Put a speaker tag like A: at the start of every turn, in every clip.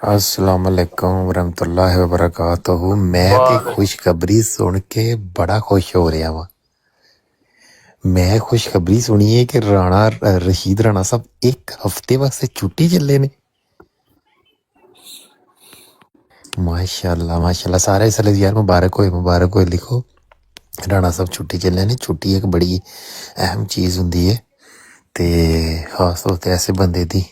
A: अस्सलाम वालेकुम वरहमतुल्लाहि वबरकातुहू। मैं ते खुशखबरी सुन के बड़ा खुश हो रहा वा। मैं खुशखबरी सुनी है कि रशीद राणा साहब एक हफ्ते वास्ते छुट्टी चले ने। माशाल्लाह माशाल्लाह, सारे इसलिए यार मुबारक होए लिखो। राणा साहब छुट्टी चले ने। छुट्टी एक बड़ी अहम चीज़ होंदी है ते खास तौर पे ऐसे बंदे दी।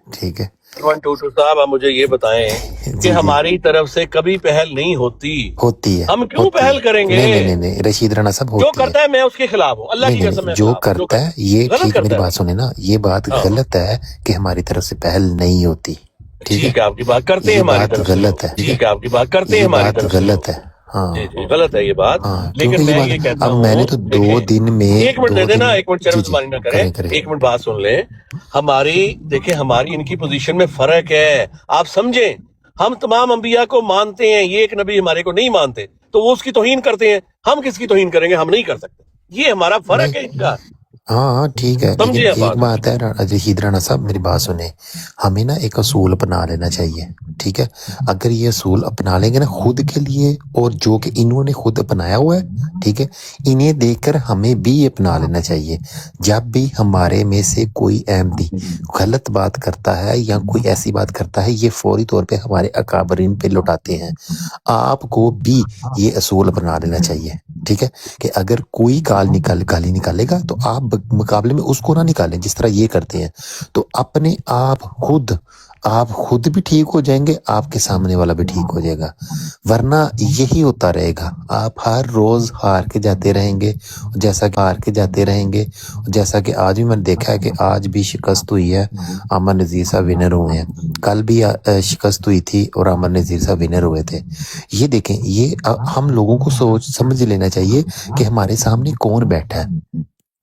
A: ठीक है
B: 122 साहब, आप मुझे ये बताएं कि
A: जी जी
B: हमारी तरफ से कभी पहल नहीं होती
A: होती है
B: हम क्यों
A: होती
B: पहल
A: है।
B: करेंगे?
A: नहीं, रशीद राणा साहब
B: जो
A: होती है।
B: करता है मैं उसके खिलाफ हूँ, अल्लाह की
A: नहीं
B: कसम मैं
A: जो
B: खिलाफ हूँ। जो
A: करता है ये
B: गलत
A: ठीक, मेरी
B: करता है
A: बात सुने ना, ये बात
B: हाँ
A: गलत है कि हमारी तरफ से पहल नहीं होती। ठीक है,
B: ठीक है, आपकी बात करते हैं
A: ये
B: हमारी
A: बात
B: तरफ से
A: गलत
B: लोग।
A: है। ठीक
B: ठीक
A: है,
B: है, आपकी बात करते हैं
A: ये
B: हमारी
A: बात
B: तरफ से
A: गलत
B: लोग।
A: है। हाँ
B: जी गलत है ये बात।
A: हाँ,
B: लेकिन
A: क्योंकि ये
B: मैं
A: बात
B: ये कहता
A: अब
B: हूँ,
A: मैंने तो 2
B: देखें,
A: दिन में
B: एक मिनट दे
A: 2
B: देना,
A: दिन
B: एक मिनट
A: जी जी
B: शर्मसारी ना
A: करें
B: करें,
A: करें
B: एक मिनट बात सुन ले। हमारी देखिए, हमारी इनकी पोजीशन में फर्क है, आप समझें। हम तमाम अंबिया को मानते हैं, ये एक नबी हमारे को नहीं मानते, तो वो उसकी तौहीन करते हैं। हम किसकी तौहीन करेंगे? हम नहीं कर सकते। ये हमारा फर्क
A: नहीं।
B: है इनका।
A: हाँ ठीक है, लेकिन
B: समझिए
A: एक
B: बात।
A: बात है रशीद राणा साहब, मेरी बात सुने। हमें ना एक असूल अपना लेना चाहिए। ठीक है, अगर ये असूल अपना लेंगे ना खुद के लिए, और जो कि इन्होंने खुद अपनाया हुआ है, ठीक है, इन्हें देखकर हमें भी अपना लेना चाहिए। जब भी हमारे में से कोई अहमदी गलत बात करता है या कोई ऐसी बात करता है, ये फौरी तौर पे हमारे अकाबरीन पे लौटाते हैं। आपको भी ये असूल अपना लेना चाहिए। ठीक है, कि अगर कोई गाली निकालेगा तो आप मुकाबले में उसको ना निकालें जिस तरह ये करते हैं। तो अपने आप खुद भी ठीक हो जाएंगे, आपके सामने वाला भी ठीक हो जाएगा। वरना यही होता रहेगा, आप हर रोज हार के जाते रहेंगे, जैसा कि आज भी मैंने देखा है कि आज भी शिकस्त हुई है। अमर नज़ीर साहब विनर हुए हैं, कल भी शिकस्त हुई थी और अमर नज़ीर साहब विनर हुए थे। ये देखें, ये हम लोगों को सोच समझ लेना चाहिए कि हमारे सामने कौन बैठा है।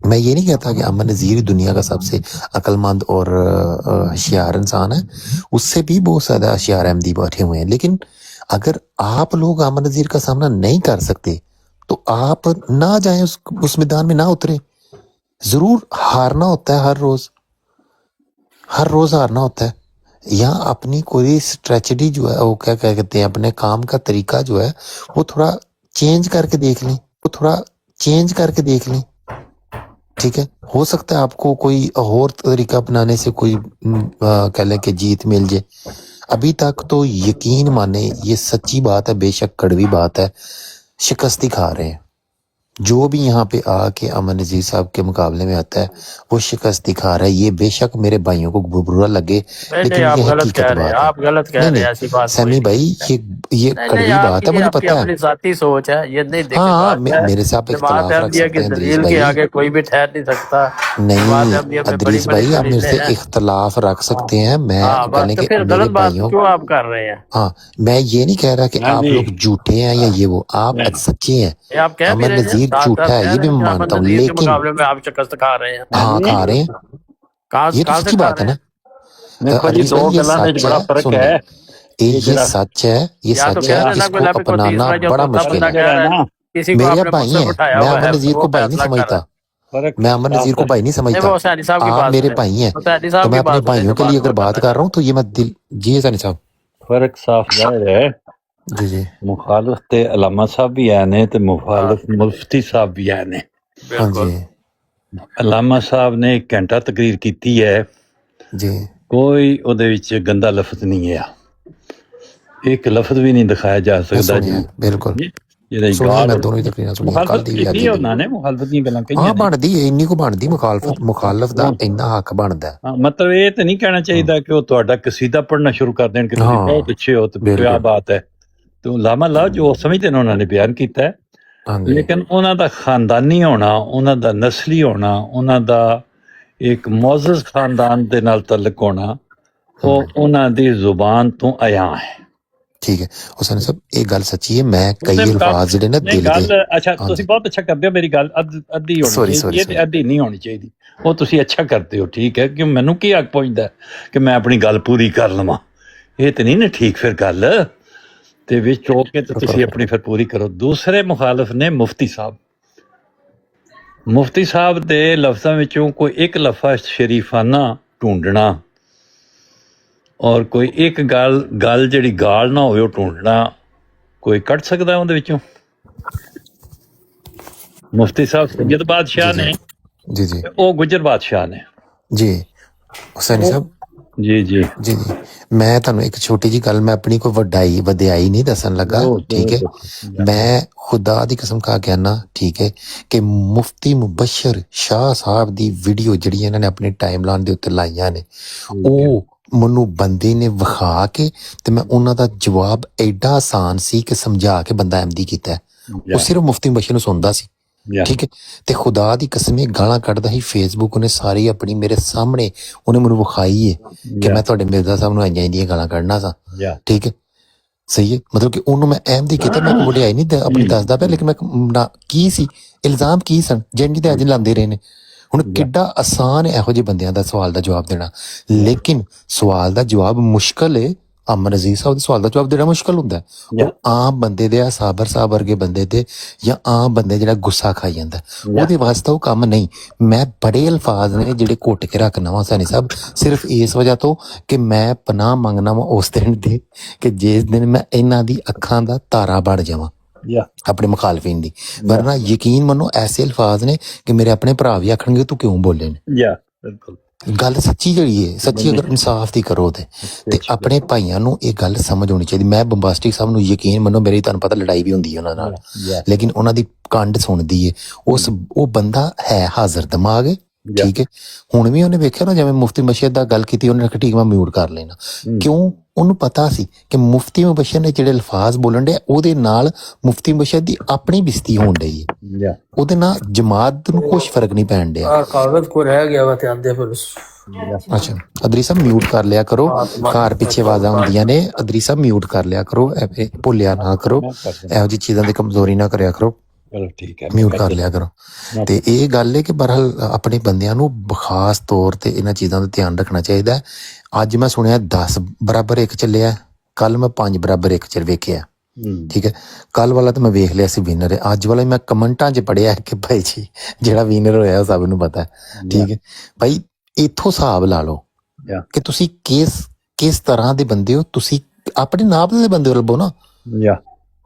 A: मैं ये नहीं कहता कि अमन नज़ीर दुनिया का सबसे अक्लमंद और होशियार इंसान है, उससे भी बहुत ज़्यादा होशियार अहमदी बैठे हुए हैं। लेकिन अगर आप लोग अमन नज़ीर का सामना नहीं कर सकते तो आप ना जाएं, उस मैदान में ना उतरे। जरूर हारना होता है, हर रोज हारना होता है। या अपनी कोई स्ट्रेटजी जो है, वो क्या कहते हैं, अपने काम का तरीका जो है वो थोड़ा चेंज करके देख लें। ठीक है, हो सकता है आपको कोई और तरीका अपनाने से कोई कह लें कि जीत मिल जाए। अभी तक तो यकीन माने, ये सच्ची बात है, बेशक कड़वी बात है, शिकस्त ही खा रहे हैं। जो भी यहाँ पे आके अमन नज़ीर साहब के मुकाबले में आता है वो शिकस्त दिखा रहा है। ये बेशक मेरे भाइयों को बुरा लगे, लेकिन
C: आप
A: ये
C: गलत
A: हकीकत
C: कह रहे हैं,
A: बात है।
C: आप गलत कह रहे हैं, ऐसी बात कोई
A: सैमी
C: नहीं
A: भाई,
C: है।
A: ये
C: नहीं
A: कड़वी बात है,
C: आपकी
A: मुझे
C: आपकी
A: पता है।
C: अपनी जाती सोच है, ये नहीं देखी
A: हाँ,
C: बात है।
A: मेरे से आप
C: जमात
A: इख्तलाफ रख
C: अहमदिया की
A: सकते हैं दरीस
C: दलील के
A: भाई।
C: आगे कोई भी ठहर नहीं सकता। जमात
A: नहीं
C: अहमदिया में बड़ी
A: अदरीस
C: बड़ी
A: भाई, आप मेरे
C: दलीलें
A: से
C: हैं।
A: इख्तलाफ रख सकते हैं। मैं
C: हाँ
A: कह लें
C: तो
A: कि
C: फिर
A: मेरे
C: गलत बात
A: भाइयों,
C: क्यों आप कर रहे हैं?
A: हाँ, मैं ये नहीं कह रहा कि
D: हाँ
A: आप
D: जी
A: लोग झूठे हैं या ये वो, आप सच्चे हैं।
C: ये आप कह भी
A: अमन
C: रहे हैं,
A: नज़ीर
C: साथ
A: झूठा
C: साथ
A: है,
C: कह
A: ये भी
C: रहे हैं
A: मैं
C: कि
A: मानता
C: अहमद
A: हूँ,
C: नजीर के
A: लेकिन
C: मुकाबले में आप शिकस्त खा रहे हैं।
A: हाँ खा रहे हैं, ये तो
C: कहाँ
A: सच्ची
C: से खा
A: बात है
C: रहे
A: ना।
C: हैं?
D: देखो जी
A: अदरीस
D: दो
A: भाई ये
D: गल्लां
A: सच
D: बड़ा
A: है,
D: फर्क
A: सुन
D: है।
A: लें,
D: ये
A: ये
D: जरा
A: सच है, ये
C: या तो
A: सच
C: कह
A: है,
C: देना
A: इसको
C: कोई लेपित को
A: अपनाना
C: तीसरा जो
A: बड़ा
C: तोता
A: मुश्किल
C: बंदा
A: है।
C: कह रहा है,
D: ना
C: किसी को
A: मेरे
C: आपने
A: भाई
C: मुझसे
A: हैं,
C: उठाया
A: मैं
C: हुआ
A: अमन
C: है,
A: नज़ीर
C: वो
A: को भाई नहीं
C: फैसला कर।
A: समझता,
D: फर्क
A: मैं अमन नज़ीर को भाई नहीं
C: नहीं
A: समझता।
C: वो सैनी साहब की
A: आप
C: बात
A: मेरे
C: सुने,
A: भाई हैं,
C: तो सैनी
A: तो
C: साहब
A: मैं
C: की
A: अपने
C: बात सुने
A: भाइयों
C: जो
A: के लिए
C: बात
A: अगर बात कर रहा हूँ तो ये मैं दिल जी सैनी साहब
D: फर्क साफ जाहिर है।
A: जी जी
D: मुखालिफ ते अलामा साहब भी आए ने ते मुखालिफ मुफ्ती साहब भी आए ने।
A: हाँ जी
D: अलामा साहब ने 1 घंटा तकरीर की है,
A: जी
D: कोई ਉਹਦੇ ਵਿੱਚ ਗੰਦਾ ਲਫ਼ਜ਼ ਨਹੀਂ ਹੈ, ਇੱਕ ਲਫ਼ਜ਼ ਵੀ ਨਹੀਂ ਦਿਖਾਇਆ ਜਾ
A: मैं
D: ਸਕਦਾ
A: सुनिया बिल्कुल
D: ਜਿਹਦੇ
A: सुनिया,
D: ਗਾਲ
A: मैं दोनों ही तकरीरें सुनिया, कल
D: ਮੁਖਾਲਫਤ
A: दी भी
D: ਕੀਤੀ
A: अज
D: ਹੈ
A: भी।
D: ਉਹਨਾਂ ਨੇ, ਮੁਖਾਲਫਤ ਦੀਆਂ ਗੱਲਾਂ ਕਹੀਆਂ
A: हाँ
D: ਨੇ।
A: बनती है, इन्नी को बनती मुखालफ दा इन्ना हक बनता है।
D: ਹਾਂ ਮਤਲਬ ਇਹ ਤਾਂ ਨਹੀਂ ਕਹਿਣਾ ਚਾਹੀਦਾ ਕਿ ਉਹ ਤੁਹਾਡਾ ਕਸੀਦਾ ਪੜ੍ਹਨਾ ਸ਼ੁਰੂ ਕਰ ਦੇਣ ਕਿ ਤੁਸੀਂ ਬਹੁਤ ਅੱਛੇ ਹੋ ਤੇ ਕਿਆ
A: बिल्कुल
D: ਬਾਤ ਹੈ। तो ਲਾਮਾ ਲਾ ਜੋ ਸਮਝਦੇ ਨੇ ਉਹਨਾਂ ਨੇ ਬਿਆਨ ਕੀਤਾ ਹੈ,
A: हाँ जी
D: ਲੇਕਿਨ ਉਹਨਾਂ ਦਾ ਖਾਨਦਾਨੀ ਹੋਣਾ, ਉਹਨਾਂ ਦਾ ਨਸਲੀ ਹੋਣਾ, ਉਹਨਾਂ ਦਾ ਇੱਕ ਮੁਅੱਜ਼ਜ਼ ਖਾਨਦਾਨ ਦੇ ਨਾਲ ਤਲਕ ਹੋਣਾ, ਉਹ ਉਹਨਾਂ ਦੀ ਜ਼ੁਬਾਨ ਤੋਂ ਆਇਆ ਹੈ।
A: ठीक है, हुसैन साहब एक गल सच्ची है, मैं कई अल्फाज जिहड़े ना दिल
D: ਗੱਲ
A: दे।
D: ਅੱਛਾ
A: हाँ
D: ਤੁਸੀਂ
A: जी
D: ਬਹੁਤ ਅੱਛਾ ਕਰਦੇ ਹੋ, ਮੇਰੀ ਗੱਲ ਅੱਧੀ ਹੋਣੀ
A: सॉरी
D: ਚਾਹੀਦੀ
A: सॉरी
D: ਹੈ ਤੇ ਅੱਧੀ ਨਹੀਂ ਹੋਣੀ ਚਾਹੀਦੀ। ਉਹ ਤੁਸੀਂ ਅੱਛਾ ਕਰਦੇ ਹੋ, ਠੀਕ ਹੈ, ਕਿ ਮੈਨੂੰ ਕੀ ਹੱਕ ਪਹੁੰਚਦਾ ਕਿ ਮੈਂ ਆਪਣੀ ਗੱਲ ਪੂਰੀ ਕਰ ਲਵਾਂ? ਇਹ ਤੇ ਨਹੀਂ ਨਾ ਠੀਕ ਫਿਰ ਗੱਲ, ਤੇ ਵਿੱਚ ਹੋ ਕੇ ਤੇ ਤੁਸੀਂ ਆਪਣੀ ਫਿਰ ਪੂਰੀ ਕਰੋ। ਦੂਸਰੇ ਮੁਖਾਲਫ ਨੇ ਮੁਫਤੀ ਸਾਹਿਬ। ਮੁਫਤੀ ਸਾਹਿਬ ਦੇ ਲਫ਼ਜ਼ਾਂ ਵਿੱਚੋਂ ਕੋਈ ਇੱਕ ਲਫ਼ਜ਼ ਸ਼ਰੀਫਾਨਾ ਢੂੰਡਣਾ ਔਰ ਕੋਈ ਇੱਕ ਗੱਲ ਜਿਹੜੀ ਗਾਲ ਨਾ ਹੋਵੇ ਉਹ ਢੂੰਡਣਾ ਕੋਈ ਕੱਢ ਸਕਦਾ ਉਹਦੇ ਵਿੱਚੋਂ? ਮੁਫਤੀ ਸਾਹਿਬ ਸੈयद ਬਾਦਸ਼ਾਹ ਨੇ,
A: ਜੀ ਜੀ
D: ਉਹ ਗੁੱਜਰ ਬਾਦਸ਼ਾਹ ਨੇ
A: ਜੀ ਹੁਸੈਨੀ ਸਾਹਿਬ।
D: ਜੀ ਜੀ
A: ਜੀ ਜੀ ਮੈਂ ਤੁਹਾਨੂੰ ਇੱਕ ਛੋਟੀ ਜੀ ਗੱਲ, ਮੈਂ ਆਪਣੀ ਕੋਈ ਵਡਿਆਈ ਨਹੀਂ ਦੱਸਣ ਲੱਗਾ, ਠੀਕ ਹੈ। ਮੈਂ ਖੁਦਾ ਦੀ ਕਸਮ ਖਾ ਕੇ ਆਨਾ, ਠੀਕ ਹੈ, ਕਿ ਮੁਫਤੀ ਮੁਬਸ਼ਰ ਸ਼ਾਹ ਸਾਹਿਬ ਦੀ ਵੀਡੀਓ ਜਿਹੜੀ ਇਹਨਾਂ ਨੇ ਆਪਣੀ ਟਾਈਮਲਾਈਨ ਦੇ ਉੱਤੇ ਲਾਈਆਂ ਨੇ, ਉਹ ਮੈਨੂੰ ਬੰਦੇ ਨੇ ਵਿਖਾ ਕੇ ਤੇ ਮੈਂ ਉਹਨਾਂ ਦਾ ਜਵਾਬ ਐਡਾ ਆਸਾਨ ਸੀ ਕਿ ਸਮਝਾ ਕੇ ਬੰਦਾ ਐਮਦੀ ਕੀਤਾ ਹੈ। ਉਹ ਸਿਰਫ ਮੁਫਤੀ ਮੁਬਸ਼ਰ ਨੂੰ ਸੁਣਦਾ ਸੀ, ਠੀਕ ਹੈ। ਤੇ ਖੁਦਾ ਦੀ ਕਸਮ ਇਹ ਗਾਲਾਂ ਕੱਢਦਾ ਸੀ, ਫੇਸਬੁੱਕ ਉਹਨੇ ਸਾਰੀ ਆਪਣੀ ਮੇਰੇ ਸਾਹਮਣੇ ਉਹਨੇ ਮੈਨੂੰ ਵਿਖਾਈ ਹੈ ਕਿ ਮੈਂ ਤੁਹਾਡੇ ਮਿਰਜ਼ਾ ਸਾਹਿਬ ਨੂੰ ਆਈਆਂ ਇੰਨੀਆਂ ਗਾਲਾਂ ਕੱਢਣਾ ਸਾਂ, ਠੀਕ ਹੈ, ਸਹੀ ਹੈ। ਮਤਲਬ ਕਿ ਉਹਨੂੰ ਮੈਂ ਅਹਿਮਦੀ ਕੀਤਾ, ਮੈਂ ਕੋਈ ਵਡਿਆਈ ਨਹੀਂ ਆਪਣੀ ਦੱਸਦਾ ਪਿਆ, ਲੇਕਿਨ ਮੈਂ ਕੀ ਸੀ, ਇਲਜ਼ਾਮ ਕੀ ਸਨ ਜਿਹੜੀ ਤੇ ਅੱਜ ਲਾਉਂਦੇ ਰਹੇ ਨੇ। ਹੁਣ ਕਿੱਡਾ ਆਸਾਨ ਹੈ ਇਹੋ ਜਿਹੇ ਬੰਦਿਆਂ ਦਾ ਸਵਾਲ ਦਾ ਜਵਾਬ ਦੇਣਾ, ਲੇਕਿਨ ਸਵਾਲ ਦਾ ਜਵਾਬ ਮੁਸ਼ਕਲ ਹੈ। ਅਮਨ ਅਜ਼ੀਜ਼ ਸਾਹਿਬ ਦੇ ਸਵਾਲ ਦਾ ਜਵਾਬ ਦੇਣਾ ਮੁਸ਼ਕਲ ਹੁੰਦਾ, ਉਹ ਆਮ ਬੰਦੇ ਦੇ, ਸਾਬਰ ਸਾਹਿਬ ਵਰਗੇ ਬੰਦੇ ਦੇ, ਜਾਂ ਆਮ ਬੰਦੇ ਜਿਹੜਾ ਗੁੱਸਾ ਖਾਈ ਜਾਂਦਾ, ਉਹਦੇ ਵਾਸਤੇ ਉਹ ਕੰਮ ਨਹੀਂ। ਮੈਂ ਬੜੇ ਅਲਫਾਜ਼ ਨੇ ਜਿਹੜੇ ਘੁੱਟ ਕੇ ਰੱਖਣਾ ਵਾ ਹੁਸੈਨੀ ਸਾਹਿਬ, ਸਿਰਫ ਇਸ ਵਜ੍ਹਾ ਤੋਂ ਕਿ ਮੈਂ ਪਨਾਹ ਮੰਗਣਾ ਵਾ ਉਸ ਦਿਨ ਦੀ ਕਿ ਜਿਸ ਦਿਨ ਮੈਂ ਇਹਨਾਂ ਦੀ ਅੱਖਾਂ ਦਾ ਤਾਰਾ ਬਣ ਜਾਵਾਂ ਆਪਣੇ ਮੁਖਾਲਫੀਨ ਦੀ। ਵਰਨਾ ਯਕੀਨ ਮੰਨੋ ਐਸੇ ਅਲਫਾਜ਼ ਨੇ ਕਿ ਮੇਰੇ ਆਪਣੇ ਭਰਾ ਵੀ ਆਖਣਗੇ ਤੂੰ ਕਿਉਂ ਬੋਲੇ ਨੇ।
D: ਬਿਲਕੁਲ
A: ਗੱਲ ਸੱਚੀ ਜਿਹੜੀ ਹੈ, ਸੱਚੀ ਅਗਰ ਇਨਸਾਫ ਦੀ ਕਰੋ ਤੇ ਆਪਣੇ ਭਾਈਆਂ ਨੂੰ ਇਹ ਗੱਲ ਸਮਝ ਹੋਣੀ ਚਾਹੀਦੀ। ਮੈਂ ਬੰਬਾਸਟਿਕ ਸਾਹਿਬ ਨੂੰ ਯਕੀਨ ਮੰਨੋ, ਮੇਰੀ ਤੁਹਾਨੂੰ ਪਤਾ ਲੜਾਈ ਵੀ ਹੁੰਦੀ ਹੈ ਉਹਨਾਂ ਨਾਲ, ਲੇਕਿਨ ਉਹਨਾਂ ਦੀ ਕੰਡ ਸੁਣਦੀ ਹੈ। ਉਹ ਬੰਦਾ ਹੈ ਹਾਜ਼ਰ ਦਿਮਾਗ ਹੈ, ਠੀਕ ਹੈ। ਹੁਣ ਵੀ ਉਹਨੇ ਵੇਖਿਆ ਨਾ, ਜਿਵੇਂ ਮੁਫਤੀ ਮੁਬਸ਼ਰ ਦਾ ਗੱਲ ਕੀਤੀ, ਉਹਨੇ ਆਖਿਆ ਠੀਕ ਮੈਂ ਮਿਊਟ ਕਰ ਲੈਣਾ, ਕਿਉਂ? ਉਹਨੂੰ ਪਤਾ ਸੀ ਕਿ ਮੁਫਤੀ ਮੁਬਸ਼ਰ ਨੇ ਜਿਹੜੇ ਅਲਫਾਜ਼ ਬੋਲਣ ਦੇ, ਉਹਦੇ ਨਾਲ ਮੁਫਤੀ ਮੁਬਸ਼ਰ ਦੀ ਆਪਣੀ ਬਿਸਤੀ ਹੋਣ ਡਈ ਹੈ, ਉਹਦੇ ਨਾਲ ਜਮਾਤ ਨੂੰ ਕੁਛ ਫਰਕ ਨਹੀਂ ਪੈਣ ਡਿਆ।
C: ਕਾਗਜ਼ ਕੋ ਰਹਿ ਗਿਆ ਵਾ ਤੇ ਆਂਦੇ ਫਿਰ
A: ਅੱਛਾ ਅਦਰੀ ਸਾਹਿਬ ਮਿਊਟ ਕਰ ਲਿਆ ਕਰੋ, ਘਰ ਪਿੱਛੇ ਆਵਾਜ਼ਾਂ ਹੁੰਦੀਆਂ ਨੇ, ਅਦਰੀ ਸਾਹਿਬ ਮਿਊਟ ਕਰ ਲਿਆ ਕਰੋ, ਭੁੱਲਿਆ ਨਾ ਕਰੋ, ਇਹੋ ਜਿਹੀ ਚੀਜ਼ਾਂ ਦੀ ਕਮਜ਼ੋਰੀ ਨਾ ਕਰਿਆ ਕਰੋ,
D: ਠੀਕ ਹੈ,
A: ਮਿਊਟ ਕਰ ਲਿਆ ਕਰੋ। ਤੇ ਇਹ ਗੱਲ ਹੈ ਕਿ ਬਹਰਹਾਲ ਆਪਣੇ ਬੰਦਿਆਂ ਨੂੰ ਖਾਸ ਤੌਰ ਤੇ ਇਹਨਾਂ ਚੀਜ਼ਾਂ ਦਾ ਧਿਆਨ ਰੱਖਣਾ ਚਾਹੀਦਾ। ਅੱਜ ਮੈਂ ਸੁਣਿਆ 10 ਬਰਾਬਰ 1 ਚੱਲਿਆ, ਕੱਲ ਮੈਂ 5 ਬਰਾਬਰ 1 ਚ ਵੇਖਿਆ, ਠੀਕ ਹੈ। ਕੱਲ ਵਾਲਾ ਤਾਂ ਮੈਂ ਵੇਖ ਲਿਆ ਸੀ ਵਿਨਰ ਹੈ, ਅੱਜ ਵਾਲਾ ਮੈਂ ਕਮੈਂਟਾਂ 'ਚ ਪੜਿਆ ਕਿ ਭਾਈ ਜੀ ਜਿਹੜਾ ਵਿਨਰ ਹੋਇਆ ਉਹ ਸਭ ਨੂੰ ਪਤਾ ਹੈ, ਠੀਕ ਹੈ ਭਾਈ। ਇੱਥੋਂ ਹਿਸਾਬ ਲਾ ਲਓ ਕਿ ਤੁਸੀਂ ਕਿਸ ਤਰ੍ਹਾਂ ਦੇ ਬੰਦੇ ਹੋ। ਤੁਸੀਂ ਆਪਣੇ ਨਾਪ ਦੇ ਬੰਦੇ ਲੱਭੋ ਨਾ,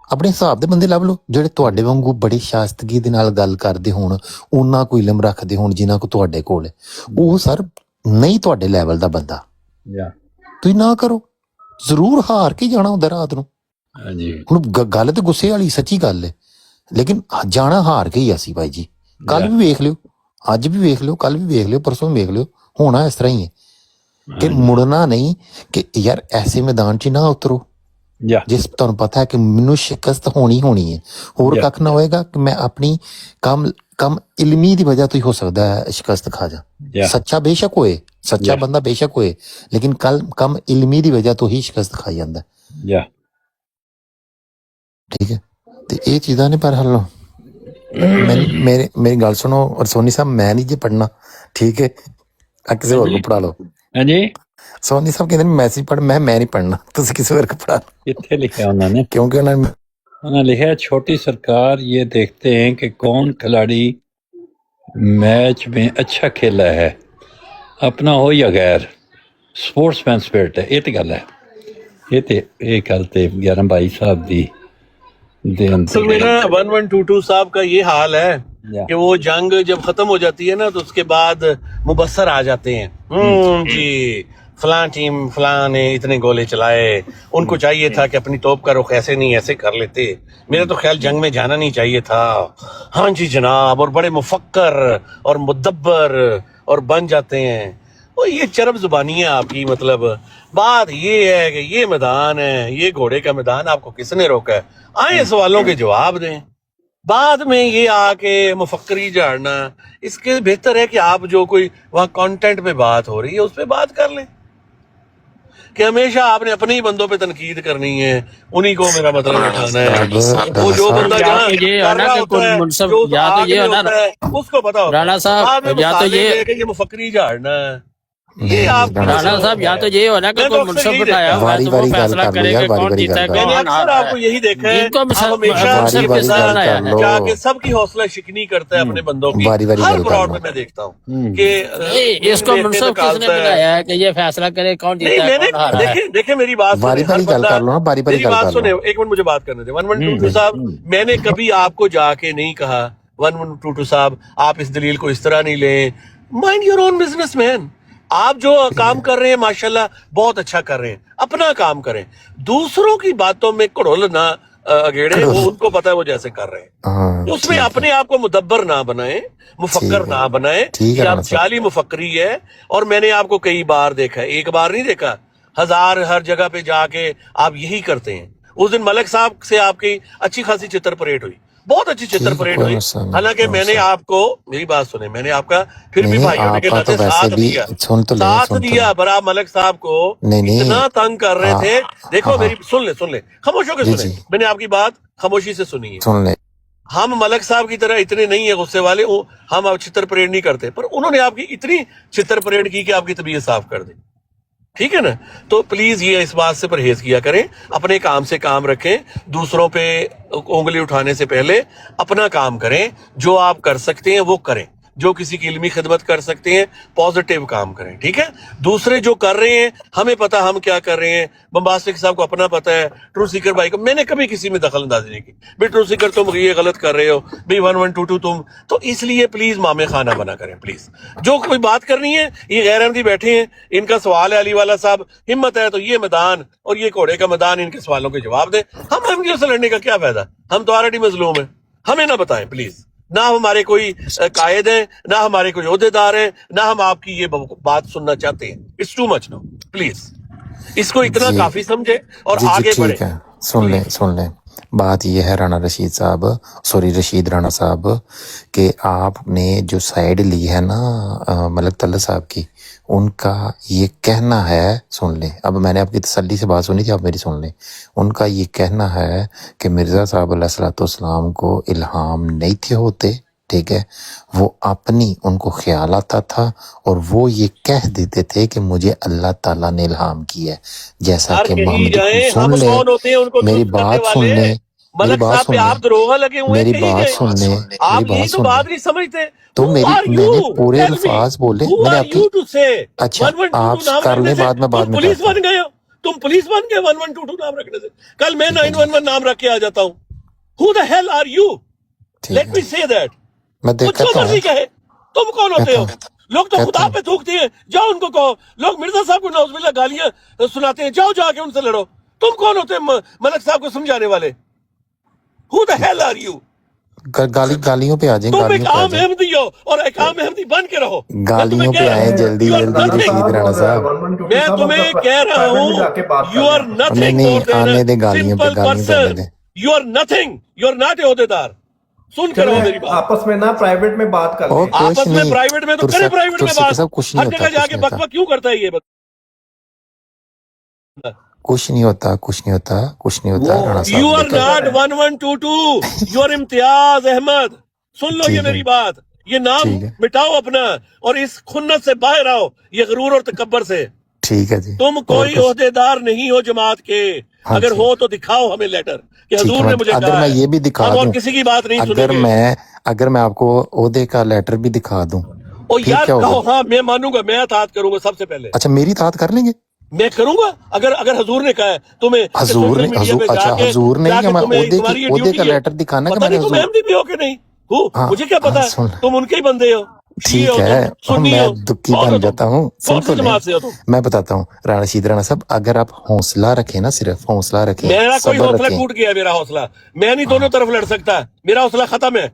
A: ਆਪਣੇ ਹਿਸਾਬ ਦੇ ਬੰਦੇ ਲੱਭ ਲਓ ਜਿਹੜੇ ਤੁਹਾਡੇ ਵਾਂਗੂ ਬੜੀ ਸ਼ਾਸਤਗੀ ਦੇ ਨਾਲ ਗੱਲ ਕਰਦੇ ਹੋਣ, ਉਹਨਾਂ ਕੋਈ ਇਲਮ ਰੱਖਦੇ ਹੋਣ ਜਿਨ੍ਹਾਂ ਕੋ ਤੁਹਾਡੇ ਕੋਲ ਹੈ। ਉਹ ਸਰ ਨਹੀਂ ਤੁਹਾਡੇ ਲੈਵਲ ਦਾ ਬੰਦਾ, ਤੁਸੀਂ ਨਾ ਕਰੋ, ਜ਼ਰੂਰ ਹਾਰ ਕੇ ਜਾਣਾ ਹੁੰਦਾ ਰਾਤ ਨੂੰ। ਹੁਣ ਗੱਲ ਤੇ ਗੁੱਸੇ ਵਾਲੀ ਸੱਚੀ ਗੱਲ ਹੈ, ਲੇਕਿਨ ਜਾਣਾ ਹਾਰ ਕੇ ਹੀ ਅਸੀਂ ਭਾਈ ਜੀ। ਕੱਲ ਵੀ ਵੇਖ ਲਿਓ, ਅੱਜ ਵੀ ਵੇਖ ਲਿਓ, ਕੱਲ ਵੀ ਵੇਖ ਲਿਓ, ਪਰਸੋਂ ਵੀ ਵੇਖ ਲਿਓ, ਹੋਣਾ ਇਸ ਤਰ੍ਹਾਂ ਹੀ ਹੈ ਕਿ ਮੁੜਨਾ ਨਹੀਂ। ਕਿ ਯਾਰ ਐਸੇ ਮੈਦਾਨ 'ਚ ਨਾ ਉਤਰੋ ਜਿਸ ਤੁਹਾਨੂੰ ਪਤਾ ਹੈ ਕਿ ਮੈਨੂੰ ਸ਼ਿਕਸਤ ਹੋਣੀ ਹੈ, ਹੋਰ ਕੱਖ ਨਾ ਹੋਏਗਾ ਕਿ ਮੈਂ ਆਪਣੀ ਕਮ ਇਲਮੀ ਦੀ ਵਜ੍ਹਾ ਤੋਂ ਹੀ ਹੋ ਸਕਦਾ ਹੈ ਸ਼ਿਕਸਤ ਖਾ ਜਾ। ਸੱਚਾ ਬੇਸ਼ੱਕ ਹੋਏ, ਸੱਚਾ ਬੰਦਾ ਬੇਸ਼ੱਕ ਹੋਏ, ਲੇਕਿਨ ਕਮ ਇਲਮੀ ਦੀ ਵਜ੍ਹਾ ਤੋਂ ਹੀ ਸ਼ਿਕਸਤ ਖਾ ਜਾਂਦਾ, ਠੀਕ ਹੈ। ਤੇ ਇਹ ਚੀਜ਼ਾਂ ਨੇ ਪਰ ਹੱਲ ਮੇਰੀ ਗੱਲ ਸੁਣੋ ਸੋਨੀ ਸਾਹਿਬ, ਮੈਂ ਨਹੀਂ ਜੇ ਪੜ੍ਹਨਾ, ਠੀਕ ਹੈ, ਕਿਸੇ ਹੋਰ ਨੂੰ ਪੜ੍ਹਾ ਲਓ।
D: ਹਾਂਜੀ
A: ਸੋਨੀ ਸਾਹਿਬ ਕਹਿੰਦੇ ਮੈਸੇਜ ਪੜ੍ਹ, ਮੈਂ ਨਹੀਂ ਪੜ੍ਹਨਾ, ਤੁਸੀਂ ਕਿਸੇ ਹੋਰ को पढ़ा।
D: कितने लिखा उन्होंने?
A: क्योंकि उन्होंने
D: लिखा छोटी सरकार ये देखते हैं कि कौन खिलाड़ी मैच में अच्छा खेला है, अपना हो या गैर, स्पोर्ट्समैन स्पिरिट है। ये तो गल है, ये गल तो 11 22 साहब दी
B: असल में ना 1122 साहब का ये हाल है कि वो जंग जब खत्म हो जाती है ना तो उसके बाद मुबस्सर आ जाते हैं जी फलां टीम फलां ने इतने गोले चलाए, उनको चाहिए था कि अपनी तोप का रुख ऐसे नहीं ऐसे कर लेते, मेरा तो ख्याल जंग में जाना नहीं चाहिए था, हाँ जी जनाब, और बड़े मुफक्कर और मुदब्बर और बन जाते हैं। और ये चरब जुबानी है आपकी। मतलब बात ये है कि ये मैदान है, ये घोड़े का मैदान, आपको किसने रोका है? आए सवालों के जवाब दें, बाद में ये आके मुफक्करी झाड़ना, इसके बेहतर है कि आप जो कोई वहाँ कंटेंट पे बात हो रही है उस पर बात कर लें, कि हमेशा आपने अपने ही बंदों पे तनकीद करनी है, उन्हीं को मेरा मतलब उठाना है। वो जो बंदा जहाँ कर रहा होता है, जो आगे होता है, उसको पता होता है।
C: राणा साहब, या तो ये
B: मुफक्करी झाड़ना है, ये आप
A: राणा
C: राणा साहब यहाँ तो ये हो ना कि
B: मैं तो
C: कोई
B: अक्सर
C: मुनसब
B: यही
C: बिठाया हुआ है
A: वारी
C: तो वो
A: वारी गल
C: फैसला
A: कर लो
C: करेगा
A: यार, वारी
C: कौन
A: वारी
C: जीता है
A: गल
B: मैंने
C: कौन
B: अक्सर
C: हारा
B: आपको
C: है।
B: यही देखा है।
C: जिनको
B: आप हमेशा
A: वारी
C: मुनसब
A: वारी
C: किसने
A: गल
C: बनाया
A: कर
C: है?
A: लो,
B: जाके सबकी हौसला शिकनी करता है अपने बंदों की।
A: वारी वारी
B: हर
A: गल कर
B: प्लॉट
A: लो।
B: में मैं देखता हूँ कि
C: नहीं, इसको
B: मीटिंग
C: मुनसब किसने
B: निकालता है।
C: बनाया है कि ये फैसला करे कौन
B: नहीं
C: जीता है
B: मैंने
C: कौन हारा है।
B: देखे देखे मेरी बात
A: वारी
B: सुने। हर
A: वारी गल
B: बंदा
A: कर लो ना, वारी वारी
B: मेरी
A: गल
B: बात
A: कर
B: सुने,
A: लो।
B: एक मिनट मुझे बात करने दे। 1122 साहब, मैंने कभी आपको जाके नहीं कहा 1122 साहब आप इस दलील को इस तरह नहीं लें। Mind your own business man. आप जो काम कर रहे हैं माशाल्लाह बहुत अच्छा कर रहे हैं, अपना काम करें। दूसरों की बातों में कड़ोल ना अगेड़े, वो उनको पता है वो जैसे कर रहे हैं।
A: हाँ,
B: उसमें
A: ठीक है,
B: अपने आप को मुदब्बर ना बनाए, मुफक्कर
A: ठीक है,
B: ना बनाए
A: ठीक
B: कि
A: है
B: आप
A: राणा साहब।
B: जाली मुफक्करी है। और मैंने आपको कई बार देखा है, एक बार नहीं देखा, हर जगह पे जाके आप यही करते हैं। उस दिन मलिक साहब से आपकी अच्छी खासी चित्र परेड हुई, बहुत अच्छी चित्र
A: ठीक है,
B: परेड
A: कोई
B: हुई।
A: मसला नहीं,
B: हालांकि
A: कोई
B: मैंने
A: मसला
B: आपको, मेरी बात सुने, मैंने आपका फिर भी
A: नहीं,
B: भाई होने के
A: आपका तो
B: नाते
A: वैसे
B: साथ
A: भी
B: दिया,
A: सुन तो ले,
B: साथ
A: सुन तो
B: दिया।
A: ले।
B: पर आप मलिक साहब को
A: नहीं नहीं,
B: इतना तंग कर रहे
A: हाँ
B: थे। देखो
A: हाँ
B: मेरी सुन ले, खामोश होकर
A: जी
B: सुने,
A: जी,
B: मैंने आपकी बात खामोशी से सुनी है।
A: सुन ले।
B: हम मलक साहब की तरह इतने नहीं है गुस्से वाले, हम अब छितर परेड नहीं करते, पर उन्होंने आपकी इतनी छितर परेड की कि आपकी तबीयत साफ कर दी। ठीक है ना? तो प्लीज ये इस बात से परहेज किया करें, अपने काम से काम रखें, दूसरों पे उंगली उठाने से पहले अपना काम करें। जो आप कर सकते हैं वो करें, जो किसी की इल्मी खिदमत कर सकते हैं पॉजिटिव काम करें। ठीक है? दूसरे जो कर रहे हैं हमें पता हम क्या कर रहे हैं, बम्बास्टिक साहब को अपना पता है, ट्रू सीकर भाई को मैंने कभी किसी में दखल अंदाजी नहीं की। भाई ट्रू सीकर तुम ये गलत कर रहे हो, भाई 1122 तुम तो, इसलिए प्लीज मामे खाना बना करें प्लीज। जो कोई बात करनी है, ये गैर अहमदी बैठे हैं, इनका सवाल है अली वाला साहब, हिम्मत है तो ये मैदान और ये घोड़े का मैदान, इनके सवालों के जवाब दे। हम अहमदियों से लड़ने का क्या फायदा, हम तो ऑलरेडी मजलूम है। हमें ना बताएं प्लीज, ना हमारे कोई कायद है, ना हमारे कोई ओहदेदार है, ना हम आपकी ये बात सुनना चाहते हैं। It's too much now, please इसको इतना
A: जी
B: काफी समझे और
A: जी जी,
B: आगे बढ़े
A: ठीक है, सुन ले
B: प्लीज।
A: सुन ले। बात ये है राणा रशीद साहब, सॉरी रशीद राणा साहब, कि आपने जो साइड ली है ना मलक तल्ला साहब की, उनका ये कहना है, सुन ले, अब मैंने आपकी तसल्ली से बात सुनी थी, आप मेरी सुन ले। उनका ये कहना है कि मिर्ज़ा साहब अलैहिस्सलाम को इल्हाम नहीं थे होते, ठीक है, वो अपनी उनको ख्याल आता था और वो ये कह देते थे कि मुझे अल्लाह ताला ने इल्हाम किया है, जैसा
B: यार
A: कि
B: कहीं
A: मोहम्मद
B: जाए,
A: सुन
B: हम
A: ले,
B: कौन होते हैं उनको
A: मेरी
B: दुरुस्त करने
A: बात सुन
B: वाले?
A: ले, मेरी
B: मलक
A: बात
B: साहब
A: सुन
B: पे आप
A: ले,
B: दरोगा लगे हुए हैं,
A: मेरी
B: कहीं
A: बात
B: गए?
A: सुन ले,
B: आप
A: मेरी
B: यही
A: बात
B: तो
A: सुन
B: बात
A: ले।
B: नहीं समझते।
A: तो
B: Who
A: मेरी
B: are you?
A: मैंने पूरे
B: Tell me.
A: अल्फाज बोले,
B: Who
A: मैंने
B: are
A: आपकी,
B: you to say?
A: अच्छा
B: 1122
A: आप
B: नाम
A: कर
B: रखने
A: ले,
B: से
A: बाद में
B: तुम पुलिस
A: करता
B: बन
A: हूँ।
B: गए हो, तुम पुलिस बन गए 1122 नाम रखने से। कल मैं
A: ठीक है जी,
B: 911 नाम रख के आ जाता हूँ। Who the hell are you?
A: ठीक
B: Let
A: है,
B: me say that.
A: मैं
B: वो
A: देख
B: जो
A: कहता हूँ,
B: मर्जी कहे, तुम कौन होते
A: कहता
B: हो?
A: हूँ,
B: लोग तो
A: कहता
B: खुदा
A: हूँ,
B: पे थूकते हैं, जाओ उनको कहो। लोग मिर्जा साहब को नौजुबिल्लाह गालियां सुनाते हैं, जाओ जाके उनसे लड़ो। तुम कौन होते हैं मलक साहब को समझाने वाले? Who the
A: ठीक
B: hell are you?
A: गालियों पे आ जाएं,
B: तुम एक
A: गालियों पे आ
B: आम
A: जाएं,
B: अहमदी हो और एक आम अहमदी बन के रहो। मैं तुम्हें
A: गालियों
B: कह
A: पे
B: रहा
A: आए
B: हूँ,
A: जल्दी
B: यू आर
A: जल्दी
B: नथिंग।
A: रशीद राणा साहब।
B: मैं तुम्हें कह रहा हूँ, यू आर
A: नहीं
B: नथिंग
A: नहीं,
B: मोर देन
A: आने दे गालियों पे,
B: सिंपल
A: गालियों पे आने
B: पर्सन।
A: दे।
B: You are nothing, you are not a ओहदेदार। सुन के रहो
E: चले
B: मेरी बात।
E: आपस में ना प्राइवेट में बात कर
A: ओ
E: लें।
A: कुछ
B: आपस में
A: नहीं,
B: प्राइवेट में तो करे,
A: तुरसे
B: प्राइवेट में
A: तुरसे
B: बात।
A: सब कुछ
B: हर
A: नहीं
B: जगह
A: होता, कुछ
B: जाके
A: नहीं होता,
B: बकबक क्यों करता है ये
A: कुछ नहीं होता, कुछ नहीं होता, कुछ नहीं होता राणा
B: यू
A: साहब,
B: आर
A: लेकिन
B: not 1122, you are Imtiaz Ahmed. सुन लो ये
A: ठीक
B: मेरी
A: है,
B: बात, ये नाम
A: ठीक है,
B: मिटाओ अपना और इस खुन्नत से बाहर आओ, ये गरूर और तकब्बर से।
A: ठीक है जी,
B: तुम
A: और
B: कोई
A: कुछ,
B: ओहदेदार नहीं हो जमात के।
A: हाँ
B: अगर
A: जी,
B: हो तो दिखाओ हमें लेटर कि
A: ठीक है।
B: हजूर ने मुझे
A: अगर
B: कहा
A: मैं
B: है।
A: ये भी दिखा
B: हम और
A: दूं,
B: किसी की बात नहीं
A: अगर
B: सुनेंगे।
A: मैं आपको ओहदे का लेटर भी दिखा दूं,
B: और
A: फिर
B: यार
A: क्या
B: कहो,
A: होगा?
B: हाँ मैं मानूंगा, मैं अतात करूंगा सबसे पहले।
A: अच्छा मेरी इताअत कर लेंगे?
B: मैं करूंगा अगर हजूर ने कहा है तुम्हें कि
A: हजूर
B: सोशल
A: ने,
B: मीडिया
A: हजूर,
B: पे
A: अच्छा
B: जाके
A: हजूर ने,
B: जाके
A: या मैं
B: तुम्हें
A: ओहदे
B: तुम्हारी ये
A: ओहदे का
B: ड्यूटी है।
A: लेटर दिखाना कि
B: पता
A: मैंने
B: नहीं तुम
A: हजूर,
B: अहमदी भी हो कि नहीं हो,
A: हाँ
B: मुझे क्या
A: हाँ
B: पता।
A: सुन,
B: तुम उनके ही बंदे हो, शीए
A: ठीक
B: हो
A: है,
B: तुम, सुन्नी
A: मैं
B: हो,
A: दुखी
B: कौन हो
A: बन
B: तुम,
A: जाता हूँ, सुन
B: कौन
A: तो
B: सी
A: ले,
B: जमात से हो तुम?
A: मैं बताता हूँ रशीद राणा साहब, अगर आप हौसला रखें ना, सिर्फ हौसला रखें,
B: मेरा कोई
A: सब्र
B: हौसला
A: रखें,
B: टूट गया, मेरा हौसला, मैं नहीं दोनों
A: हाँ
B: तरफ लड़ सकता, मेरा हौसला खत्म है।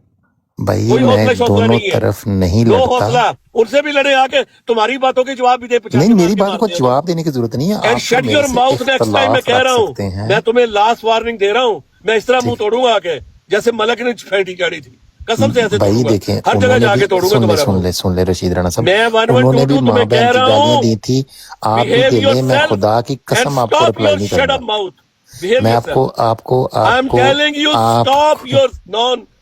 A: भाई
B: कोई हौसला
A: मैं
B: शौसला
A: दोनों
B: नहीं है,
A: तरफ नहीं
B: लो
A: लड़ता,
B: हौसला, उनसे भी लड़े आके, तुम्हारी बातों के जवाब भी दे,
A: नहीं
B: पचाके मार
A: मेरी
B: के
A: बात को
B: मारते हो
A: जवाब देने की जरूरत नहीं है,
B: एंड
A: आप
B: शट
A: मेरे
B: योर
A: से
B: माउथ नेक्स्ट टाइम। मैं
A: इख्तलाफ
B: कह
A: रख
B: रहा हूँ,
A: सकते हैं,
B: मैं तुम्हें लास्ट वार्निंग दे रहा हूँ, मैं इस तरह मुंह
A: ठीक,
B: तोड़ूंगा आके जैसे मलक ने फेंटी चाड़ी थी, कसम से ऐसे
A: भाई
B: तोड़ूंगा,
A: देखें,
B: हर जगह
A: उन्होंने
B: जाके
A: भी,
B: तोड़ूंगा तुम्हारा मुंह।
A: सुन ले रशीद राणा साहब,
B: मैं
A: उन्होंने भी
B: 1122
A: माँ
B: तुम्हें
A: बहन
B: कह
A: की
B: रहा
A: गालियां
B: हूँ,
A: दी थी, आप भी
B: बिहेव
A: दे लें, मैं
B: योरसेल्फ
A: खुदा की
B: एंड
A: कसम आपको
B: स्टॉप
A: रिप्लाई
B: योर
A: नहीं
B: शट
A: करूंगा,
B: अप माउथ, बिहेव
A: मैं
B: योरसेल्फ।
A: आपको आपको
B: आई एम
A: आपको
B: टेलिंग यू,
A: आप
B: स्टॉप योर नॉन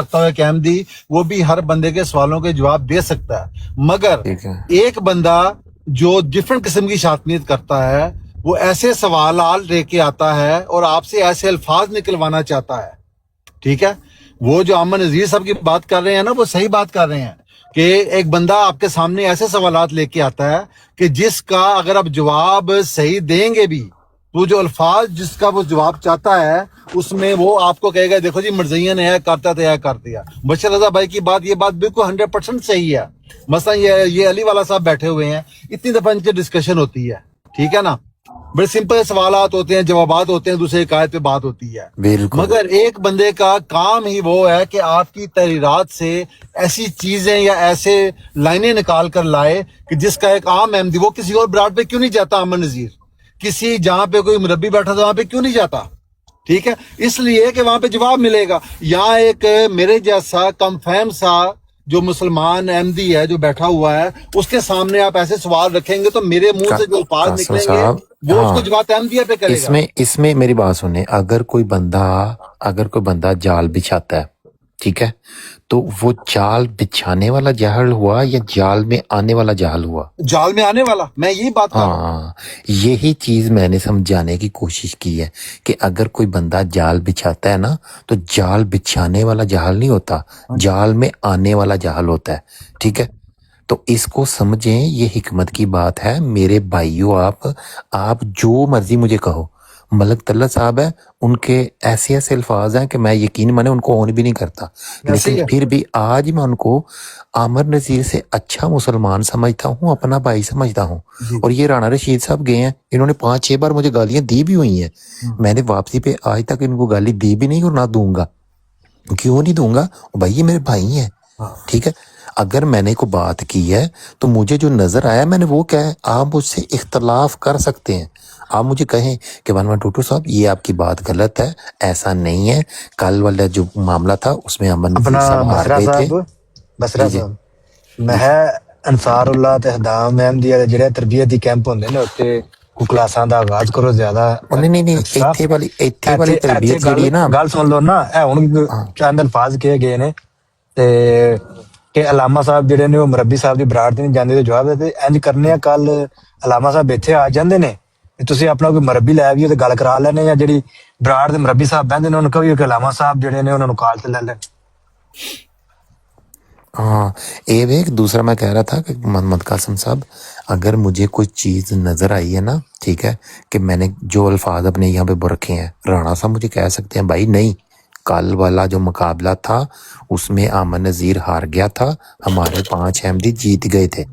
E: रखता हुआ कि अहमदी वो भी हर बंदे के सवालों के जवाब दे सकता है, मगर
A: ठीक है।
E: एक बंदा जो डिफरेंट किस्म की शातनीत करता है वो ऐसे सवाल लेके आता है और आपसे ऐसे अल्फाज निकलवाना चाहता है, ठीक है। وہ جو امن نذیر صاحب کی بات کر رہے ہیں نا، وہ صحیح بات کر رہے ہیں کہ ایک بندہ آپ کے سامنے ایسے سوالات لے کے آتا ہے کہ جس کا اگر آپ جواب صحیح دیں گے بھی، تو جو الفاظ جس کا وہ جواب چاہتا ہے اس میں وہ آپ کو کہے گا دیکھو جی مرزیا نے کرتا تھا کر دیا۔ بشیر رضا بھائی کی بات، یہ بات بالکل 100% صحیح ہے۔ مثلا یہ علی والا صاحب بیٹھے ہوئے ہیں، اتنی دفعہ ان کی ڈسکشن ہوتی ہے، ٹھیک ہے نا، بڑے سمپل سوالات ہوتے ہیں، جوابات ہوتے ہیں، دوسرے قائد پہ بات ہوتی ہے،
A: بالکل
E: مگر ایک بندے کا کام ہی وہ ہے کہ آپ کی تحریرات سے ایسی چیزیں یا ایسے لائنیں نکال کر لائے کہ جس کا ایک عام احمدی، وہ کسی اور براڈ پہ کیوں نہیں جاتا، امن نذیر کسی جہاں پہ کوئی مربی بیٹھا تھا وہاں پہ کیوں نہیں جاتا؟ ٹھیک ہے، اس لیے کہ وہاں پہ جواب ملے گا۔ یہاں ایک میرے جیسا کم فہم سا جو مسلمان احمدی ہے جو بیٹھا ہوا ہے، اس کے سامنے آپ ایسے سوال رکھیں گے تو میرے منہ سے جو الفاظ
A: قاسم
E: نکلیں گے
A: صاحب،
E: وہ اس کو
A: ہاں
E: جماعت احمدیہ پہ کرے گا۔
A: اس میں میری بات سنیں، اگر کوئی بندہ جال بچھاتا ہے، ٹھیک ہے، تو وہ جال بچھانے والا جہل ہوا یا جال میں آنے والا جہل ہوا؟
E: جال میں آنے والا، میں یہی بات کر رہا ہوں۔
A: ہاں، یہی چیز میں نے سمجھانے کی کوشش کی ہے کہ اگر کوئی بندہ جال بچھاتا ہے نا، تو جال بچھانے والا جہل نہیں ہوتا، جال میں آنے والا جہل ہوتا ہے، ٹھیک ہے؟ تو اس کو سمجھیں، یہ حکمت کی بات ہے میرے بھائیو۔ آپ جو مرضی مجھے کہو، ملک طلعت صاحب ہے، ان کے ایسے الفاظ ہیں کہ میں یقین مانے ان کو آن بھی نہیں کرتا،
E: ایسے
A: لیکن
E: ہی ہے۔
A: پھر بھی آج میں ان کو عامر نذیر سے اچھا مسلمان سمجھتا ہوں، اپنا بھائی سمجھتا ہوں۔
E: جی
A: اور یہ رانا رشید صاحب گئے ہیں، انہوں نے 5-6 بار مجھے گالیاں دی بھی ہوئی ہیں، میں نے واپسی پہ آج تک ان کو گالی دی بھی نہیں اور نہ دوں گا۔ کیوں نہیں دوں گا بھائی؟ یہ میرے بھائی ہیں، ٹھیک ہے؟ اگر میں نے کوئی بات کی ہے تو مجھے جو نظر آیا میں نے وہ کہا ہے۔ آپ مجھ سے اختلاف کر سکتے ہیں، آپ مجھے کہیں کہ 1122 صاحب یہ آپ کی بات غلط ہے، ایسا نہیں ہے، کل والا جو معاملہ تھا اس میں امن نذیر
F: اپنا
A: صاحب ہار
F: بسرا
A: گئے تھے۔
F: صاحب، بسرا
A: جی جی
F: صاحب میں انصار اللہ تے احدام احمدیہ دے جڑے تربیتی کیمپ ہوندے نے اوتے کو کلاساں دا آغاز کرو زیادہ
A: نہیں
F: اچھا۔
A: ایتھے والی تربیت جیڑی ہے نا،
F: گل سن لو نا، اے ہن
A: ہاں
F: چند الفاظ کہے گئے نے تے کہ علامہ صاحب جڑے نے وہ مربی صاحب دی براڑ تے نہیں جاندے تے جواب دے انج کرنے کل علامہ صاحب ایتھے آ جاندے نے، تسی اپنا کوئی مربی لے بھی تے گل کرا لینے، یا جڑی براڑ دے مربی صاحب بہندے نے انہاں کہو کہ علامہ صاحب جڑے نے انہاں نوں کال تے لے لین۔
A: ہاں، ایک دوسرا میں کہہ رہا تھا کہ محمد قاسم صاحب، اگر مجھے کوئی چیز نظر آئی ہے نا، ٹھیک ہے، کہ میں نے جو الفاظ اپنے یہاں پہ رکھے ہیں، رانا صاحب مجھے کہہ سکتے ہیں بھائی نہیں، کل والا جو مقابلہ تھا اس میں امن نذیر ہار گیا تھا، ہمارے 5 احمدی جیت گئے تھے،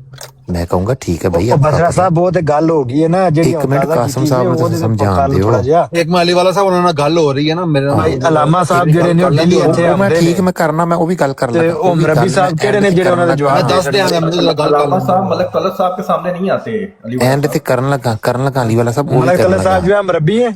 A: میں کہوں گا ٹھیک ہے بھائی، آپ کا
F: بسرا
A: اپنا۔
F: صاحب وہ تے گل ہو گئی ہے نا جڑی
A: ایک منٹ
F: تازہ
A: قاسم
F: کیتی
A: صاحب
F: ہے،
A: نے
F: وہ
A: تو
F: تے
A: سمجھان
F: کل
A: دیو،
F: تھوڑا جہا
E: ایک میں علی والا صاحب انہوں نے گل ہو رہی ہے نا میرے
F: بھائی علامہ صاحب جڑے نے وہ ڈیلی اتھے
A: وہ میں
F: آندے
A: ٹھیک
F: نے
A: میں کرنا، میں وہ بھی گل کر
F: تے
A: لگا،
F: او
A: وہ بھی
F: مربی
A: گل میں
F: صاحب کہڑے
A: اینڈ
F: نے
A: تے
F: جڑے
A: کرن
F: انہاں دے
A: لگا،
E: میں
F: جواب دے
E: دس دیا
F: چھڑنے۔
E: گا، میں گل کر
G: علامہ
E: لوں
G: صاحب
E: گا۔
G: ملک طلعت صاحب کے سامنے نہیں آتے علی والا
A: اینڈ تے
G: صاحب۔
A: کرن لگا علی والا صاحب، وہی
F: ملک
A: کرن
F: طلعت
A: لگا
F: صاحب جو ہے مربی ہیں۔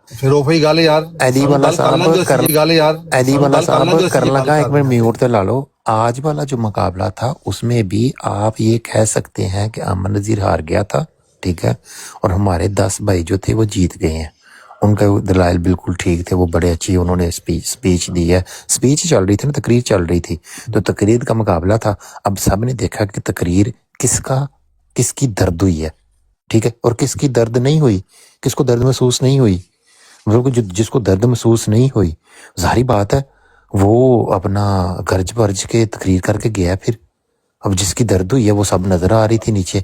E: پھر وہ وہی گل یار،
A: علی والا
E: گل کر
A: صاحب
E: لیں جو اسی گل یار،
A: علی والا
E: گل کر
A: صاحب
E: لیں جو
A: کرن
E: اسی گل
A: لگا،
E: کر
A: ایک
E: رہے
A: منٹ
E: ہیں۔
A: میوٹ تے لا لو۔ آج والا جو مقابلہ تھا اس میں بھی آپ یہ کہہ سکتے ہیں کہ امن نذیر ہار گیا تھا، ٹھیک ہے، اور ہمارے 10 بھائی جو تھے وہ جیت گئے ہیں، ان کا دلائل بالکل ٹھیک تھے، وہ بڑے اچھی انہوں نے اسپیچ دی ہے، اسپیچ چل رہی تھی نا، تقریر چل رہی تھی، تو تقریر کا مقابلہ تھا۔ اب سب نے دیکھا کہ تقریر کس کی درد ہوئی ہے، ٹھیک ہے، اور کس کی درد نہیں ہوئی، کس کو درد محسوس نہیں ہوئی، جس کو درد محسوس نہیں ہوئی، ظاہری بات ہے وہ اپنا گرج برج کے تقریر کر کے گیا۔ پھر اب جس کی درد ہوئی ہے وہ سب نظر آ رہی تھی نیچے۔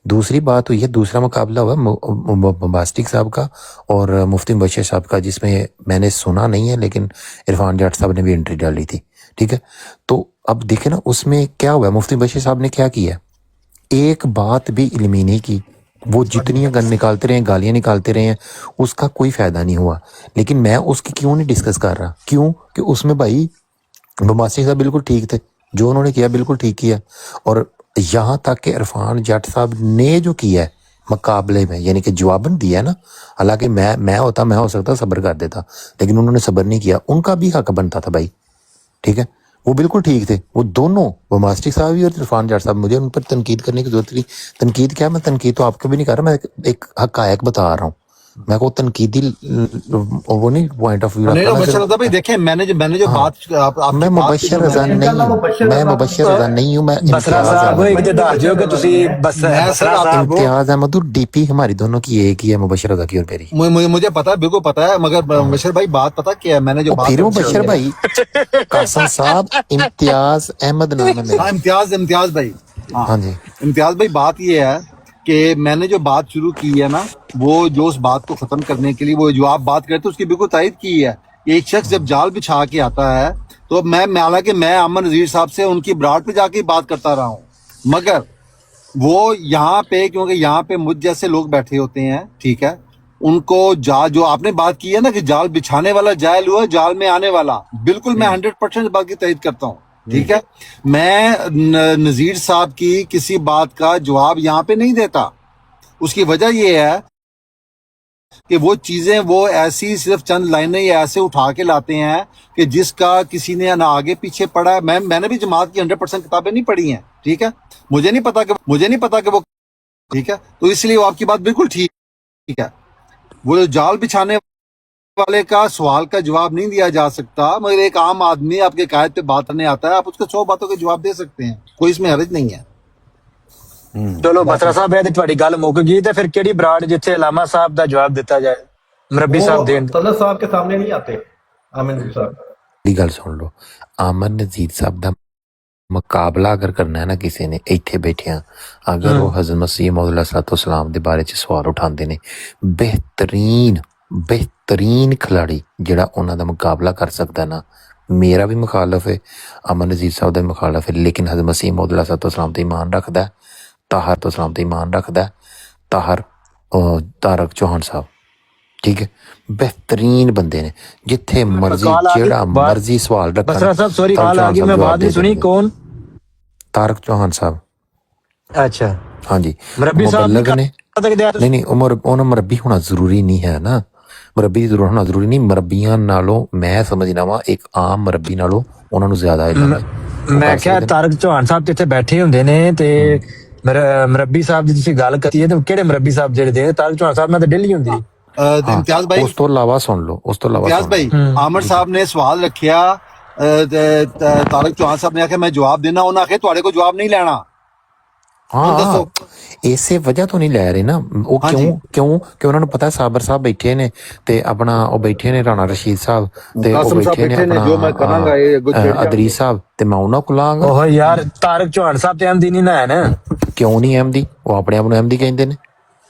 A: دوسری بات ہوئی ہے، دوسرا مقابلہ ہوا باسٹک صاحب کا اور مفتی مبشر صاحب کا، جس میں نے سنا نہیں ہے لیکن عرفان جٹ صاحب نے بھی انٹری ڈالی تھی، ٹھیک ہے۔ تو اب دیکھیں نا اس میں کیا ہوا، مفتی مبشر صاحب نے کیا کیا، ایک بات بھی علمی نہیں کی، وہ جتنی گن نکالتے رہے، گالیاں نکالتے رہے ہیں، اس کا کوئی فائدہ نہیں ہوا۔ لیکن میں اس کی کیوں نہیں ڈسکس کر رہا، کیوں کہ اس میں بھائی بماسٹک صاحب بالکل ٹھیک تھے، جو انہوں نے کیا بالکل ٹھیک کیا، اور یہاں تک کہ عرفان جٹ صاحب نے جو کیا ہے مقابلے میں، یعنی کہ جواباً دیا ہے نا، حالانکہ میں ہو سکتا صبر کر دیتا، لیکن انہوں نے صبر نہیں کیا، ان کا بھی حق بنتا تھا بھائی، ٹھیک ہے، وہ بالکل ٹھیک تھے، وہ دونوں بماسٹک صاحب بھی اور عرفان جٹ صاحب۔ مجھے ان پر تنقید کرنے کی ضرورت نہیں، تنقید کیا، میں تنقید تو آپ کو بھی نہیں کر رہا، میں ایک حقائق بتا رہا ہوں، मैं को तनकीदी वो नहीं पॉइंट ऑफ व्यू
E: नहीं
A: रखा
E: मुबशर रजा भाई देखें मैंने जो
A: हाँ।
E: बात आपकी
A: मैं
E: बात
A: मुबशर
E: की
A: रजा
E: मैंने-
A: नहीं हूँ, मैं मुबशर रजा नहीं हूँ, मैं
F: ਬਸਰਾ
A: इम्तियाज
F: ਸਾਹਿਬ
A: अहमद।
F: ਇੱਕ ਤੇ ਦੱਸ ਦਿਓ ਕਿ ਤੁਸੀਂ ਬਸਰਾ ਸਾਹਿਬ ਹੋ।
A: इम्तियाज अहमद और डीपी हमारी दोनों की एक ही है, मुबशर रजा की और मेरी।
E: मुझे पता है, बिल्कुल पता है, मगर मुबशर भाई बात पता क्या है, मैंने जो
A: और
E: बात
A: फिर मुबशर भाई कासिम साहब इम्तियाज अहमद नाम है मेरा।
E: हाँ इम्तियाज भाई
A: हाँ जी
E: इम्तियाज भाई बात ये है कि मैंने जो बात शुरू की है ना, वो जो उस बात को खत्म करने के लिए वो जो आप बात करते उसकी बिल्कुल तायद की है। एक शख्स जब जाल बिछा के आता है तो मैं हालांकि मैं अमन नजीर साहब से उनकी ब्राड पे जाके बात करता रहा हूँ, मगर वो यहाँ पे क्योंकि यहाँ पे मुझ जैसे लोग बैठे होते हैं, ठीक है, उनको जाल जो आपने बात की है ना कि जाल बिछाने वाला जायल हुआ जाल में आने वाला, बिल्कुल मैं 100% बात की तायद करता हूँ, ठीक है। मैं नजीर साहब की किसी बात का जवाब यहाँ पे नहीं देता। उसकी वजह ये है कि वो चीजें वो ऐसी सिर्फ चंद लाइनें या ऐसे उठा के लाते हैं कि जिसका किसी ने ना आगे पीछे पढ़ा है। मैंने भी जमात की 100% किताबें नहीं पढ़ी हैं, ठीक है, मुझे नहीं पता कि वो ठीक है, तो इसलिए वो आपकी बात बिल्कुल ठीक है। वो जाल बिछाने वाले का सवाल का जवाब नहीं दिया जा सकता, मगर एक आम आदमी आपके कायद पे बात करने आता है, आप उसको 100 बातों के जवाब दे सकते हैं, कोई इसमें हर्ज नहीं है।
F: ਚਲੋ ਬਸਰਾ ਸਾਹਿਬ ਇਹ ਤੇ ਤੁਹਾਡੀ ਗੱਲ ਮੁੱਕ ਗਈ ਤੇ ਫਿਰ ਕਿਹੜੀ ਬਰਾੜ ਜਿੱਥੇ ਅਲਾਮਾ ਸਾਹਿਬ ਦਾ ਜਵਾਬ ਦਿੱਤਾ ਜਾਏ ਮਰਬੀ ਸਾਹਿਬ ਦੇਣ
G: सदर साहब के सामने नहीं आते आमिर नजीर साहब।
A: मेरी गल सुन लो, आमन नजीर साहब का मुकाबला अगर करना है ना किसी ने इत्थे बैठिया, अगर वो हज़रत मसीह मौद सलाम के बारे च सवाल उठाते ने, बेहतरीन खिलाड़ी जिहड़ा उन्हां दा मुकाबला कर सकदा ना, मेरा भी मुखालफ है, अमन नजीर साहब का भी मुखालफ है, लेकिन हज़रत मसीह मौद सलाम ते ईमान रखदा है, ताहर तो सलाम ते ईमान रखदा है, तारक चौहान साहब, ठीक है, बेहतरीन बंदे ने, जिथे मर्जी जेड़ा मर्जी सवाल रखन।
F: बसरा साहब सॉरी कॉल आ गई, मैं बात नहीं सुनी। कौन?
A: तारक चौहान साहब।
F: अच्छा
A: हाँ जी,
F: मुरब्बी साहब
A: मुबल्लग ने नहीं उन्होंने मुरब्बी होना जरूरी नहीं है ना, मुरब्बी जरूर होना जरूरी नहीं, मुरब्बियां नालों मैं समझना वा एक आम मुरब्बी नालों उन्होंने ज्यादा इल्म है।
F: मैं क्या तारक चौहान साहब जिथे बैठे हुंदे ने ते मुरब्बी साहब ਦੀ ਤੁਸੀਂ ਗੱਲ ਕੀਤੀ ਹੈ ਤੇ ਕਿਹੜੇ ਮੁਰੱਬੀ ਸਾਹਿਬ ਜਿਹੜੇ ਦੇ ਤਾਰਕ ਚੌਹਾਨ ਸਾਹਿਬ ਨਾਲ ਤਾਂ ਦਿੱਲੀ ਹੁੰਦੀ ਹੈ।
E: इम्तियाज भाई
A: उस तो अलावा सुन लो, उस तो अलावा
E: इम्तियाज भाई आमिर साहब ने सवाल रखिया, तारक चौहान साहब ने आख्या मैं जवाब देना, उन्हें आख्या तुहाडे को जवाब नहीं लेना।
A: हाँ इसे वजह तो नहीं लै रहे ना वो,
E: हाँ
A: क्यों क्यों कि उन्होंने पता साबर साहब बैठे ने ते अपना वो बैठे ने राणा रशीद साहब ते वो
E: कासिम साहब
A: बैठे ने
E: बैठे ने, जो मैं करांगा ये
A: अपना
E: गुजर
A: अदरी साहब ते मैं उन्होंने को लांगा।
F: ओह यार तारक चौहान ਸਾਹਿਬ ਤੇ ਅਹਿਮਦੀ ਨਹੀਂ ਨਾ ਹੈ ਨਾ।
A: क्यों नहीं अहमदी, वो अपने आप ਨੂੰ अहमदी ਕਹਿੰਦੇ ਨੇ।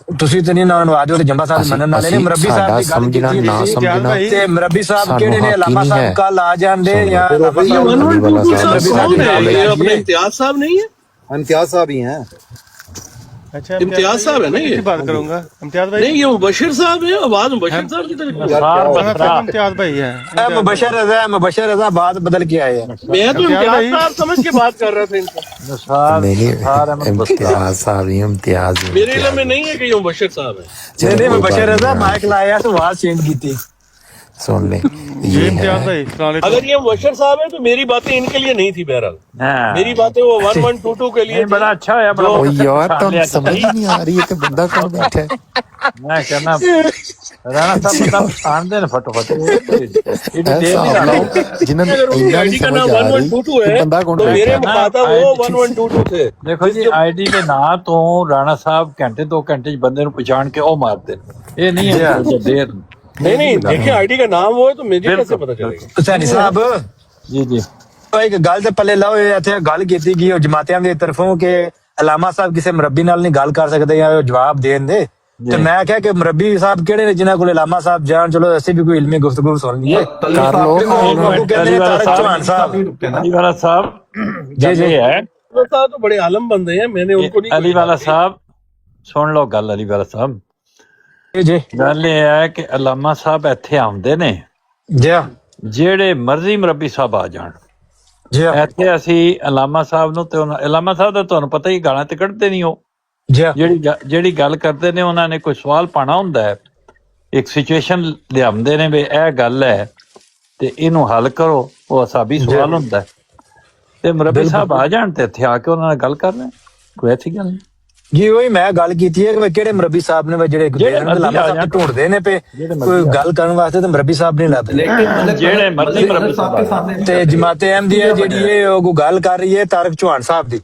F: ਤੁਸੀਂ ਤੇ ਨਹੀਂ ਨਾ ਨਵਾਜ ਉਹ ਜੰਬਾ ਸਾਹਿਬ ਮੰਨਣ ਵਾਲੇ ਨੇ। ਮੁਰੱਬੀ ਸਾਹਿਬ ਦੀ ਗੱਲ
A: ਸਮਝਣਾ ਨਾ ਸਮਝਣਾ
F: ਤੇ ਮੁਰੱਬੀ ਸਾਹਿਬ ਕਿਹੜੇ ਨੇ? ਅਲਾਮਾ
A: नहीं
F: ਸਾਹਿਬ
A: है।
F: ਕੱਲ ਆ ਜਾਂਦੇ ਜਾਂ ਅਲਾਮਾ
B: ये
F: ਸਾਹਿਬ
B: 1122 साहब
A: मुरब्बी
B: कौन है?
F: साहब
B: ये
F: है।
B: अपने इम्तियाज साहब नहीं है?
E: इम्तियाज साहब ही हैं।
H: अच्छा
B: इम्तियाज साहब है ना ये?
H: बात करूंगा इम्तियाज भाई।
B: नहीं ये मुबशिर साहब है, आवाज मुबशिर साहब की तरह।
H: इम्तियाज भाई है।
F: मुबशर रजा बात बदल के आए हैं।
B: मैं तो इम्तियाज साहब समझ के बात कर रहा था इनसे।
A: नहीं इम्तियाज साहब ही इम्तियाज ही,
B: मेरे इल्म में नहीं है कि ये मुबशिर साहब है।
F: नहीं मुबशर रजा माइक लाया तो आवाज चेंज की थी।
A: सुन ले
H: जी
A: ये
H: इम्तियाज
A: है
H: भाई सलाम अलैकुम।
B: अगर ये मुबशिर साहब है तो मेरी बातें इनके लिए नहीं थी। बहरहाल मेरी बातें वो 1122 के लिए थी।
D: बड़ा अच्छा है बड़ा
A: ओ यार तो समझ ही नहीं आ रही है कि बंदा कौन बैठा है।
D: मैं कहना राणा साहब बता स्थान दे फटोफट
A: ऐसा आप लोग जिन्होंने
B: अगर उनकी
A: इतना
B: आईडी
A: नहीं
B: का
A: समझ
B: नाम
A: आ रही
B: 1122
A: कि
B: है
A: बंदा कौन
B: तो मेरे
A: बैठा है।
B: मुखातब वो 1122 थे।
D: देखो जी आईडी के ਨਾਂ ਤੋਂ ਰਾਣਾ ਸਾਹਿਬ ਘੰਟੇ 2 ਘੰਟੇ ਚ ਬੰਦੇ ਨੂੰ ਪਛਾਣ ਕੇ ਉਹ ਮਾਰਦੇ ਨੇ। ਇਹ ਨਹੀਂ ਹੈ ਕਿ ਦੇਰ
B: नहीं देखिए आईडी का नाम वो है तो मुझे कैसे पता चलेगा?
F: हुसैनी साहब
D: ਜੀ ਜੀ
F: ਇੱਕ ਗੱਲ ਤੇ ਪੱਲੇ ਲਾਓ, ਇੱਥੇ ਗੱਲ ਕੀਤੀ ਗਈ ਉਹ ਜਮਾਤਿਆਂ ਦੀ ਤਰਫੋਂ ਕਿ ਅਲਾਮਾ ਸਾਹਿਬ ਕਿਸੇ ਮੁਰੱਬੀ ਨਾਲ ਨਹੀਂ ਗੱਲ ਕਰ ਸਕਦੇ ਜਾਂ ਉਹ ਜਵਾਬ ਦੇਣ ਦੇ, ਤੇ ਮੈਂ ਕਿਹਾ ਕਿ ਮੁਰੱਬੀ ਸਾਹਿਬ ਕਿਹੜੇ ਨੇ ਜਿਨ੍ਹਾਂ ਕੋਲ ਅਲਾਮਾ ਸਾਹਿਬ ਜਾਣ, ਚਲੋ ਅਸੀਂ ਵੀ ਕੋਈ ਇਲਮੀ ਗੁਫ਼ਤਗੂ ਸੁਣ ਲਈਏ।
A: कर लो
F: ਉਹ ਕਹਿੰਦੇ ਨੇ ਤਾਰਕ ਚੌਹਾਨ ਸਾਹਿਬ।
D: अली वाला साहब
F: जी, जी।
D: ये है
B: वो साहब तो बड़े आलम बंदे हैं, मैंने उनको नहीं
D: अली वाला साहब सुन लो गल अली वाला साहब
F: ਜੀ
D: ਗੱਲ ਇਹ ਹੈ ਕਿ ਅਲਾਮਾ ਸਾਹਿਬ ਇੱਥੇ ਆਉਂਦੇ ਨੇ,
F: ਜੀ
D: ਜਿਹੜੇ ਮਰਜ਼ੀ ਮੁਰੱਬੀ ਸਾਹਿਬ ਆ ਜਾਣ
F: ਜੀ
D: ਇੱਥੇ ਅਸੀਂ ਅਲਾਮਾ ਸਾਹਿਬ ਨੂੰ ਤੇ ਅਲਾਮਾ ਸਾਹਿਬ ਦਾ ਤੁਹਾਨੂੰ ਪਤਾ ਹੀ ਗਾਲਾਂ ਤੇ ਕੱਢਦੇ ਨਹੀਂ ਉਹ
F: ਜੀ
D: ਜਿਹੜੀ ਗੱਲ ਕਰਦੇ ਨੇ ਉਹਨਾਂ ਨੇ ਕੋਈ ਸਵਾਲ ਪਾਣਾ ਹੁੰਦਾ ਹੈ, ਇੱਕ ਸਿਚੁਏਸ਼ਨ ਲਿਆਉਂਦੇ ਨੇ ਵੀ ਇਹ ਗੱਲ ਹੈ ਤੇ ਇਹਨੂੰ ਹੱਲ ਕਰੋ, ਉਹ ਅਸਾਬੀ ਸਵਾਲ ਹੁੰਦਾ ਹੈ ਤੇ ਮੁਰੱਬੀ ਸਾਹਿਬ ਆ ਜਾਣ ਤੇ ਇੱਥੇ ਆ ਕੇ ਉਹਨਾਂ ਨਾਲ ਗੱਲ ਕਰ ਲੈਣ, ਕੋਈ ਐਸੀ ਗੱਲ ਨਹੀਂ।
F: ਜੀ ਉਹੀ ਮੈਂ ਗੱਲ ਕੀਤੀ ਹੈ ਕਿ ਕਿਹੜੇ ਮਰਬੀ ਸਾਹਿਬ ਨੇ ਜਿਹੜੇ ਲਾਮਾ ਸਾਹਿਬ ਢੂੰਡਦੇ ਨੇ ਪਏ ਕੋਈ ਗੱਲ ਕਰਨ ਵਾਸਤੇ ਤੇ ਮਰਬੀ ਸਾਹਿਬ ਨਹੀਂ ਲੱਭਦੇ
D: ਜਿਹੜੇ ਮਰਜ਼ੀ ਮਰਬੀ ਸਾਹਿਬ
F: ਤੇ ਜਮਾਤੇ ਅਹਿਮਦੀਆ ਜਿਹੜੀ ਹੈ ਉਹ ਗੱਲ ਕਰ ਰਹੀ ਹੈ ਤਾਰਕ ਚੌਹਾਨ ਸਾਹਿਬ ਦੀ।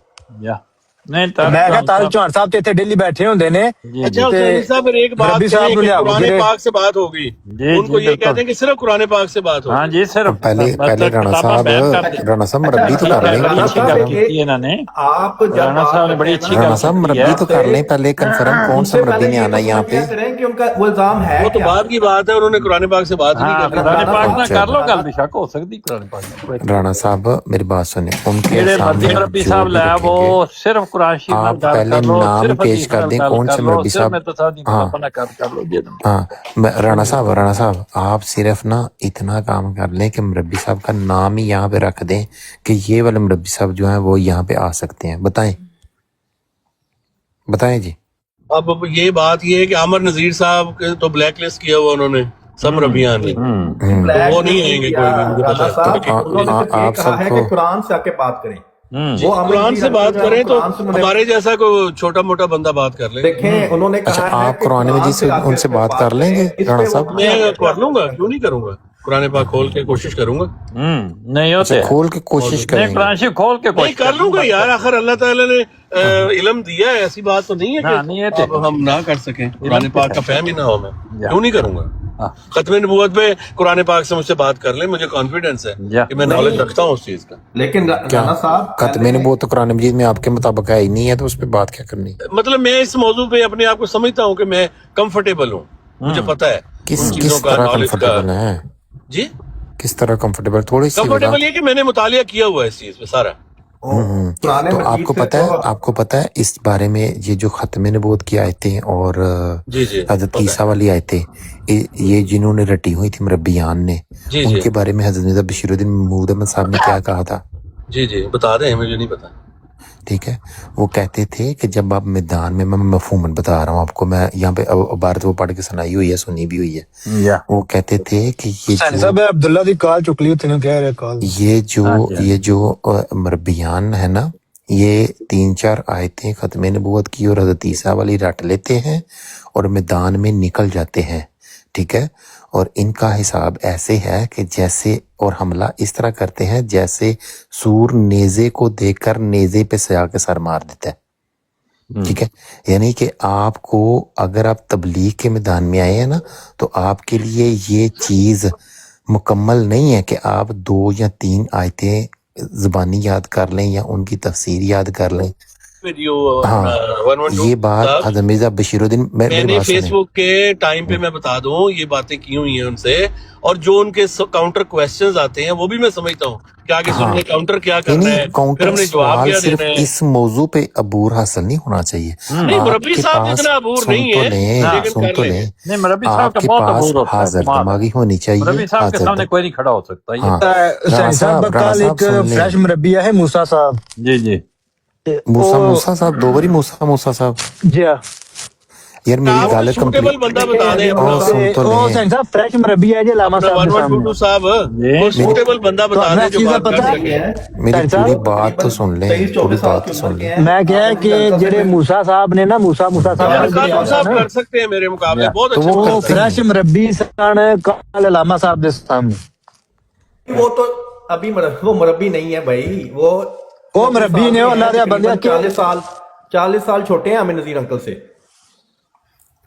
D: नहीं
F: मैं क्या तारक चौहान साहब तो इतने डेली बैठे होंगे ने।
B: अच्छा साहब एक बात कुरान पाक से बात होगी, उनको ये कहते हैं कि सिर्फ कुरान पाक से बात होगी।
D: हाँ जी सिर्फ
A: पहले राणा साहब मरब्बी तो कर लेंगे
D: इन्होंने
G: आप
D: राणा साहब ने बड़ी अच्छी
A: राणा साहब मरब्बी तो कर लें पहले कंफर्म कौन सा मरब्बी ने आना यहाँ पे
G: कि उनका वो इल्जाम है,
B: वो तो बाद की बात है, उन्होंने कुरान पाक से बात नहीं करनी।
D: कुरान पाक ना कर लो गल बेशक हो सकती कुरान पाक।
A: राणा साहब मेरी बात सुने, उनके
D: सामने मरब्बी साहब लाया वो सिर्फ कुरान शरीफ में
A: पहले नाम पेश कर दें कौन से मरबी साहब। हाँ राणा साहब आप सिर्फ ना इतना काम कर लें कि मरबी साहब का नाम ही यहाँ पे रख दें कि ये वाले मरबी साहब जो हैं वो यहाँ पे आ सकते हैं। बताएं जी।
B: अब ये बात ये है कि आमर नजीर साहब तो ब्लैक लिस्ट किया हुआ उन्होंने सब रबियान ने, वो नहीं आएंगे कोई भी, मुझे पता है।
G: आप सबको कुरान से आके बात करें,
B: वो कुरान से बात करें तो हमारे जैसा कोई छोटा मोटा बंदा बात कर ले।
G: देखें उन्होंने
A: अच्छा आप कुरान मजीद से उनसे बात कर लेंगे राणा साहब?
B: मैं कर लूंगा, क्यों नहीं करूंगा, कुरान पाक खोल के कोशिश करूंगा।
D: नहीं होते
A: खोल के कोशिश करेंगे,
D: कुरान शरीफ खोल के
B: नहीं कर लूंगा यार, आखिर अल्लाह ताला ने इल्म दिया है, ऐसी बात तो नहीं है कि अब हम ना कर सकें, कुरान पाक का फहम ही ना हो। मैं क्यों नहीं करूंगा, खत्म नबूवत पे कुरान पाक से मुझसे बात कर ले, मुझे कॉन्फिडेंस है कि मैं नॉलेज रखता हूँ उस चीज का।
G: लेकिन राणा साहब
A: खत्म नबूवत तो कुरान मजीद में आपके मुताबिक है ही नहीं है, तो उस पर बात क्या करनी?
B: मतलब मैं इस मौजू पे अपने आप को समझता हूँ कि मैं कंफर्टेबल हूँ, मुझे पता है
A: किस तरह कंफर्टेबल है
B: जी,
A: किस तरह कंफर्टेबल? थोड़ी सी
B: कंफर्टेबल ये कि मैंने मुतालिया किया हुआ है इस चीज पे सारा।
A: तो आपको पता है इस बारे में, ये जो खत्म नबूवत की आयतें और हजरत ईसा वाली आयतें, ये जिन्होंने रटी हुई थी मरब्बियान ने, उनके बारे में हजरत मिर्जा बशीरुद्दीन महमूद अहमद साहब ने क्या कहा था?
B: जी बता दें, मुझे नहीं पता।
A: ठीक है, वो कहते थे कि जब आप मैदान में, मैं मफहूमन बता रहा हूँ आपको, मैं यहाँ पे इबारत वो पढ़ के सुनाई हुई है, सुनी भी हुई है। वो कहते थे कि
F: अब्दुल्ला दी कॉल चुक ली, कह रहे कॉल,
A: ये जो मरबियान है ना, ये 3-4 आयतें खत्म नबूवत की और हज़रत ईसा वाली रट लेते हैं और मैदान में निकल जाते हैं। ठीक है, और इनका हिसाब ऐसे है कि जैसे, और हमला इस तरह करते हैं जैसे सूर नेज़े को देखकर नेज़े पे सया के सर मार देता है। ठीक है, यानी कि आपको, अगर आप तबलीग के मैदान में आए हैं ना, तो आपके लिए ये चीज मुकम्मल नहीं है कि आप 2 या 3 आयतें ज़बानी याद कर लें या उनकी तफसीर याद कर लें। हाँ, ये बात हज़रत मिर्जा बशीरुद्दीन,
B: मैंने फेसबुक के टाइम पे मैं बता दूं ये बातें की हुई हैं उनसे, और जो उनके काउंटर क्वेश्चंस आते हैं वो भी मैं समझता हूँ कि आगे सुनने काउंटर क्या करना है, फिर हमने जवाब क्या देना है।
A: इस मौजू पे अबूर हासिल नहीं होना चाहिए।
B: नहीं, मरब्बी साहब इतना अबूर नहीं है,
A: सुन तो लें,
D: नहीं मरब्बी साहब का बहुत अबूर होता है,
A: हाजिर दिमागी होनी चाहिए।
D: मरब्बी साहब के सामने कोई नहीं खड़ा हो सकता।
F: एक फ्रेश मरब्बिया है मूसा साहब।
D: जी
A: मूसा साहब, 2 बारी मूसा साहब
F: जी
A: यार, मेरी गल
B: सूटेबल बंदा बता दें।
F: साहब फ्रेश मरब्बी है जी लामा
B: साहब, सूटेबल बंदा बता दें जो बात कर सके।
A: मेरी पूरी बात तो सुन लें, पूरी बात तो सुन लें।
F: मैं क्या है कि जेडे मूसा साहब ने ना, मूसा साहब
B: कर सकते हैं मेरे मुकाबले बहुत अच्छे,
F: वो फ्रेश मरब्बी सन कल लामा साहब के सामने।
G: वो तो अभी वो मरब्बी नहीं है भाई, वो
F: मरब्बी ने अल्लाह दे बंदे
G: 40 साल छोटे हैं हमें नजीर अंकल से।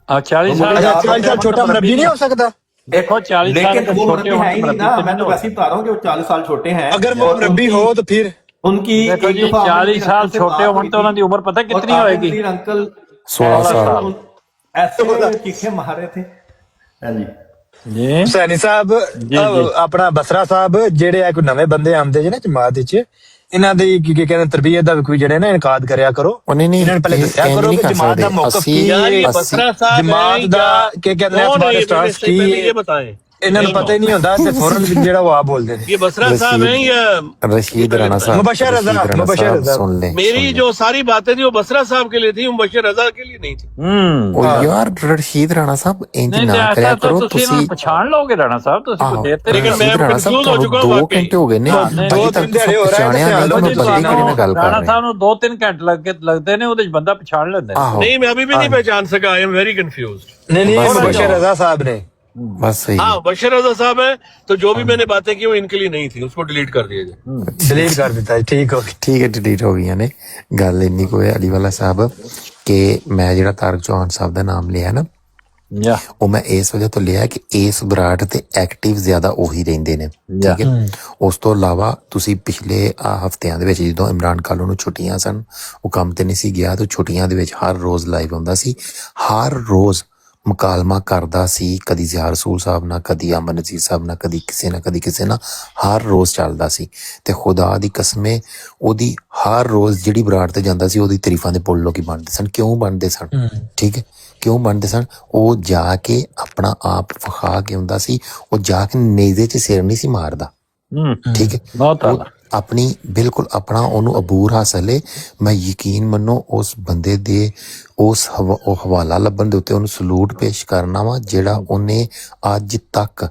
D: 40
F: साल छोटा मरब्बी नहीं हो सकता।
D: देखो 40
G: लेकिन वो मरब्बी है ही नहीं ना, मैं तो वैसे ही बता रहा हूँ कि वो 40 साल छोटे हैं।
F: अगर वो मरब्बी हो तो फिर
G: उनकी
D: 40 साल छोटे होने तो उनकी उम्र पता कितनी होगी?
G: नजीर अंकल
A: 16 साल
G: ऐसे चीखे मार रहे थे। हाँ जी
F: सैनी साहब, अपना बसरा साहब, जेडे कोई नवे बंदे आंदे जे ना जमात विच, इन्हां दी की कहंदे तरबियत दा कोई जेडे ना इनकाद करया करो। इन्हां पहले दस्या करो कि जमात दा मौकफ की है, जमात दा के कहंदे स्टांस की है।
B: ये बताएं
F: ਇਹਨਾਂ ਨੂੰ ਪਤਾ ਹੀ ਨਹੀਂ ਹੁੰਦਾ ਤੇ ਫੌਰਨ ਜਿਹੜਾ ਉਹ ਆ ਬੋਲਦੇ ਨੇ।
B: ये बसरा साहब हैं या
A: रशीद राणा साहब,
F: मुबशर रज़ा,
A: रशीद राणा
F: मुबशर
A: साहब,
F: रज़ा।
A: सुन ले
B: मेरी जो सारी बातें थी वो बसरा साहब के लिए थी, मुबशर रजा के लिए नहीं थी।
A: ओ यार रशीद राणा साहब इंज
D: ਨਹੀਂ
A: ना
D: ਤੇ
A: करया
D: ਐਸਾ ਤਾਂ
A: करो
D: ਤੁਸੀਂ ਇਹਨਾਂ ਨੂੰ
A: तुसी
D: पछाण ਲਓਗੇ ਰਾਣਾ ਸਾਹਿਬ, ਤੁਸੀਂ
A: ਆਹੋ,
D: ਕੋਈ ਦੇਰ ਤੇ
B: लेकिन मैं
A: रशीद राणा साहब
B: कंफ्यूज हो चुका हूँ
A: 2
B: वाकई।
A: घंटे हो गए ने
D: हाँ, नहीं,
A: अभी
F: 2-3
A: तक
F: ਦਿਹਾੜੇ ਹੋ ਰਹੇ ਨੇ,
A: पछाणिया नहीं तो मैं
F: ਤੁਸੀਂ
A: बंदे किहड़े नाल गल कर
D: ਰਾਣਾ
A: रहे
D: ਸਾਹਿਬ ਨੂੰ 2-3 ਘੰਟੇ ਲੱਗਦੇ ਨੇ, ਉਹਦੇ ਚ ਬੰਦਾ ਪਛਾਣ ਲੈਂਦਾ ਹੈ।
A: आहो
B: नहीं मैं अभी भी नहीं पहचान सका, आई एम वेरी कंफ्यूज।
F: नहीं
A: बस
F: मुबशर रज़ा साहब ने।
A: बस सही
B: हाँ बशर रजा साहब है, तो जो भी मैंने बातें की वो इनके लिए नहीं थी, उसको डिलीट कर दिया जाए।
F: डिलीट कर ਦਿੱਤਾ ਜੀ, ਠੀਕ ਹੋ ਗਿਆ।
A: ठीक है डिलीट हो गई ने गल इन्नी को है अली वाला साहब कि मैं ਜਿਹੜਾ ਤਾਰਕ ਚੌਹਾਨ ਸਾਹਿਬ ਦਾ ਨਾਮ ਲਿਆ ਨਾ
D: ਯਾ
A: ਉਹ ਮੈਂ ਇਸ ਵਜ੍ਹਾ ਤੋਂ ਲਿਆ ਕਿ ਇਸ ਬਰਾੜ ਤੇ ਐਕਟਿਵ ਜ਼ਿਆਦਾ ਉਹੀ ਰਹਿੰਦੇ ਨੇ ਠੀਕ ਹੈ। ਉਸ ਤੋਂ ਇਲਾਵਾ ਤੁਸੀਂ ਪਿਛਲੇ ਹਫ਼ਤਿਆਂ ਦੇ ਵਿੱਚ ਜਦੋਂ ਇਮਰਾਨ ਖਾਨ ਨੂੰ ਛੁੱਟੀਆਂ ਸਨ, ਉਹ ਕੰਮ ਤੇ ਨਹੀਂ ਸੀ ਗਿਆ, ਤਾਂ ਛੁੱਟੀਆਂ ਦੇ ਵਿੱਚ ਹਰ ਰੋਜ਼ ਲਾਈਵ ਆਉਂਦਾ ਸੀ, ਹਰ ਰੋਜ਼ ਮੁਕਾਲਮਾ ਕਰਦਾ ਸੀ, ਕਦੀ ਜ਼ਿਆ ਰਸੂਲ ਸਾਹਿਬ ਨਾਲ, ਕਦੀ ਅਮਨ ਨਜ਼ੀਰ ਸਾਹਿਬ ਨਾਲ, ਕਦੀ ਕਿਸੇ ਨਾਲ, ਹਰ ਰੋਜ਼ ਚੱਲਦਾ ਸੀ। ਤੇ ਖੁਦਾ ਦੀ ਕਸਮੇ ਉਹਦੀ ਹਰ ਰੋਜ਼ ਜਿਹੜੀ ਬਰਾੜ ਤੇ ਜਾਂਦਾ ਸੀ ਉਹਦੀ ਤਾਰੀਫਾਂ ਦੇ ਪੁੱਲ ਲੋਕੀ ਬਣਦੇ ਸਨ। ਕਿਉਂ ਬਣਦੇ ਸਨ? ਠੀਕ ਹੈ, ਕਿਉਂ ਬਣਦੇ ਸਨ? ਉਹ ਜਾ ਕੇ ਆਪਣਾ ਆਪ ਵਿਖਾ ਕੇ ਹੁੰਦਾ ਸੀ, ਉਹ ਜਾ ਕੇ ਨੇਜ਼ੇ 'ਚ ਸਿਰ ਨਹੀਂ ਸੀ ਮਾਰਦਾ। ਠੀਕ ਹੈ,
D: ਬਹੁਤ
A: ਉਹ ਆਪਣੀ ਬਿਲਕੁਲ ਆਪਣਾ ਉਹਨੂੰ ਅਬੂਰ ਹਾਸਲ ਹੈ। ਮੈਂ ਯਕੀਨ ਮੰਨੋ ਉਸ ਬੰਦੇ ਦੇ ਉਸ ਉਹ ਹਵਾਲਾ ਲੱਭਣ ਦੇ ਉੱਤੇ ਉਹਨੂੰ ਸਲੂਟ ਪੇਸ਼ ਕਰਨਾ ਵਾ ਜਿਹੜਾ ਉਹਨੇ ਅੱਜ ਤੱਕ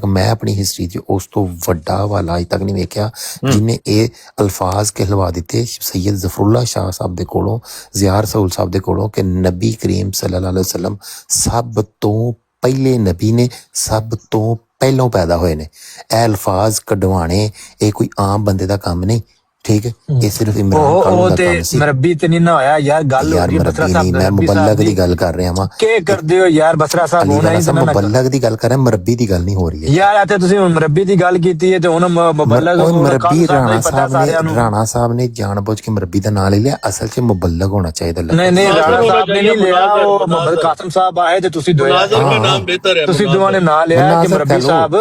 A: ਮੈਂ ਆਪਣੀ ਹਿਸਟਰੀ 'ਚ ਉਸ ਤੋਂ ਵੱਡਾ ਹਵਾਲਾ ਅੱਜ ਤੱਕ ਨਹੀਂ ਵੇਖਿਆ ਜਿਹਨੇ ਇਹ ਅਲਫਾਜ਼ ਕਹਿਲਵਾ ਦਿੱਤੇ ਸੈਯਦ ਜ਼ਫਰੁੱਲਾ ਸ਼ਾਹ ਸਾਹਿਬ ਦੇ ਕੋਲੋਂ, ਜ਼ਿਆ ਰਸੂਲ ਸਾਹਿਬ ਦੇ ਕੋਲੋਂ ਕਿ ਨਬੀ ਕਰੀਮ ਸੱਲੱਲਾਹੁ ਅਲੈਹਿ ਵਸੱਲਮ ਸਭ ਤੋਂ ਪਹਿਲੇ ਨਬੀ ਨੇ, ਸਭ ਤੋਂ ਪਹਿਲੋਂ ਪੈਦਾ ਹੋਏ ਨੇ। ਇਹ ਅਲਫਾਜ਼ ਕਢਵਾਣੇ ਇਹ ਕੋਈ ਆਮ ਬੰਦੇ ਦਾ ਕੰਮ ਨਹੀਂ। ਠੀਕ ਹੈ, ਇਹ ਸਿਰਫ ਇਮਰਾਨ ਖਾਨ ਦਾ ਕੰਮ ਸੀ।
F: ਮਰਬੀ ਤੇ ਨਹੀਂ ਨਾ ਹੋਇਆ ਯਾਰ, ਗੱਲ ਹੋ ਰਹੀ ਹੈ ਬਸਰਾ ਸਾਹਿਬ
A: ਮੈਂ ਮੁਬੱਲਗ ਦੀ ਗੱਲ ਕਰ ਰਿਹਾ ਵਾਂ।
F: ਕੀ ਕਰਦੇ ਹੋ ਯਾਰ ਬਸਰਾ ਸਾਹਿਬ?
A: ਅਲੀ
F: ਹੋਣਾ
A: ਵਾਲਾ
F: ਹੀ
A: ਸਾਹਿਬ ਮੁਬੱਲਗ ਦੀ ਗੱਲ ਕਰ ਰਿਹਾ, ਮਰਬੀ ਦੀ ਗੱਲ ਨਹੀਂ ਹੋ ਰਹੀ ਹੈ
F: ਯਾਰ। ਇੱਥੇ ਤੁਸੀਂ ਹੁਣ ਮਰਬੀ ਦੀ ਗੱਲ ਕੀਤੀ ਹੈ ਤੇ ਹੁਣ ਮੁਬੱਲਗ
A: ਮਰਬੀ ਰਾਣਾ ਸਾਹਿਬ ਨੇ ਜਾਣਬੁੱਝ ਕੇ ਮਰਬੀ ਦਾ ਨਾਂ ਲੈ ਲਿਆ, ਅਸਲ 'ਚ ਮੁਬੱਲਗ ਹੋਣਾ ਚਾਹੀਦਾ।
F: ਨਹੀਂ ਰਾਣਾ ਸਾਹਿਬ ਨੇ ਨਹੀਂ ਲਿਆ, ਉਹ ਮੁਹੰਮਦ ਕਾਸਿਮ ਸਾਹਿਬ ਆਏ ਤੇ ਤੁਸੀਂ
B: मुनाज़िर का नाम बेहतर है।
F: ਤੁਸੀਂ ਦੋਵਾਂ ਨੇ ਨਾਂ ਲਿਆ ਕਿ ਮਰਬੀ ਸਾਹਿਬ।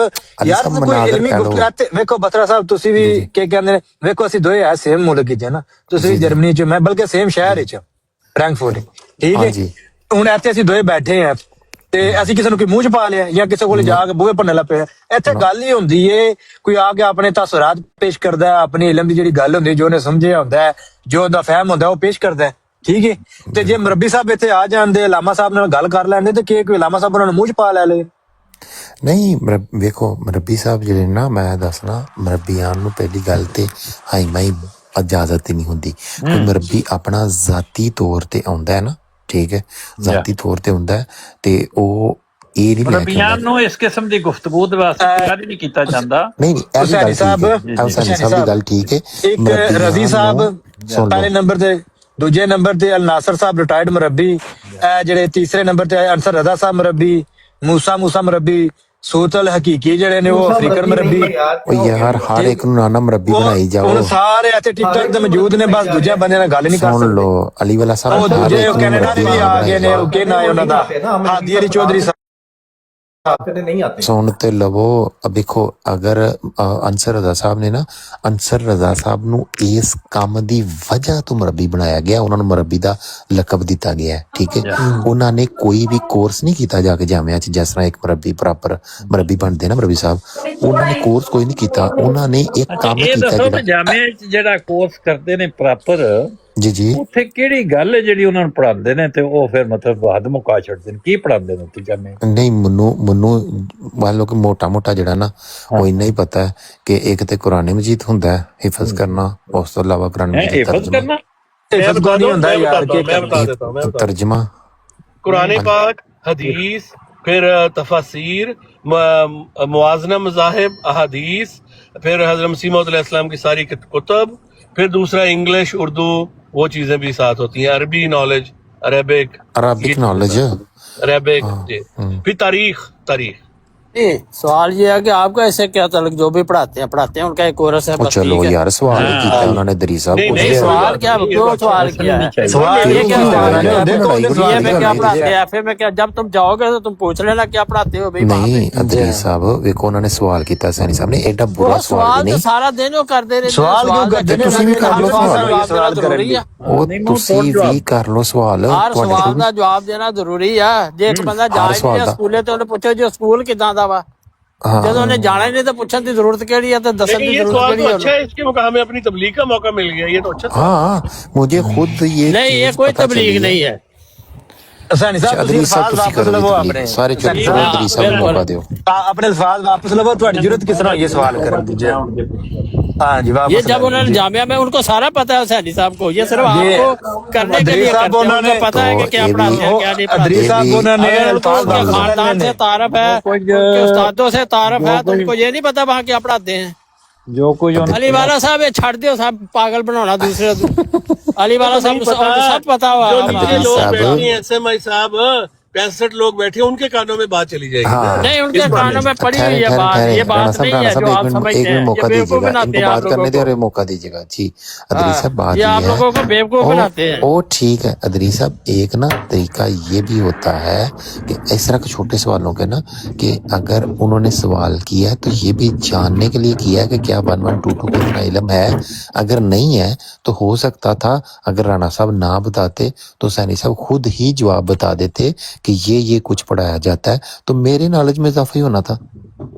F: ਯਾਰ ਕੋਈ ਇਲਮੀ ਗੁਫ਼ਤਗੂ ਵੇਖੋ ਬਸਰਾ ਸਾਹਿਬ, ਤੁਸੀਂ ਵੀ ਕੀ ਕਹਿੰਦੇ ਨੇ, ਵੇਖੋ ਅਸੀਂ ਦੋਏ ਆ ਸੇਮ ਮੁਲਕ ਚ ਨਾ, ਤੁਸੀਂ ਜਰਮਨੀ ਚ, ਮੈਂ ਬਲਕਿ ਸੇਮ ਸ਼ਹਿਰ ਵਿੱਚ ਫ੍ਰੈਂਕਫਰਟ। ਠੀਕ ਹੈ, ਹੁਣ ਇੱਥੇ ਅਸੀਂ ਦੋਏ ਬੈਠੇ ਆ ਤੇ ਅਸੀਂ ਕਿਸੇ ਨੂੰ ਕੋਈ ਮੂੰਹ ਚ ਪਾ ਲਿਆ ਜਾਂ ਕਿਸੇ ਕੋਲ ਜਾ ਕੇ ਬੂਹੇ ਭੰਨਣ ਲੱਗ ਪਿਆ। ਇੱਥੇ ਗੱਲ ਹੀ ਹੁੰਦੀ ਏ, ਕੋਈ ਆ ਕੇ ਆਪਣੇ ਤਾਸੁਰਾਤ ਪੇਸ਼ ਕਰਦਾ ਹੈ, ਆਪਣੀ ਇਲਮ ਦੀ ਜਿਹੜੀ ਗੱਲ ਹੁੰਦੀ, ਜੋ ਉਹਨੇ ਸਮਝਿਆ ਹੁੰਦਾ ਹੈ, ਜੋ ਉਹਦਾ ਫਹਿਮ ਹੁੰਦਾ ਉਹ ਪੇਸ਼ ਕਰਦਾ ਹੈ। ਠੀਕ ਹੈ, ਤੇ ਜੇ ਮਰਬੀ ਸਾਹਿਬ ਇੱਥੇ ਆ ਜਾਂਦੇ, ਅਲਾਮਾ ਸਾਹਿਬ ਨਾਲ ਗੱਲ ਕਰ ਲੈਂਦੇ ਤੇ ਕੀ ਕੋਈ ਅਲਾਮਾ ਸਾਹਿਬ ਉਹਨਾਂ ਨੂੰ ਮੂੰਹ ਚ ਪਾ ਲੈ ਲੇ?
A: ਨਹੀਂ ਵੇਖੋ ਮਰਬੀ ਸਾਹਿਬ ਜਿਹੜੇ ਨਾ, ਮੈਂ ਦੱਸਣਾ ਮਰਬੀਆਂ ਨੂੰ ਪਹਿਲੀ ਗੱਲ ਤੇ ਹਾਈ ਮਾਈ ਇਜਾਜ਼ਤ ਹੀ ਨਹੀਂ ਹੁੰਦੀ। ਕੋਈ ਮਰਬੀ ਆਪਣਾ ਜ਼ਾਤੀ ਤੌਰ ਤੇ ਆਉਂਦਾ ਹੈ ਨਾ, ਠੀਕ ਹੈ, ਜ਼ਾਤੀ ਤੌਰ ਤੇ ਹੁੰਦਾ ਹੈ ਤੇ ਉਹ ਇਹ ਨਹੀਂ
D: ਮਰਬੀਆਂ ਨੂੰ ਇਸ ਕਿਸਮ ਦੀ ਗੁਫ਼ਤਗੂ ਦੇ ਵਾਸਤੇ ਤਿਆਰ ਨਹੀਂ ਕੀਤਾ ਜਾਂਦਾ।
A: ਨਹੀਂ ਹੁਸੈਨੀ ਸਾਹਿਬ ਦੀ ਗੱਲ ਠੀਕ ਹੈ।
F: ਇੱਕ ਰਜ਼ੀ ਸਾਹਿਬ ਪਹਿਲੇ ਨੰਬਰ ਤੇ, ਦੂਜੇ ਨੰਬਰ ਤੇ ਅਲ ਨਾਸਰ ਸਾਹਿਬ ਰਿਟਾਇਰਡ ਮਰਬੀ, ਜਿਹੜੇ ਤੀਸਰੇ ਨੰਬਰ ਤੇ ਅਨਸਰ ਰਜ਼ਾ ਸਾਹਿਬ ਮਰਬੀ, ਮੂਸਾ ਮਰਬੀ, ਸੂਤ ਅਲ ਹਕੀਕੀ ਜਿਹੜੇ ਨੇ ਉਹ ਅਫਰੀਕਨ ਮਰਬੀ।
A: ਉਹ ਯਾਰ ਹਰ ਇੱਕ ਨੂੰ ਨਾਨਾ ਮਰਬੀ ਬਣਾਈ ਜਾਓ।
F: ਹੁਣ ਸਾਰੇ ਇੱਥੇ ਟਿਕਟੌਕ ਤੇ ਮੌਜੂਦ ਨੇ, ਬਸ ਦੂਜੇ ਬੰਦੇ ਨਾਲ ਗੱਲ ਨਹੀਂ ਕਰ ਸਕਦੇ।
A: ਸੁਣ ਲਓ ਅਲੀ ਵਾਲਾ ਸਾਹਿਬ,
F: ਉਹ ਦੂਜੇ ਕੈਨੇਡਾ ਦੇ ਵੀ ਆ ਗਏ ਨੇ, ਉਹ ਕੀ ਨਾਂ ਹੈ ਉਹਨਾਂ ਦਾ, ਹਾਦੀ ਅਲੀ ਚੌਧਰੀ ਸਾਹਿਬ।
A: ਸੁਣ ਤੇ ਲਵੋ, ਵੇਖੋ ਅਗਰ ਅਨਸਰ ਰਜ਼ਾ ਸਾਹਿਬ ਨੇ ਨਾ, ਅਨਸਰ ਰਜ਼ਾ ਸਾਹਿਬ ਨੂੰ ਇਸ ਕੰਮ ਦੀ ਵਜ੍ਹਾ ਤੋਂ ਮਰਬੀ ਬਣਾਇਆ ਗਿਆ, ਉਹਨਾਂ ਨੂੰ ਮਰਬੀ ਦਾ ਲਕਬ ਦਿੱਤਾ ਗਿਆ। ਠੀਕ ਹੈ, ਉਹਨਾਂ ਨੇ ਕੋਈ ਵੀ ਕੋਰਸ ਨਹੀਂ ਕੀਤਾ ਜਾ ਕੇ ਜਾਮਿਆ 'ਚ, ਜਿਸ ਤਰ੍ਹਾਂ ਇੱਕ ਮਰਬੀ ਪ੍ਰੋਪਰ ਮਰਬੀ ਬਣਦੇ ਨਾ ਮਰਬੀ ਸਾਹਿਬ, ਉਹਨਾਂ ਨੇ ਕੋਰਸ ਕੋਈ ਨਹੀਂ ਕੀਤਾ, ਉਹਨਾਂ ਨੇ ਇੱਕ ਕੰਮ ਕੀਤਾ
D: ਜਾਮਿਆ 'ਚ ਜਿਹੜਾ ਕੋਰਸ ਕਰਦੇ ਨੇ ਪ੍ਰੋਪਰ।
A: ਜੀ
D: ਉੱਥੇ ਕਿਹੜੀ ਗੱਲ ਹੈ ਜਿਹੜੀ ਉਹਨਾਂ ਨੂੰ ਪੜ੍ਹਾਉਂਦੇ ਨੇ ਤੇ ਉਹ ਫਿਰ ਮਤਲਬ ਹੱਦ ਮੁਕਾ ਛੱਡਦੇ ਨੇ? ਕੀ ਪੜ੍ਹਾਉਂਦੇ ਨੇ ਉੱਥੇ ਜਾਮਿਆ?
A: ਨਹੀਂ ਮੈਨੂੰ ਮੰਨ ਲਓ ਕਿ ਮੋਟਾ ਜਿਹੜਾ ਨਾ ਉਹ ਇੰਨਾ ਹੀ ਪਤਾ ਹੈ ਕਿ ਇੱਕ ਤੇ ਕੁਰਾਨ ਮਜੀਦ ਹੁੰਦਾ ਹੈ ਹਿਫਜ਼ ਕਰਨਾ, ਉਸ ਤੋਂ ਇਲਾਵਾ ਕੁਰਾਨ ਮਜੀਦ
F: ਤਰਜਮਾ
B: कुरान पाक, हदीस, फिर तफसीर, मुआजना मज़ाहिब, अहादीस, फिर हज़रत मसीह मौऊद अलैहिस्सलाम की सारी कुतुब, फिर दूसरा इंग्लिश उर्दू वो चीजें भी साथ होती हैं, अरबी नॉलेज, अरेबिक
A: नॉलेज,
B: फिर तारीख।
C: सवाल ये है कि आपका ऐसे क्या तलक, जो भी पढ़ाते हैं उनका एक कोर्स है?
A: चलो यार सवाल किया उन्होंने दरी साहब को,
C: सवाल क्या, क्यों सवाल किया है? ये क्या में क्या पढ़ाते हैं? एफए में क्या, जब तुम जाओगे तो तुम पूछ लेना क्या पढ़ाते हो भाई?
A: नहीं दरी साहब देखो उन्होंने सवाल किया सैनी साहब ने, एडा बुरा सवाल नहीं,
C: सारा दिन वो कर दे रहे
F: सवाल क्यों करते हैं?
A: तुसी भी कर लो सवाल,
C: जरूरी है,
A: ਉਹ ਤੁਸੀਂ ਵੀ ਕਰ ਲੋ ਸਵਾਲ।
C: ਹਰ ਸਵਾਲ ਦਾ ਜਵਾਬ ਦੇਣਾ ਜ਼ਰੂਰੀ ਆ। ਜੇ ਇੱਕ ਬੰਦਾ ਜਾ ਰਿਹਾ ਸਕੂਲੇ ਤੇ ਉਹਨੂੰ ਪੁੱਛੋ ਜੀ ਸਕੂਲ ਕਿਦਾਂ ਦਾ ਵਾ, जब उन्हें जाना ही नहीं तो पूछने की जरूरत केड़ी है, तो दसन
B: लेकिन
C: की
B: ये
C: जरूरत
B: सवाल
C: केड़ी
B: तो
C: है
B: अच्छा है, इसके मुकाम में अपनी तबलीग का मौका मिल गया, ये तो अच्छा सवाल है।
A: हाँ मुझे खुद ये
C: नहीं, ये
A: चीज
C: कोई
A: पता चली
C: तबलीग
A: है।
C: नहीं है।
F: सैनी साहब ਤੁਸੀਂ
A: ਅਦਰੀ ਸਾਹਿਬ
F: ਅਲਫਾਜ਼
A: ਤੁਸੀਂ
F: ਵਾਪਸ
A: ਕਰੋ
F: ਲਵੋ
A: ਤਬਲੀਗ,
F: ਆਪਣੇ
A: ਸਾਰੇ ਚੁੱਪ
F: ਸੈਣੀ
A: ਕਰੋ,
F: ਸਾਹਿਬ
A: ਅਦਰੀ ਸਾਹਿਬ ਨੂੰ ਮੌਕਾ ਦਿਓ।
F: ਆਪਣੇ ਅਲਫਾਜ਼ ਵਾਪਸ ਲਵੋ, ਤੁਹਾਡੀ ਜ਼ਰੂਰਤ ਕਿਸ ਤਰ੍ਹਾਂ ਹੋਈ ਹੈ ਸਵਾਲ ਕਰਨ ਦੀ? हाँ जी
C: ये
F: वापस
C: जब उन्होंने जामिया में, उनको सारा पता है सैनी साहब को, ये सिर्फ
F: ये
C: आपको करने के
F: अदरी
C: लिए
F: साहब
C: करते हैं,
F: उन्होंने-
C: उनको पता है कि
A: तो
C: क्या
A: ये
C: पढ़ाते हैं
A: भी-
C: क्या नहीं
F: अदरी
C: पढ़ाते।
F: साहब उन्होंने
C: अगर उनको
F: अल्फाज
C: उनके
F: वापस
C: खानदान से तारफ है, उनके उस्तादों से तारफ है, तो उनको ये नहीं पता वहाँ क्या पढ़ाते हैं।
D: ਜੋ ਕੁਝ
C: अली वाला साहब ये छाड़ दियो साहब, पागल बनाना दूसरे अली वाला साहब सब पता हुआ
B: जो
C: हमारा।
B: नीचे लोग
A: साहब-
B: बैठे हैं, SMI साहब 65 लोग बैठे हैं, उनके कानों में बात चली जाएगी।
A: हाँ।
C: नहीं, उनके कानों में पड़ी हुई है
A: ठहरे
C: बात,
A: ठहरे
C: ये
A: राणा
C: बात
A: साहब,
C: नहीं
A: राणा
C: है
A: साहब
C: जो
A: एक
C: आप
A: मिनट
C: समझते हैं।
A: मौका
C: ये बेवकूफ
A: दीजिएगा,
C: बनाते
A: इनको
C: हैं आप
A: बात करने
C: लोगों
A: दे
C: को।
A: और मौका दीजिएगा जी। अदरी साहब बात
C: ये आप
A: ये
C: लोगों
A: है,
C: को बेवकूफ बनाते हैं।
A: ओ ठीक है अदरी साहब, एक ना तरीका ये भी होता है कि इस तरह के छोटे सवालों के ना, कि अगर उन्होंने सवाल किया है तो ये भी जानने के लिए किया है कि क्या 1122 का इतना इल्म है। अगर नहीं है तो हो सकता था अगर राणा साहब ना बताते तो सैनी साहब खुद ही जवाब बता देते कि ये कुछ पढ़ाया जाता है, तो मेरे नॉलेज में इजाफा ही होना था।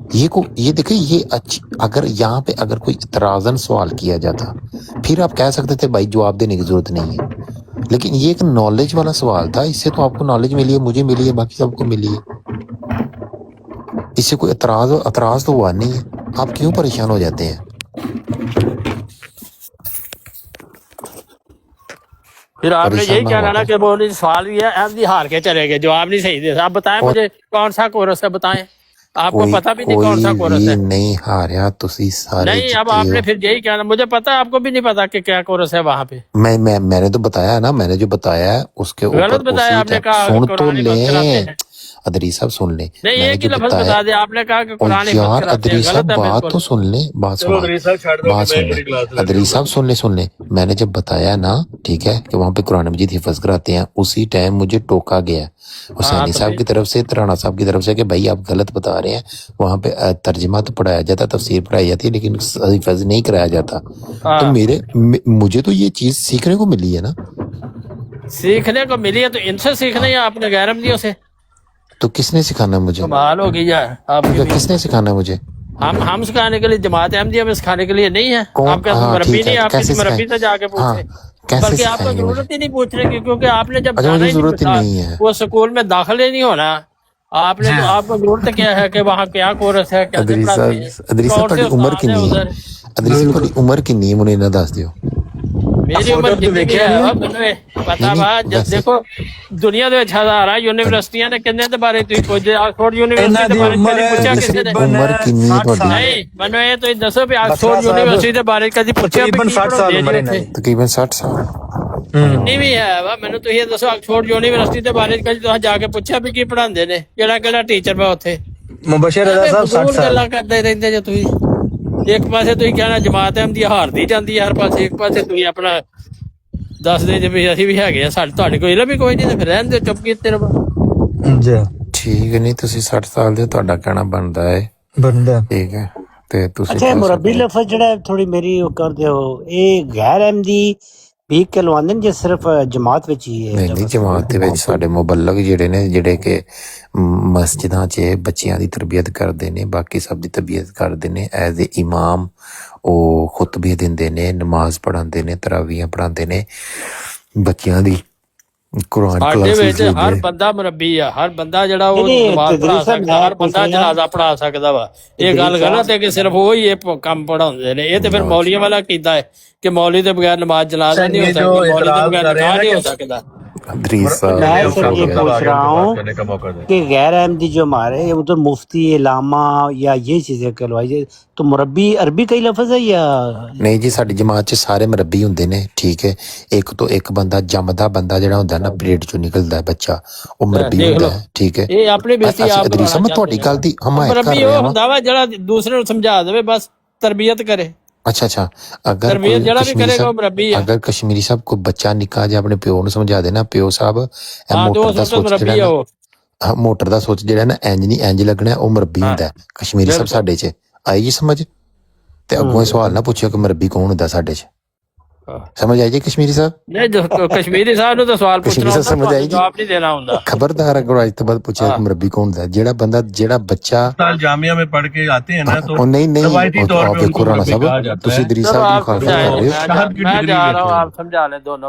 A: ये देखिए, ये अच्छी, अगर यहाँ पे अगर कोई इतराजन सवाल किया जाता फिर आप कह सकते थे भाई जवाब देने की जरूरत नहीं है, लेकिन ये एक नॉलेज वाला सवाल था, इससे तो आपको नॉलेज मिली है, मुझे मिली है, बाकी सबको मिली है, इससे कोई एतराज तो हुआ नहीं है, आप क्यों परेशान हो जाते हैं?
C: फिर आपने
A: परेशान
C: यही
A: ना
C: कहना
A: हुआ
C: ना कि वो नहीं सवाल भी है, एमडी हार के चले गए, जवाब नहीं सही दे। आप बताएं
A: और-
C: मुझे कौन सा कोरस है, बताएं। आपको पता भी नहीं कौन सा कोरस
A: कोई
C: है।
A: नहीं हारा, तुसी सारे
C: नहीं, अब
A: जीते
C: आपने
A: हो।
C: फिर यही कहना, मुझे पता है, आपको भी नहीं पता कि क्या कोरस है वहां पे।
A: मैंने तो बताया ना, मैंने जो बताया है उसके
C: गलत
A: ऊपर
C: बताया
A: उसी
C: आपने,
A: टाइम
C: कहा
A: सुन तो
C: कुरान ही बंद कराते
A: ले,
C: हैं।
A: अदरी साहब सुन ले,
C: नहीं,
A: मैंने
C: एक ही
A: जो
C: लफ्ज
A: बताया।
C: बता दिया आपने, कहा कि
A: और
C: कुरान ही बंद
A: यार
C: कराते
A: अदरी
C: हैं।
A: साहब
C: गलत है
A: बात तो
C: बिल्कुल।
A: सुन ले, बात
B: चलो
A: सुना,
B: अदरी साहब छाड़ दो,
A: बात
B: कि मैं
A: सुन
B: मेरी
A: ले,
B: क्लास ले
A: अदरी
B: लूं।
A: साहब सुन ले, मैंने जब बताया ना, ठीक है, कि वहां पे कुरान मजीद हिफज कराते हैं, उसी टाइम मुझे टोका गया हुसैनी
C: तो
A: साहब
C: फिर-
A: की तरफ से, राणा साहब की तरफ से, कि भाई आप गलत बता रहे हैं, वहां पे तर्जमा तो पढ़ाया जाता, तफसीर पढ़ाई जाती है, लेकिन हिफज नहीं कराया जाता।
C: हाँ।
A: तो मुझे तो ये चीज सीखने को मिली है ना,
C: सीखने को मिली है तो इनसे सीखना है, आपने गैर अहमदियों से।
A: तो किसने सिखाना है मुझे?
C: कमाल हो गई यार आपकी भी।
A: किसने सिखाना है मुझे?
C: हम सिखाने के लिए, जमात अहमदिया में सिखाने के लिए नहीं है।
A: कौन?
C: आपके
A: हाँ,
C: मरबी
A: ठीक है,
C: नहीं, आपकी
A: कैसे
C: मरबी
A: सिखाएं?
C: से जाके
A: हाँ,
C: पूछे।
A: कैसे
C: बल्कि आपको
A: सिखाएंगे मुझे?
C: जरूरत ही नहीं पूछने की, क्योंकि आपने जब
A: अच्छा,
C: जाना
A: मुझे
C: ही
A: जरूरत ही
C: बता,
A: नहीं है।
C: वो स्कूल में दाखिल ही नहीं होना। आपने तो, आपको जरूरत क्या है कि वहाँ क्या कोर्स है, क्या
A: अदरी
C: पढ़ाते
A: साहब,
C: हैं,
A: अदरी साहब
C: कौन से
A: ਤੁਹਾਡੀ ਉਮਰ
C: उस्ताद हैं
A: ਕਿੰਨੀ ਹੈ?
C: उधर।
A: अदरी साहब ਤੁਹਾਡੀ ਉਮਰ ਕਿੰਨੀ ਹੈ, ਮੈਨੂੰ ਇਹਨਾਂ ਦੱਸ ਦਿਓ।
C: मेरी उम्र जितनी भी है मैंने पता वा।
A: वैसे-
C: देखो दुनिया ਦੇ ਵਿੱਚ ਹਜ਼ਾਰਾਂ ਯੂਨੀਵਰਸਿਟੀਆਂ ਨੇ, ਕਿੰਨੇ ਦੇ ਬਾਰੇ ਤੁਸੀਂ ਪੁੱਛਦੇ? ਆਕਸਫੋਰਡ ਯੂਨੀਵਰਸਿਟੀ ਦੇ ਬਾਰੇ ਕਦੀ ਪੁੱਛਿਆ ਕਿਸੇ ਨੇ?
A: ਉਮਰ ਕਿੰਨੀ ਹੈ ਤੁਹਾਡੀ?
C: ਨਹੀਂ, ਮੈਨੂੰ ਇਹ ਤੁਸੀਂ ਦੱਸੋ ਵੀ ਆਕਸਫੋਰਡ ਯੂਨੀਵਰਸਿਟੀ ਦੇ ਬਾਰੇ ਕਦੀ ਪੁੱਛਿਆ ਵੀ
F: ਤਕਰੀਬਨ
C: ਕੀ
F: 60 ਸਾਲ
C: ਪੜ੍ਹਾਉਂਦੇ
F: ਉਮਰ
C: ਜੀ
F: ਇਹਨਾਂ
C: ਉੱਥੇ?
F: ਦੀ।
A: ਤਕਰੀਬਨ 60 ਸਾਲ।
C: ਨਹੀਂ ਵੀ ਹੈ ਵਾ, ਮੈਨੂੰ ਤੁਸੀਂ ਇਹ ਦੱਸੋ ਆਕਸਫੋਰਡ ਯੂਨੀਵਰਸਿਟੀ ਦੇ ਬਾਰੇ ਕਦੀ ਤੁਸੀਂ ਜਾ ਕੇ ਪੁੱਛਿਆ ਵੀ ਕੀ ਪੜ੍ਹਾਉਂਦੇ ਨੇ, ਕਿਹੜਾ ਕਿਹੜਾ ਟੀਚਰ ਵਾ ਉੱਥੇ?
F: मुबशर रजा साहब 60 साल।
C: ਗੱਲਾਂ ਕਰਦੇ ਰਹਿੰਦੇ ਜੇ ਤੁਸੀਂ। ਇੱਕ ਪਾਸੇ ਤੁਸੀਂ ਕਹਿਣਾ ਜਮਾਤ ਅਹਿਮਦੀ ਹਾਰਦੀ ਜਾਂਦੀ ਹੈ ਹਰ ਪਾਸੇ, ਇੱਕ ਪਾਸੇ ਤੁਸੀਂ ਆਪਣਾ ਦੱਸਦੇ ਜੇ ਵੀ ਅਸੀਂ ਵੀ ਹੈਗੇ ਆ, ਸਾਡੇ ਤੁਹਾਡੇ ਕੋਈ ਇਲਮ ਵੀ ਕੋਈ ਨਹੀਂ, ਤੇ ਫਿਰ ਰਹਿਣ ਦਿਓ, ਚੁੱਪ ਕੀਤੇ ਰਹੋ।
F: जी
A: ਠੀਕ ਨਹੀਂ, ਤੁਸੀਂ 60 ਸਾਲ ਦੇ, ਤੁਹਾਡਾ ਕਹਿਣਾ ਬਣਦਾ ਹੈ,
F: बंदा
A: ਠੀਕ ਹੈ, ਤੇ ਤੁਸੀਂ
I: ਅੱਛਾ,
A: ਕਹਿ
I: ਮੁਰੱਬੀ
A: ਸਕਦੇ ਹੋ।
I: ਲਫ਼ਜ਼ ਜਿਹੜਾ ਥੋੜੀ ਮੇਰੀ ਉਹ ਕਰਦੇ ਹੋ, ਇਹ ਗੈਰ ਅਹਿਮਦੀ ਵੀ ਕਹਿਲਵਾਉਂਦੇ ਨੇ, ਜੇ ਸਿਰਫ ਜਮਾਤ ਵਿੱਚ ਹੀ ਹੈ?
A: ਨਹੀਂ ਨਹੀਂ, ਜਮਾਤ ਦੇ ਵਿੱਚ ਸਾਡੇ ਮੁਬੱਲਗ ਜਿਹੜੇ ਨੇ, ਜਿਹੜੇ ਕਿ ਮਸਜਿਦਾਂ 'ਚ ਬੱਚਿਆਂ ਦੀ ਤਰਬੀਅਤ ਕਰਦੇ ਨੇ, ਬਾਕੀ ਸਭ ਦੀ ਤਰਬੀਅਤ ਕਰਦੇ ਨੇ, ਐਜ਼ ਏ ਇਮਾਮ ਉਹ ਖੁਤਬੇ ਦਿੰਦੇ ਨੇ, ਨਮਾਜ਼ ਪੜ੍ਹਾਉਂਦੇ ਨੇ, ਤਰਾਵੀਆਂ ਪੜ੍ਹਾਉਂਦੇ ਨੇ ਬੱਚਿਆਂ ਦੀ, ਕੁਰਾਨ
C: ਸਾਡੇ
A: ਕਲਾਸਿਸ
C: ਵਿੱਚ ਹਰ
A: ਦਿੰਦੇ।
C: ਬੰਦਾ ਮੁਰੱਬੀ ਆ, ਹਰ ਬੰਦਾ ਜਿਹੜਾ ਉਹ
I: ਨਹੀਂ,
C: ਨਮਾਜ਼
I: ਤਦਰੀਸ
C: ਪੜ੍ਹਾ
I: ਸਾਹਿਬ,
C: ਸਕਦਾ, ਹਰ
I: ਮੈਂ
C: ਬੰਦਾ
I: ਪੁੱਛ ਰਿਹਾ-
C: ਜਨਾਜ਼ਾ ਪੜ੍ਹਾ ਸਕਦਾ ਵਾ। ਇਹ ਗੱਲ ਗਲਤ ਹੈ ਕਿ ਸਿਰਫ ਉਹ ਹੀ ਇਹ ਕੰਮ ਪੜਾਉਂਦੇ ਨੇ। ਇਹ ਤੇ ਫਿਰ ਮੌਲੀਆਂ ਵਾਲਾ ਕੀਤਾ ਹੈ ਕਿ ਮੌਲੀ ਦੇ ਬਗੈਰ ਨਮਾਜ਼ ਜਨਾਜ਼ਾ ਨਹੀਂ ਹੋ ਸਕਦੀ, ਮੌਲੀ ਦੇ ਬਗੈਰ ਨਿਕਾਹ ਨਹੀਂ ਹੋ ਸਕਦਾ।
A: अदरीस साहब,
I: मैं सर ये पूछ रहा हूँ
B: करने का मौका दें।
I: कि गैर अहमदी जो हमारे उधर मुफ्ती इलामा या ये चीजें कहलवाई जाए, तो मुरब्बी अरबी का ही लफ्ज है या?
A: ਨਹੀਂ ਜੀ, ਸਾਡੀ ਜਮਾਤ 'ਚ ਸਾਰੇ ਮਰਬੀ ਹੁੰਦੇ ਨੇ, ਠੀਕ ਹੈ, ਇੱਕ ਤੋਂ ਇੱਕ ਬੰਦਾ ਜੰਮਦਾ ਬੰਦਾ ਜਿਹੜਾ ਹੁੰਦਾ ਨਾ, ਪਲੇਟ 'ਚੋਂ ਨਿਕਲਦਾ ਬੱਚਾ, ਉਹ ਮਰਬੀ
C: ਦੇਖ
A: ਹੁੰਦਾ
C: ਲਓ।
A: ਹੈ, ਠੀਕ ਹੈ।
C: ਇਹ ਆਪਣੀ ਬੇਇੱਜ਼ਤੀ
A: ਅੱਛਾ,
C: ਆਪ
A: ਅਦਰੀਸ ਸਾਹਿਬ, ਮੈਂ ਤੁਹਾਡੀ ਗੱਲ ਦੀ ਹਮਾਇਤ ਕਰ
C: ਮੁਰੱਬੀ ਉਹ
A: ਰਿਹਾ ਹਾਂ।
C: ਹੁੰਦਾ ਵਾ ਜਿਹੜਾ ਦੂਸਰੇ ਨੂੰ ਸਮਝਾ ਦੇਵੇ, ਬਸ ਤਰਬੀਅਤ ਕਰੇ।
A: ਅੱਛਾ, ਅਗਰ
C: ਤਰਬੀਅਤ
A: ਕੋਈ
C: ਜਿਹੜਾ ਵੀ
A: ਕਸ਼ਮੀਰੀ
C: ਕਰੇਗਾ ਉਹ
A: ਸਾਹਿਬ,
C: ਮੁਰੱਬੀ ਆ।
A: ਅਗਰ ਕਸ਼ਮੀਰੀ ਸਾਹਿਬ ਕੋਈ ਬੱਚਾ ਨਿੱਕਾ ਜਿਹਾ ਆਪਣੇ ਪਿਓ ਨੂੰ ਸਮਝਾ ਦੇ ਨਾ, ਪਿਓ ਸਾਹਿਬ ਇਹ
C: ਹਾਂ,
A: ਮੋਟਰ ਦਾ
C: ਦੋਸਤ
A: ਸੋਚ
C: ਮੁਰੱਬੀ
A: ਜਿਹੜਾ
C: ਆ
A: ਨਾ,
C: ਉਹ।
A: ਹਾਂ, ਮੋਟਰ ਦਾ ਸੋਚ ਜਿਹੜਾ ਨਾ ਇੰਜ ਨਹੀਂ ਇੰਜ ਲੱਗਣਾ, ਉਹ ਮਰਬੀ
C: ਹਾਂ,
A: ਹੁੰਦਾ ਹੈ। ਕਸ਼ਮੀਰੀ ਸਾਹਿਬ
C: ਬਿਲਕੁਲ।
A: ਸਾਡੇ 'ਚ ਆਈ ਜੀ ਸਮਝ, ਤੇ ਅੱਗੋਂ ਇਹ ਸਵਾਲ ਨਾ ਪੁੱਛਿਓ ਕਿ ਮਰਬੀ ਕੌਣ ਹੁੰਦਾ ਸਾਡੇ 'ਚ। समझ आई जी कश्मीरी साहब?
C: ਨਹੀਂ ਜੋ ਕਸ਼ਮੀਰੀ ਸਾਹਿਬ ਨੂੰ ਤਾਂ ਸਵਾਲ ਪੁੱਛਣਾ
A: ਕਸ਼ਮੀਰੀ ਸਾਹਿਬ
C: ਹੁੰਦਾ,
A: ਸਮਝ ਆਈ ਜੀ?
C: ਜਵਾਬ ਨਹੀਂ ਦੇਣਾ ਹੁੰਦਾ।
A: खबरदार अगर आज तो बाद पूछा कि मुरब्बी कौन था, जेड़ा बच्चा
B: साल जामिया में पढ़ के आते हैं ना तो
A: और नहीं
B: रवायती
A: वो तो
B: तौर
A: आप
B: पे
A: देखो
B: उनको
A: राणा
B: मुरब्बी कहा
A: साहब
B: जाता
A: तुसी
B: है।
A: इदरीस
C: चलो
A: साहब
C: आप
A: की मुखालफत कर रहे हो,
B: शहद की
C: मैं
B: डिग्री
C: जा रहा हूँ,
B: लेते
C: आप समझा लें दोनों।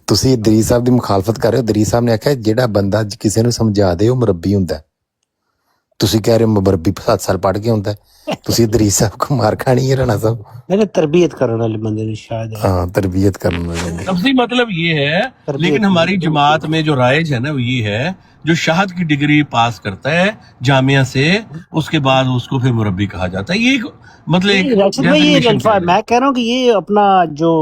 A: ਤੁਸੀਂ ਇਦਰੀਸ ਸਾਹਿਬ ਦੀ ਮੁਖਾਲਫਤ ਕਰ ਰਹੇ ਹੋ। ਇਦਰੀਸ ਸਾਹਿਬ ਨੇ ਆਖਿਆ ਜਿਹੜਾ ਬੰਦਾ ਕਿਸੇ ਨੂੰ ਸਮਝਾ ਦੇ ਉਹ ਮੁਰੱਬੀ ਹੁੰਦਾ ਹੈ। ਤੁਸੀਂ ਕਹਿ ਰਹੇ ਹੋ ਮੁਰੱਬੀ 7 ਸਾਲ ਪੜ੍ਹ ਕੇ ਹੁੰਦਾ ਹੈ। ਤੁਸੀਂ ਇਦਰੀਸ ਸਾਹਿਬ को मार खानी है राणा साहब।
I: मैंने तरबियत करने वाले बंदे ने शायद है।
A: हाँ तरबियत करने वाले।
B: लफ्जी मतलब ये है, लेकिन हमारी जमात में जो राइज है ना वो ये है, जो शहद की डिग्री पास करता है जामिया से, उसके बाद उसको फिर मुरब्बी कहा जाता है। ये एक मतलब एक
I: राशिद भाई ये
B: definition
I: अल्फाज
B: है।
I: मैं कह रहा हूँ कि ये अपना जो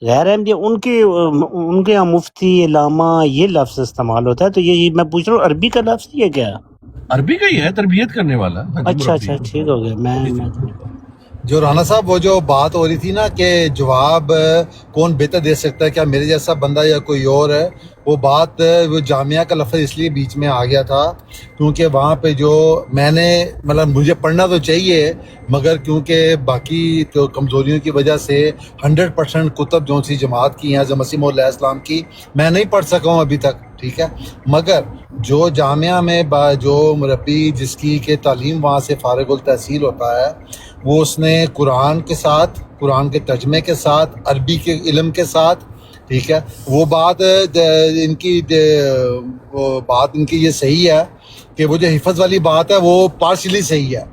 I: गैर अहमदी उनके यहाँ मुफ्ती लामा ये लफ्ज इस्तेमाल होता है, तो ये मैं पूछ रहा हूँ अरबी का लफ्ज ये क्या है?
B: अरबी का ही है, तरबियत करने वाला। हाँ जी,
I: अच्छा
B: मुरब्बी।
I: अच्छा ठीक हो गया। मैं
E: जो राणा साहब वो जो बात हो रही थी ना कि जवाब कौन बेहतर दे सकता है, क्या मेरे जैसा बंदा या कोई और है, वो बात वो जामिया का लफ्ज़ इसलिए बीच में आ गया था क्योंकि वहाँ पे जो मैंने मतलब मुझे पढ़ना तो चाहिए मगर क्योंकि बाकी तो कमज़ोरियों की वजह से 100% कुतब जो सी जमात की हैं मसीह मौद अलैहिस्सलाम की मैं नहीं पढ़ सका हूँ अभी तक, ठीक है। मगर जो जामिया में जो मुरब्बी जिसकी के तालीम वहाँ से फारिगुल तहसील होता है वो उसने कुरान के साथ, कुरान के तर्जमे के साथ, अरबी के इल्म के साथ, ठीक है, वो बात इनकी ये सही है कि वो जो हिफज वाली बात है वो पार्शली सही है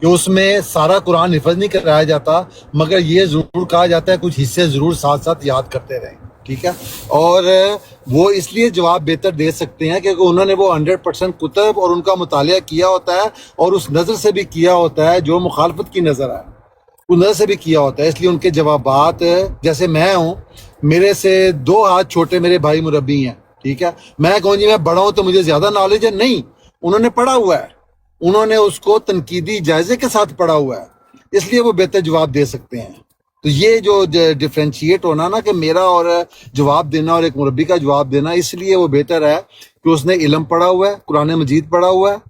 E: कि उसमें सारा कुरान हिफज नहीं कराया जाता मगर ये ज़रूर कहा जाता है कुछ हिस्से ज़रूर साथ साथ याद करते रहें, ठीक है। और वो इसलिए जवाब बेहतर दे सकते हैं क्योंकि उन्होंने वो 100% कुतब और उनका मुतालिया किया होता है और उस नज़र से भी किया होता है जो मुखालफत की नज़र है उस नज़र से भी किया होता है, इसलिए उनके जवाबात जैसे मैं हूँ मेरे से 2 हाथ छोटे मेरे भाई मुरब्बी हैं, ठीक है, मैं कहूँ जी मैं बड़ा हूँ तो मुझे ज़्यादा नॉलेज है, नहीं, उन्होंने पढ़ा हुआ है, उन्होंने उसको तनकीदी जायजे के साथ पढ़ा हुआ है, इसलिए वो बेहतर जवाब दे सकते हैं। तो ये जो डिफ्रेंशिएट होना ना कि मेरा और जवाब देना और एक मुरब्बी का जवाब देना, इसलिए वो बेहतर है कि उसने इल्म पढ़ा हुआ है, कुरान मजीद पढ़ा हुआ है,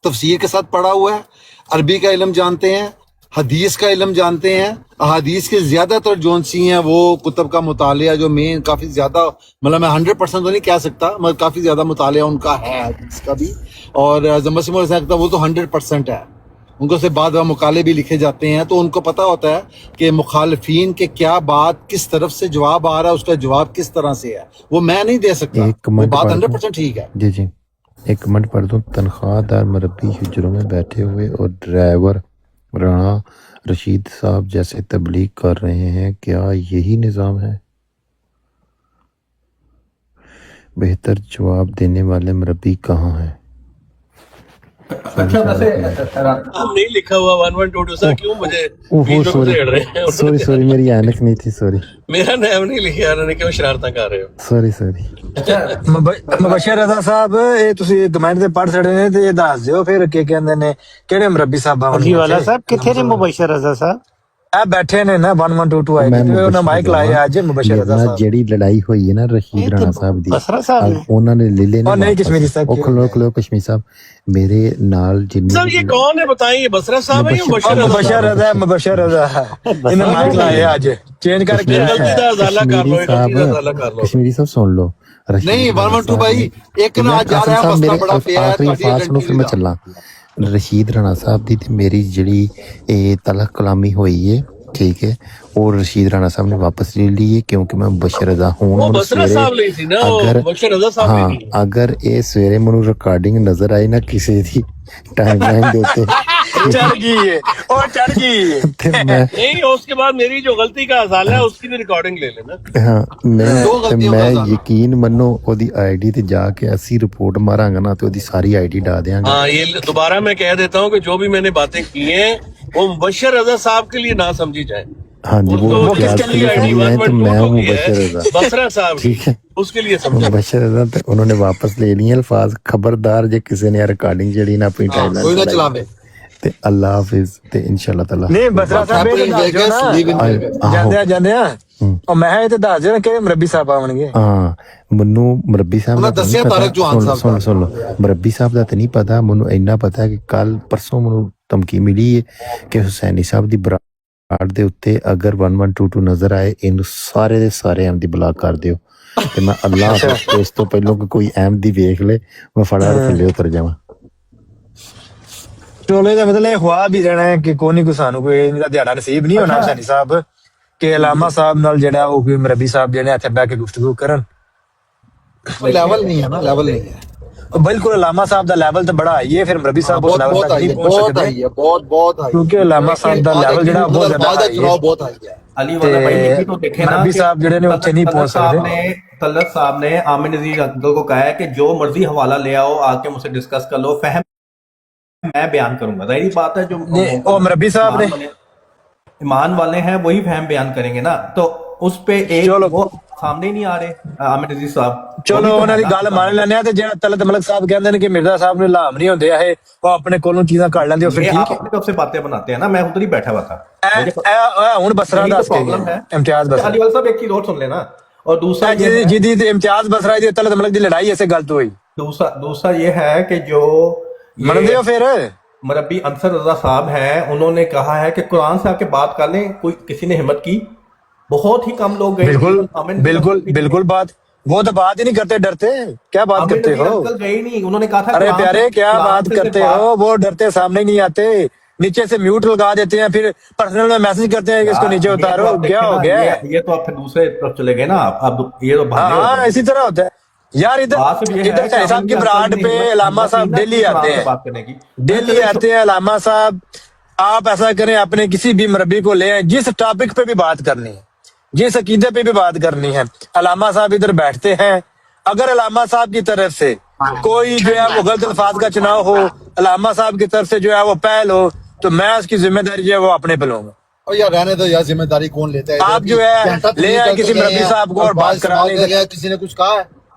E: तफसीर के साथ पढ़ा हुआ है, अरबी का इल्म जानते हैं, हदीस का इल्म जानते हैं, अहादीस के ज़्यादातर जोन सी हैं वो कुतब का मुतालिया जो मेन काफ़ी ज़्यादा मतलब मैं 100% तो नहीं कह सकता मगर काफ़ी ज़्यादा मुतालिया उनका है हदीस का भी, और वो तो 100% है, उनको से बाद मुकाले भी लिखे जाते हैं तो उनको पता होता है कि मुखालफीन के क्या बात किस तरफ से जवाब आ रहा है, उसका जवाब किस तरह से है, वो मैं नहीं दे सकता, वो बात 100% ठीक है।
A: जी जी एक कमेंट पढ़ दूँ। तनख्वाहदार मुरब्बी हिजरों में बैठे हुए और ड्राइवर राणा रशीद साहब जैसे तबलीग कर रहे हैं, क्या यही निज़ाम है? बेहतर जवाब देने वाले मुरब्बी कहाँ हैं?
G: अच्छा वैसे
B: नाम नहीं लिखा हुआ 1122 सर, क्यों मुझे बीच में उधेड़ रहे हैं?
A: सॉरी मेरी ऐनक नहीं थी, सॉरी
B: मेरा नाम नहीं लिखा, उन्होंने क्यों शरारता कर रहे हो?
A: सॉरी
F: ਮੁਬਸ਼ਰ ਰਜ਼ਾ ਸਾਹਿਬ ਇਹ ਤੁਸੀਂ ਕਮੈਂਟ ਤੇ ਪੜ੍ਹ ਸਕਦੇ ਨੇ ਤੇ ਇਹ ਦੱਸ ਦਿਓ ਫਿਰ ਕੀ ਕਹਿੰਦੇ ਨੇ ਕਿਹੜੇ ਮੁਰੱਬੀ ਸਾਹਿਬ
I: अली वाला साहब कितने ने मुबशर रजा साहब
F: ਇਹ ਬੈਠੇ ਨੇ ਨਾ 1122 ਆਏ ਤੇ ਉਹਨਾਂ ਮਾਈਕ ਲਾਇਆ ਅੱਜ ਮੁਬਸ਼ਰ ਰਜ਼ਾ ਸਾਹਿਬ
A: ਜਿਹੜੀ ਲੜਾਈ ਹੋਈ ਹੈ ਨਾ ਰਸ਼ੀਦ ਰਾਣਾ ਸਾਹਿਬ ਦੀ,
I: बसरा साहब ने
A: ਉਹਨਾਂ ਨੇ ਲੈ ਲੈਣੇ
F: ਉਹ ਨਹੀਂ ਕਸ਼ਮੀਰੀ ਸਾਹਿਬ
A: ਉਹ ਖਲੋ ਕਸ਼ਮੀਰ ਸਾਹਿਬ ਮੇਰੇ ਨਾਲ ਜਿੰਨੇ
B: सर ये कौन है बताइए, ये बसरा साहब है या मुबशर रजा
F: ਮੁਬਸ਼ਰ
B: साहब?
F: ਰਜ਼ਾ ਮੁਬਸ਼ਰ ਰਜ਼ਾ ਇਹਨਾਂ ਮਾਈਕ ਲਾਇਆ ਅੱਜ ਚੇਂਜ ਕਰਕੇ ਆਇਆ
B: गलती
F: ਹੈ।
B: का अजाला कर लो, गलती का अजाला कर लो।
A: कश्मीरी साहब सुन लो
E: नहीं 112 भाई एक ना आज जा रहा है मसला बड़ा पिया है,
A: आखिरी अल्फाज सुनो फिर मैं चलना। रशीद राणा साहब ਦੀ ਤੇ ਮੇਰੀ ਜਿਹੜੀ ਇਹ ਤਲਖ ਕਲਾਮੀ ਹੋਈ ਹੈ, ठीक है, और रशीद राणा साहब ने वापस ले ली है क्योंकि मैं मुबशर रजा हूँ।
B: वो बसरा साहब ली थी ना,
A: अगर
B: मुबशर रजा साहब
A: हाँ
B: ली थी।
A: अगर ये सवेरे मैनू रिकॉर्डिंग नजर आई ना किसी दी टाइमलाइन दे उत्ते
F: ਚੜ गई है और चढ़ गई है
A: ते मैं
B: नहीं, उसके बाद मेरी जो गलती का अजाला है उसकी भी रिकॉर्डिंग ले लेना।
A: हाँ
E: दो गलतियों का
A: मैं
E: साथ।
A: यकीन मनो ओदी आईडी ते जाके ਅਸੀਂ रिपोर्ट मारांगा ना तो ओदी सारी आईडी डाल देंगे।
B: हाँ, ये दोबारा मैं कह देता हूँ कि जो भी मैंने बातें की हैं वो मुबशर रजा साहब के लिए ना समझी जाए।
A: हाँ जी वो
B: वो
A: प्यार
B: किसके
A: के
B: लिए
A: लिए
B: आईडी
A: समझी है तो मैं हूँ
B: 112
A: मुबशर
B: है,
A: रजा,
B: बसरा साहब
A: ठीक है,
B: उसके लिए समझा।
A: मुबशर रजा ते उन्होंने वापस ले लिए अल्फाज। खबरदार जे किसी ने रिकॉर्डिंग जड़ी ना अपनी
E: कोई ना चलावे
A: ते अल्लाह हाफिज ते इंशाल्लाह ताला
F: ਨਹੀਂ ਬਸਰਾ ਸਾਹਿਬ ਇਹ ਦੱਸ ਦਿਓ ਨਾ ਜਾਂਦੇ ਆ ਉਹ ਮੈਂ ਇਹ ਤੇ ਦੱਸ ਦਿਓ ਨਾ ਕਿਹੜੇ ਮੁਰੱਬੀ ਸਾਹਿਬ ਆਉਣਗੇ।
A: हाँ मनु मुरब्बी साहब
E: ਉਹਨਾਂ
A: ਦਾ
E: ਦੱਸਿਆ
A: ਨਹੀਂ ਪਤਾ।
E: ਤਾਰਕ ਜਵਾਨ
A: सुन
E: ਸਾਹਿਬ
A: सुन सुन मुरब्बी साहब ਦਾ ਤੇ ਨਹੀਂ ਪਤਾ, ਮੈਨੂੰ ਇੰਨਾ ਪਤਾ ਕਿ ਕੱਲ ਪਰਸੋਂ ਮੈਨੂੰ ਧਮਕੀ ਮਿਲੀ ਹੈ ਕਿ ਹੁਸੈਨੀ ਸਾਹਿਬ ਦੀ ਬਰਾਤ ਬਰਾੜ ਦੇ ਉੱਤੇ ਅਗਰ 1122 ਨਜ਼ਰ ਆਏ ਇਹਨੂੰ ਸਾਰੇ ਦੇ ਸਾਰੇ ਅਹਿਮਦੀ ਬਲਾਕ ਕਰ ਦਿਓ ਤੇ ਮੈਂ ਅੱਲਾਹ ਹਾਫਿਜ਼ ਤੇ ਇਸ ਤੋਂ ਪਹਿਲਾਂ ਕਿ ਕੋਈ ਅਹਿਮਦੀ ਵੇਖ ਲੇ ਮੈਂ ਫੜਾ ਥੱਲੇ ਉਤਰ ਜਾਵਾਂ।
F: ਚਲੋ ਇਹਦਾ ਮਤਲਬ ਇਹ ਖੁਆਬ ਵੀ ਰਹਿਣਾ ਹੈ ਕਿ ਕੋਈ ਨਹੀਂ ਕੋਈ ਸਾਨੂੰ ਕੋਈ ਇਹਦਾ ਦਿਹਾੜਾ ਨਸੀਬ ਨਹੀਂ ਹੋਣਾ ਸ਼ਾਨੀ ਸਾਹਿਬ ਕਿ ਅਲਾਮਾ ਸਾਹਿਬ ਨਾਲ ਜਿਹੜਾ ਉਹ ਕੋਈ ਮਰਬੀ ਸਾਹਿਬ ਜਿਹੜੇ ਇੱਥੇ ਬਹਿ ਕੇ ਗੁਫ਼ਤਗੂ ਕਰਨ।
E: लेवल नहीं है ना, लेवल नहीं है,
F: ਬਿਲਕੁਲ ਅਲਾਮਾ ਸਾਹਿਬ ਦਾ ਲੈਵਲ ਤਾਂ ਬੜਾ ਹਾਈ ਹੈ, ਫਿਰ ਮਰਬੀ ਸਾਹਿਬ ਉਸ
E: बहुत
F: ਲੈਵਲ
E: बहुत
F: ਤੱਕ
E: हाई
F: ਨਹੀਂ
E: है,
F: ਪਹੁੰਚ
E: बहुत
F: ਸਕਦੇ
E: हाई है, बहुत हाई है।
F: ਕਿਉਂਕਿ ਅਲਾਮਾ ਸਾਹਿਬ ਦਾ ਲੈਵਲ ਜਿਹੜਾ ਬਹੁਤ ਜ਼ਿਆਦਾ ਹਾਈ
E: चुनाव
F: ਹੈ।
E: बहुत हाई है।
G: अली वाला भाई देखिए तो देखे ना
F: मरबी
G: कि
F: साहब ਜਿਹੜੇ ਨੇ ਉੱਥੇ ਨਹੀਂ ਪਹੁੰਚ ਸਕਦੇ।
G: तलत साहब ने आमिर नजीर अंकल को कहा है कि जो मर्जी हवाला ले आओ आके मुझसे डिस्कस कर लो, फहम मैं बयान करूंगा। जाहिर बात है जो
F: ਉਹ ਮਰਬੀ ਸਾਹਿਬ ਨੇ
G: ईमान वाले हैं वही फहम बयान करेंगे ना, तो उस पे एक
F: चलो।
G: वो सामने ही नहीं आ रहे आमिर नजीर साहब।
F: ਚਲੋ ਉਹਨਾਂ ਦੀ ਗੱਲ ਮੰਨ ਲੈਂਦੇ ਆ ਤੇ ਜਿਹੜਾ ਤਲਤ ਮਲਕ ਸਾਹਿਬ ਕਹਿੰਦੇ ਨੇ ਕਿ ਮਿਰਜ਼ਾ ਸਾਹਿਬ ਨੂੰ ਲਾਮ ਨਹੀਂ ਹੁੰਦੇ ਇਹ ਉਹ ਆਪਣੇ ਕੋਲੋਂ ਚੀਜ਼ਾਂ ਕੱਢ ਲੈਂਦੇ ਉਹ ਫਿਰ
G: ये
F: ਠੀਕ
G: आप
F: ਹੈ।
G: अपनी तरफ से बातें बनाते हैं ना, मैं उधर ही बैठा हुआ था।
F: ਇਹ ਹੁਣ बसरा
G: यही तो
F: ਦੱਸ ਕੇ
G: प्रॉब्लम है।
F: ਗਿਆ ਇਮਤਿਆਜ਼ ਬਸਰਾ
G: अली वाला साहब एक चीज और सुन लेना, और दूसरा ये है-
F: ਜਿਹਦੀ ਤੇ ਇਮਤਿਆਜ਼ ਬਸਰਾ ਦੀ ਤਲਤ ਮਲਕ ਦੀ ਲੜਾਈ ਇਸੇ ਗੱਲ ਤੋਂ ਹੋਈ
G: दूसरा ये है कि जो
F: ਮੰਨਦੇ ਹੋ ਫਿਰ
G: मरबी अंसर रजा साहब हैं, उन्होंने कहा है कि कुरान से आके बात कर लें, कोई किसी ने हिम्मत की, बहुत ही कम लोग गए।
F: बिल्कुल
G: आमिर
F: बिल्कुल बिल्कुल बात वो तो बात ही नहीं करते, डरते क्या बात
G: आमिर
F: करते
G: नजीर
F: हो।
G: अंकल गए ही नहीं, उन्होंने कहा था
F: अरे
G: कुरान
F: प्यारे
G: से-
F: क्या
G: कुरान
F: बात
G: से
F: करते
G: बात-
F: हो, वो डरते सामने नहीं आते, नीचे से म्यूट लगा देते हैं, फिर पर्सनल में मैसेज करते हैं कि इसको नीचे
G: ये तो
F: उतारो,
G: आप
F: क्या
G: देखें
F: हो
G: ना,
F: गया है?
G: ये तो आप फिर दूसरे तरफ चले गए ना, अब ये तो भागने हो
F: हाँ
G: गए।
F: इसी तरह होता है यार।
G: बात सिर्फ ये है
F: इधर
G: कि
F: साहब
G: आमिर
F: की
G: नजीर
F: ब्राड
G: अंकल
F: पे
G: ने
F: अलामा
G: हिम्मत
F: साहब
G: की ना
F: डेली
G: कि
F: आते
G: कुरान से
F: हैं,
G: बात करने की।
F: डेली आते हैं अलामा साहब। आप ऐसा करें अपने किसी भी मरबी को ले आए, जिस टॉपिक पे भी बात करनी है, जिस अकीदे पे भी बात करनी है, अलामा साहब इधर बैठते हैं। अगर अलामा साहब की तरफ से कोई जो है वो गलत अल्फाज का चुनाव हो, अलामा साहब की तरफ से जो है वो पहल हो, तो मैं उसकी जिम्मेदारी जो है वो अपने पे लूंगा।
E: और यार रहने दो यार, जिम्मेदारी कौन लेता है?
F: आप जो है ले आए किसी मरबी साहब को और बात कराने
E: गया, किसी ने कुछ कहा है?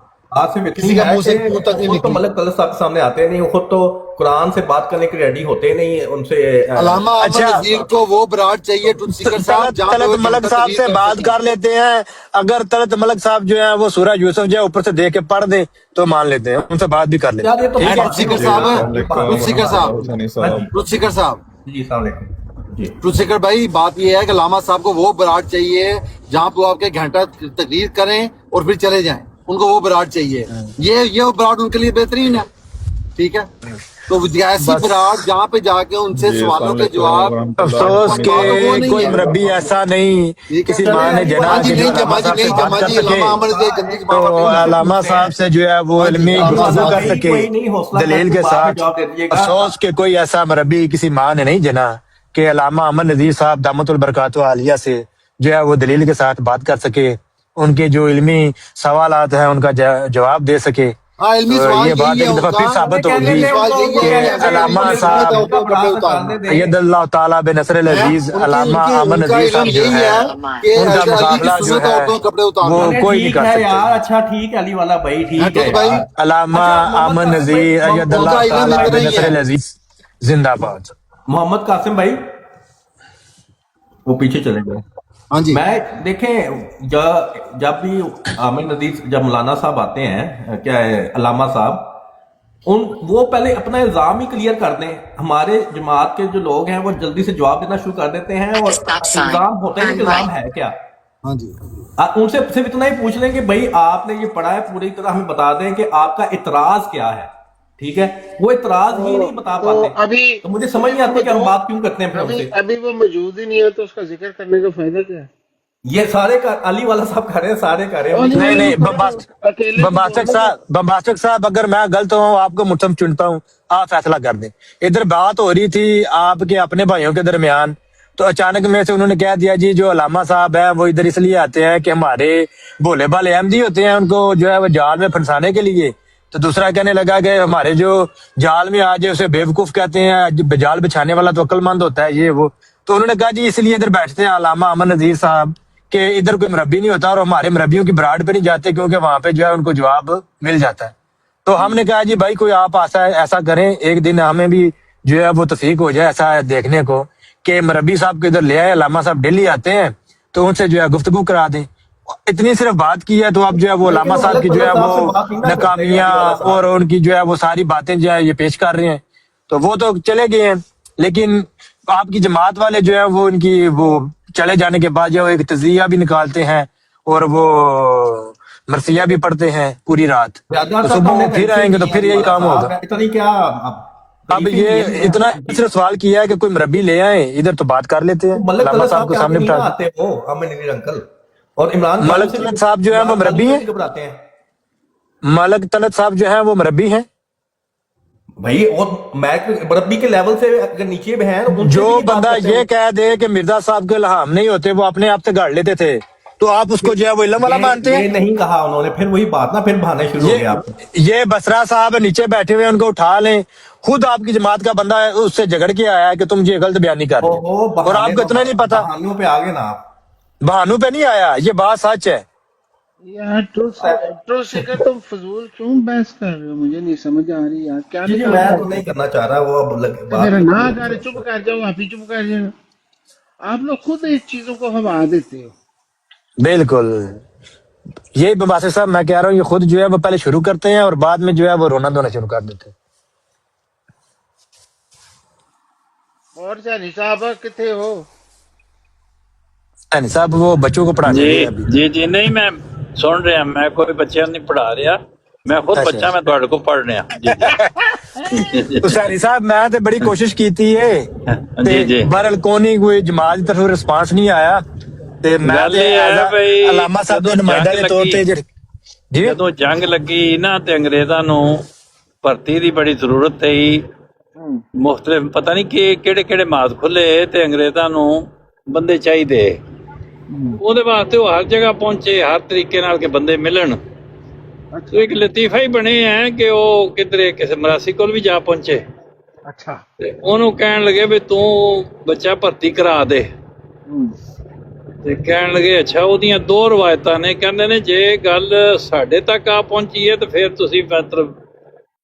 G: आज से
E: किसी का मुंह से मुंह तक नहीं
G: खुद तो
E: निकली।
G: मलक तलत साहब के सामने आते नहीं, खुद तो कुरान से बात करने के रेडी होते नहीं उनसे।
E: अलामा अहमद
F: अच्छा।
E: नजीर को वो बराड चाहिए टू सीकर साहब, जहाँ पे
F: तलत
E: वो
F: मलक
E: जनता
F: साहब से
E: तकरीर
F: बात
E: सके।
F: कर लेते हैं। अगर तलत मलक साहब जो है वो सूरह यूसुफ जो है ऊपर से देख के पढ़ दे तो मान लेते हैं, उनसे बात भी कर लेते
G: यार ये
F: हैं।
G: तो
E: टू सीकर साहब, टू सीकर साहब, टू सीकर साहब,
G: जी अस्सलाम वालेकुम जी।
E: टू सीकर भाई, बात ये है कि अलामा साहब को वो बराड चाहिए जहाँ पे वो आपके घंटा तकरीर करें और फिर चले जाएं, उनको वो बराड चाहिए। ये वो बराड उनके लिए बेहतरीन है, ठीक है। तो ऐसी बराड जहाँ पे जाके उनसे सवालों के जवाब।
F: अफसोस
E: वो
F: के
E: नहीं
F: कोई
E: है।
F: मरबी ऐसा नहीं किसी माँ ने जना
E: जमाजी
F: कि
E: नहीं,
F: अलामा
E: जमाजी
F: साहब से
E: नहीं,
F: बात कर
E: जमाजी
F: सके,
E: अलामा अहमद नजीर गंदी की
F: तो
E: बात नहीं।
F: अलामा साहब से जो है वो इल्मी गुफ्तगू कर सके
G: कोई नहीं, हौसला
F: दलील के
G: करके बाद में
F: साथ।
G: जवाब दे दीजिएगा।
F: अफसोस के कोई ऐसा मरबी किसी माँ ने नहीं जना कि अलामा अहमद नजीर साहब दामतुल बरकातुहू आलिया से जो है वो दलील के साथ बात कर सके, उनके जो इल्मी सवालात हैं उनका जवाब दे सके।
E: हाँ, इल्मी
F: तो
E: सवाल
F: ये बात
E: यही है
F: एक दफा फिर
E: उनका।
F: साबित
E: कहने
F: होगी
E: के सवाल यही है
F: कि अलामा साहब अय्यदल्लाहु ताला बिनसर अजीज अलामा अहमद नजीर साहब जो है उनका मुकाबला जो है वो कोई नहीं कर
G: है यार।
F: सकता।
G: अच्छा ठीक है अली वाला भाई, ठीक
E: तो
G: है
E: भाई,
G: यार।
F: अलामा अहमद नजीर अय्यदल्लाहु
E: उनका इल्म
F: ताला
E: इतना ही है।
F: बिनसर अजीज जिंदाबाद।
G: मोहम्मद कासिम भाई वो पीछे चले गए।
E: हाँ जी,
G: मैं देखें जब भी आमिर नदीर जब मौलाना साहब आते हैं, क्या है अलामा साहब, वो पहले अपना इल्जाम ही क्लियर कर दें। हमारे जमात के जो लोग हैं वो जल्दी से जवाब देना शुरू कर देते हैं और इल्जाम होता है कि इल्जाम है क्या।
E: हाँ जी,
G: उनसे सिर्फ इतना ही पूछ लें कि भाई आपने ये पढ़ा है, पूरी तरह हमें बता दें कि आपका इतराज क्या है, ठीक है। वो इतराज ही नहीं बता पाते,
J: अभी
G: तो मुझे समझ नहीं आती कि हम बात क्यों करते हैं फिर उनसे।
J: अभी वो मौजूद ही नहीं है, तो उसका जिक्र करने का फायदा क्या है?
G: ये सारे अली वाला साहब कर रहे हैं, सारे कर रहे हैं।
F: नहीं बम्बास्टिक साहब अगर मैं गलत हूँ आपको मुतहम चुनता हूँ, आप फैसला कर दें। इधर बात हो रही थी आपके अपने भाइयों के दरमियान, तो अचानक में से उन्होंने कह दिया जी जो अलामा साहब है वो इधर इसलिए आते हैं कि हमारे भोले भाले अहमदी होते हैं, उनको जो है वो जाल में फंसाने के लिए। तो दूसरा कहने लगा कि हमारे जो जाल में आज उसे बेवकूफ कहते हैं, जाल बिछाने वाला तो अक्लमंद होता है ये वो। तो उन्होंने कहा जी इसलिए इधर बैठते हैं अलामा अहमद नजीर साहब कि इधर कोई मरबी नहीं होता और हमारे मरबियों की ब्राड पे नहीं जाते क्योंकि वहां पे जो है उनको जवाब मिल जाता है। तो हमने कहा जी भाई कोई आप ऐसा करें, एक दिन हमें भी जो है वो तौफीक हो जाए ऐसा देखने को कि मरबी साहब को इधर ले आए, अलामा साहब दिल्ली आते हैं तो उनसे जो है गुफ्तगू करा दें। इतनी सिर्फ बात की है तो अब जो है वो अलामा साहब की जो है वो नाकामियां और उनकी जो है वो सारी बातें जो है ये पेश कर रहे हैं, तो वो तो चले गए हैं। लेकिन आपकी जमात वाले जो है वो इनकी वो चले जाने के बाद जो एक तजिया भी निकालते हैं और वो मरसिया भी पढ़ते हैं पूरी रात,
G: ज्यादा
F: तो
G: तो
F: सुबह
G: हमने
F: वो फिर
G: मेंशन
F: आएंगे तो
G: किया
F: फिर यही
G: मौलाना
F: काम
G: साहब,
F: होगा।
G: इतना नहीं क्या
F: अब
G: briefing
F: ये
G: ये
F: इतना सिर्फ सवाल किया है कि कोई मरबी ले आए इधर तो बात कर लेते हैं,
G: मलक
F: लामा
G: तलत
F: साहब
G: साहब
F: को
G: के आगे
F: सामने
G: नहीं ना
F: बिठा
G: आते वो आमिर नजीर अंकल, और इमरान खान
F: मलक
G: से
F: तलत साहब जो है वो
G: इमरान खान
F: मरबी
G: से
F: है।
G: भी घबराते हैं
F: मलक तलत साहब जो है वो मरबी हैं।
G: भाई, और मैं मरबी के लेवल से अगर नीचे भी हैं उनसे
F: जो
G: भी ये बात
F: बंदा
G: करते
F: ये
G: हैं।
F: कह दे कि मिर्जा साहब के इल्हाम नहीं होते, वो अपने आप से गाड़ लेते थे, तो आप उसको जो है वो इल्म वाला मानते
G: ये
F: हैं।
G: नहीं कहा उन्होंने, फिर वही बात ना, फिर बहाने शुरू हो गए आप।
F: ये बसरा साहब नीचे बैठे हुए हैं, उनको उठा लें। खुद आपकी जमात का बंदा है, उससे झगड़ के आया है कि तुम ये गलत बयानी कर रहे हो,
G: ओहो,
F: और आपको इतना नहीं पता।
G: बहानों पे आ गए ना आप।
F: बहानों पे नहीं आया, ये बात सच है।
J: यार ट्रू सीकर तुम फजूल क्यों बहस कर रहे हो? मुझे नहीं समझ आ रही यार, क्या
G: जी,
J: निकाल
G: मैं
J: रहे
G: तो
J: हो?
G: नहीं करना चाह रहा वो, अब
J: तो मेरा ना कर, चुप कर जाओ, आप ही चुप कर जाओ। आप लोग खुद इस चीजों को हवा देते हो।
F: बिल्कुल यही बासिर साहब मैं कह रहा हूँ, ये खुद जो है वो पहले शुरू करते हैं और बाद में जो है वो रोना धोना शुरू कर देते हैं।
J: और जानी साहब कितने हो?
F: नहीं साहब वो बच्चों को पढ़ाने
D: जी
F: गए अभी।
D: जी जी नहीं, मैं सुन रहा, मैं कोई बच्चा नहीं पढ़ा रहा, मैं खुद
F: अच्छा,
D: बच्चा, मैं ਤੁਹਾਡੇ को पढ़ रहा। जी जी
F: तो सैनी साहब मैं तो बड़ी कोशिश की थी
D: जी जी।
F: बहरहाल कोई कोई जमात की तरफ रिस्पांस नहीं आया, ਤੇ ਮੈਂ
D: ਗੱਲ
F: ਤੇ
D: ਇਹ ਹੈ ਬਈ
F: ਅਲਾਮਾ ਸਾਹਿਬ ਦੇ
D: ਜਦੋਂ
F: ਨੁਮਾਇੰਦਾ
D: ਜੰਗ
F: ਦੇ ਤੌਰ ਤੇ
D: ਲੱਗੀ-
F: ਜੀ
D: ਜਦੋਂ ਜੰਗ ਲੱਗੀ ਨਾ ਤੇ ਅੰਗਰੇਜ਼ਾਂ ਨੂੰ ਭਰਤੀ ਦੀ ਬੜੀ ਜ਼ਰੂਰਤ ਸੀ। ਮੁxtਲਿਫ ਪਤਾ ਨਹੀਂ ਕਿ ਕਿਹੜੇ ਕਿਹੜੇ ਮਾਦ ਖੁੱਲੇ ਤੇ ਅੰਗਰੇਜ਼ਾਂ ਨੂੰ ਬੰਦੇ ਚਾਹੀਦੇ। ਉਹਦੇ ਵਾਸਤੇ ਉਹ ਹਰ ਜਗ੍ਹਾ ਪਹੁੰਚੇ, ਹਰ ਤਰੀਕੇ ਨਾਲ ਕਿ ਬੰਦੇ ਮਿਲਣ। तो एक लतीफा ही बने हैं कि वो किधरे किसी मरासी को भी जा पहुंचे।
J: अच्छा,
D: ਤੇ ਉਹਨੂੰ ਕਹਿਣ ਲੱਗੇ ਵੀ ਤੂੰ ਬੱਚਾ ਭਰਤੀ ਕਰਾ ਦੇ। ਤੇ ਕਹਿਣ ਲੱਗੇ ਅੱਛਾ, ਉਹਦੀਆਂ ਦੋ ਰਵਾਇਤਾਂ ਨੇ। ਕਹਿੰਦੇ ਨੇ ਜੇ ਗੱਲ ਸਾਡੇ ਤੱਕ ਆ ਪਹੁੰਚੀ ਹੈ ਤੇ ਫਿਰ ਤੁਸੀਂ ਮਤਲਬ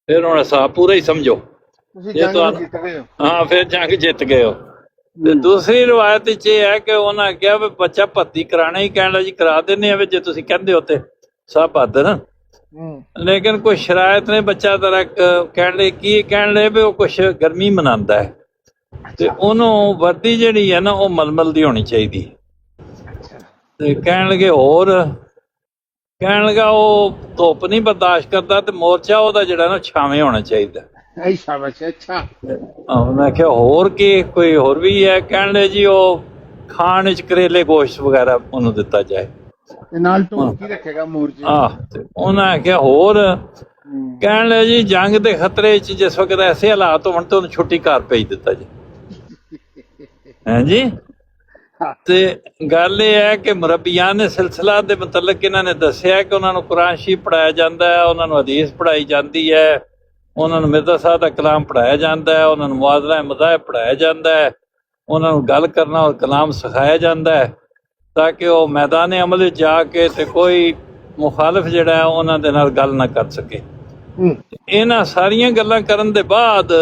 D: ਫਿਰ ਹੁਣ ਹਿਸਾਬ ਪੂਰਾ ਹੀ ਸਮਝੋ।
J: ਤੁਸੀਂ
D: ਇਹ
J: ਜੰਗ
D: ਤੁਹਾਨੂੰ-
J: ਜਿੱਤ ਗਏ ਹੋ।
D: ਹਾਂ, ਫਿਰ ਜੰਗ ਜਿੱਤ ਗਏ ਹੋ। ਤੇ ਦੂਸਰੀ ਰਵਾਇਤ ਵਿੱਚ ਇਹ ਹੈ ਕਿ ਉਹਨਾਂ ਕਿਹਾ ਵੀ ਬੱਚਾ ਭਰਤੀ ਕਰਾਣਾ ਹੀ। ਕਹਿਣ ਲੱਗਾ ਜੀ ਕਰਾ ਦਿੰਦੇ ਆ ਵੀ ਜੇ ਤੁਸੀਂ ਕਹਿੰਦੇ ਹੋ ਤੇ ਸਭ ਬਹਾਦਰ। ਲੇਕਿਨ ਕੁਛ ਸ਼ਰਾਇਤ ਨੇ ਬੱਚਾ ਤਰਾ ਕਹਿਣ ਲਈ ਕੀ ਕਹਿਣ ਲਈ ਵੀ ਉਹ ਕੁਛ ਗਰਮੀ ਮਨਾਉਂਦਾ ਹੈ ਤੇ ਉਹਨੂੰ ਵਰਦੀ ਜਿਹੜੀ ਹੈ ਨਾ ਉਹ ਮਲਮਲ ਦੀ ਹੋਣੀ ਚਾਹੀਦੀ। ਤੇ ਕਹਿਣ ਲੱਗੇ ਹੋਰ, ਕਹਿਣ ਲੱਗਾ ਉਹ ਧੁੱਪ ਨਹੀਂ ਬਰਦਾਸ਼ਤ ਕਰਦਾ ਤੇ ਮੋਰਚਾ ਉਹਦਾ ਜਿਹੜਾ ਨਾ ਛਾਵੇਂ ਹੋਣਾ ਚਾਹੀਦਾ।
J: ਐ ਸ਼ਾਬਾਸ਼, ਅੱਛਾ।
D: ਮੈਂ ਕਿਹਾ ਹੋਰ ਕੀ ਕੋਈ ਹੋਰ ਵੀ ਹੈ? ਕਹਿਣ ਲਈ ਜੀ ਉਹ ਖਾਣ ਵਿੱਚ ਕਰੇਲੇ ਗੋਸ਼ਤ ਵਗੈਰਾ ਉਹਨੂੰ ਦਿੱਤਾ ਜਾਏ।
J: ਤੇ ਨਾਲ ਢੋਲਕੀ ਰੱਖੇਗਾ ਮੋਰਚੇ।
D: ਤੇ ਉਹਨਾਂ ਆਖਿਆ ਹੋਰ। ਕਹਿਣ ਲਿਆ ਜੀ ਜੰਗ ਦੇ ਖਤਰੇ 'ਚ ਜਿਸ ਵਕਤ ਐਸੇ ਹਾਲਾਤ ਹੋਣ ਤੇ ਉਹਨੂੰ ਛੁੱਟੀ ਘਰ ਭੇਜ ਦਿੱਤਾ ਜੀ। ਹਾਂਜੀ, ਤੇ ਗੱਲ ਇਹ ਹੈ ਕਿ ਮੁਰੱਬੀਆਂ ਨੇ ਸਿਲਸਿਲਾ ਦੇ ਮੁਤਲਕ ਇਹਨਾਂ ਨੇ ਦੱਸਿਆ ਕਿ ਉਹਨਾਂ ਨੂੰ ਕੁਰਾਨ ਸ਼ਰੀਫ ਪੜਾਇਆ ਜਾਂਦਾ ਹੈ, ਉਹਨਾਂ ਨੂੰ ਹਦੀਸ ਪੜਾਈ ਜਾਂਦੀ ਹੈ, ਉਹਨਾਂ ਨੂੰ ਮਿਰਜ਼ਾ ਸਾਹਿਬ ਦਾ ਕਲਾਮ ਪੜਾਇਆ ਜਾਂਦਾ ਹੈ, ਉਹਨਾਂ ਨੂੰ ਮੁਆਜ਼ਰਾ ਮਜ਼ਾਹਿਬ ਪੜਾਇਆ ਜਾਂਦਾ ਹੈ, ਉਹਨਾਂ ਨੂੰ ਗੱਲ ਕਰਨਾ ਔਰ ਕਲਾਮ ਸਿਖਾਇਆ ਜਾਂਦਾ ਹੈ ਤਾਂ ਕਿ ਉਹ ਮੈਦਾਨ ਅਮਲ ਵਿੱਚ ਜਾ ਕੇ ਤੇ ਕੋਈ ਮੁਖਾਲਿਫ ਜਿਹੜਾ ਹੈ ਉਹਨਾਂ ਦੇ ਨਾਲ ਗੱਲ ਨਾ ਕਰ ਸਕੇ। ਇਹਨਾਂ ਸਾਰੀਆਂ ਗੱਲਾਂ ਕਰਨ ਦੇ ਬਾਅਦ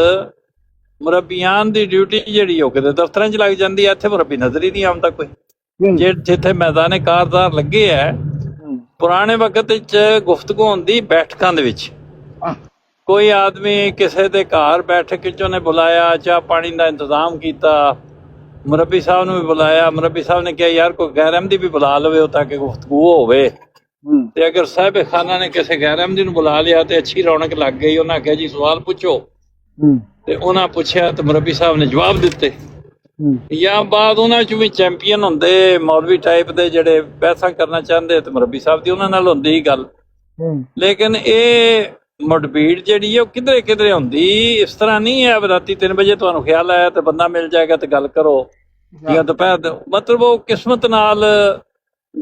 D: ਮੁਰੱਬੀਆਂ ਦੀ ਡਿਊਟੀ ਜਿਹੜੀ ਉਹ ਕਿਤੇ ਦਫ਼ਤਰਾਂ 'ਚ ਲੱਗ ਜਾਂਦੀ ਹੈ। ਇੱਥੇ ਮੁਰੱਬੀ ਨਜ਼ਰ ਹੀ ਨਹੀਂ ਆਉਂਦਾ ਕੋਈ। ਜਿੱਥੇ ਮੈਦਾਨੇ ਕਾਰਦਾਰ ਲੱਗੇ ਹੈ, ਪੁਰਾਣੇ ਵਕਤ ਵਿੱਚ ਗੁਫ਼ਤਗੂ ਹੁੰਦੀ ਬੈਠਕਾਂ ਦੇ ਵਿੱਚ। ਕੋਈ ਆਦਮੀ ਕਿਸੇ ਦੇ ਘਰ ਬੈਠਕ 'ਚ ਉਹਨੇ ਬੁਲਾਇਆ, ਚਾਹ ਪਾਣੀ ਦਾ ਇੰਤਜ਼ਾਮ ਕੀਤਾ, ਮੁਰੱਬੀ ਸਾਹਿਬ ਨੂੰ ਵੀ ਬੁਲਾਇਆ। ਮੁਰੱਬੀ ਸਾਹਿਬ ਨੇ ਕਿਹਾ ਯਾਰ ਕੋਈ ਗੈਰ ਅਹਿਮਦੀ ਵੀ ਬੁਲਾ ਲਵੇ ਤਾਂ ਕਿ ਗੁਫ਼ਤਗੂ ਹੋਵੇ। ਤੇ ਅਗਰ ਸਾਹਿਬ ਖਾਨਾ ਨੇ ਕਿਸੇ ਗੈਰ ਅਹਿਮਦੀ ਨੂੰ ਬੁਲਾ ਲਿਆ ਤੇ ਅੱਛੀ ਰੌਣਕ ਲੱਗ ਗਈ। ਉਹਨਾਂ ਕਿਹਾ ਜੀ ਸਵਾਲ ਪੁੱਛੋ, ਤੇ ਉਹਨਾਂ ਪੁੱਛਿਆ ਤੇ ਮੁਰੱਬੀ ਸਾਹਿਬ ਨੇ ਜਵਾਬ ਦਿੱਤੇ। ਜਾਂ ਬਾਅਦ ਉਹਨਾਂ 'ਚ ਵੀ ਚੈਂਪੀਅਨ ਹੁੰਦੇ ਮੌਲਵੀ ਟਾਈਪ ਦੇ ਜਿਹੜੇ ਬਹਿਸਾਂ ਕਰਨਾ ਚਾਹੁੰਦੇ ਤੇ ਮੁਰੱਬੀ ਸਾਹਿਬ ਦੀ ਉਹਨਾਂ ਨਾਲ ਹੁੰਦੀ ਗੱਲ। ਲੇਕਿਨ ਇਹ ਮੁਠਭੀੜ ਜਿਹੜੀ ਹੈ ਉਹ ਕਿਧਰੇ ਕਿਧਰੇ ਹੁੰਦੀ। ਇਸ ਤਰ੍ਹਾਂ ਨਹੀਂ ਹੈ ਰਾਤੀ 3 ਵਜੇ ਤੁਹਾਨੂੰ ਖਿਆਲ ਆਇਆ ਤੇ ਬੰਦਾ ਮਿਲ ਜਾਏਗਾ ਤੇ ਗੱਲ ਕਰੋ, ਜਾਂ ਦੁਪਹਿਰ ਮਤਲਬ ਉਹ ਕਿਸਮਤ ਨਾਲ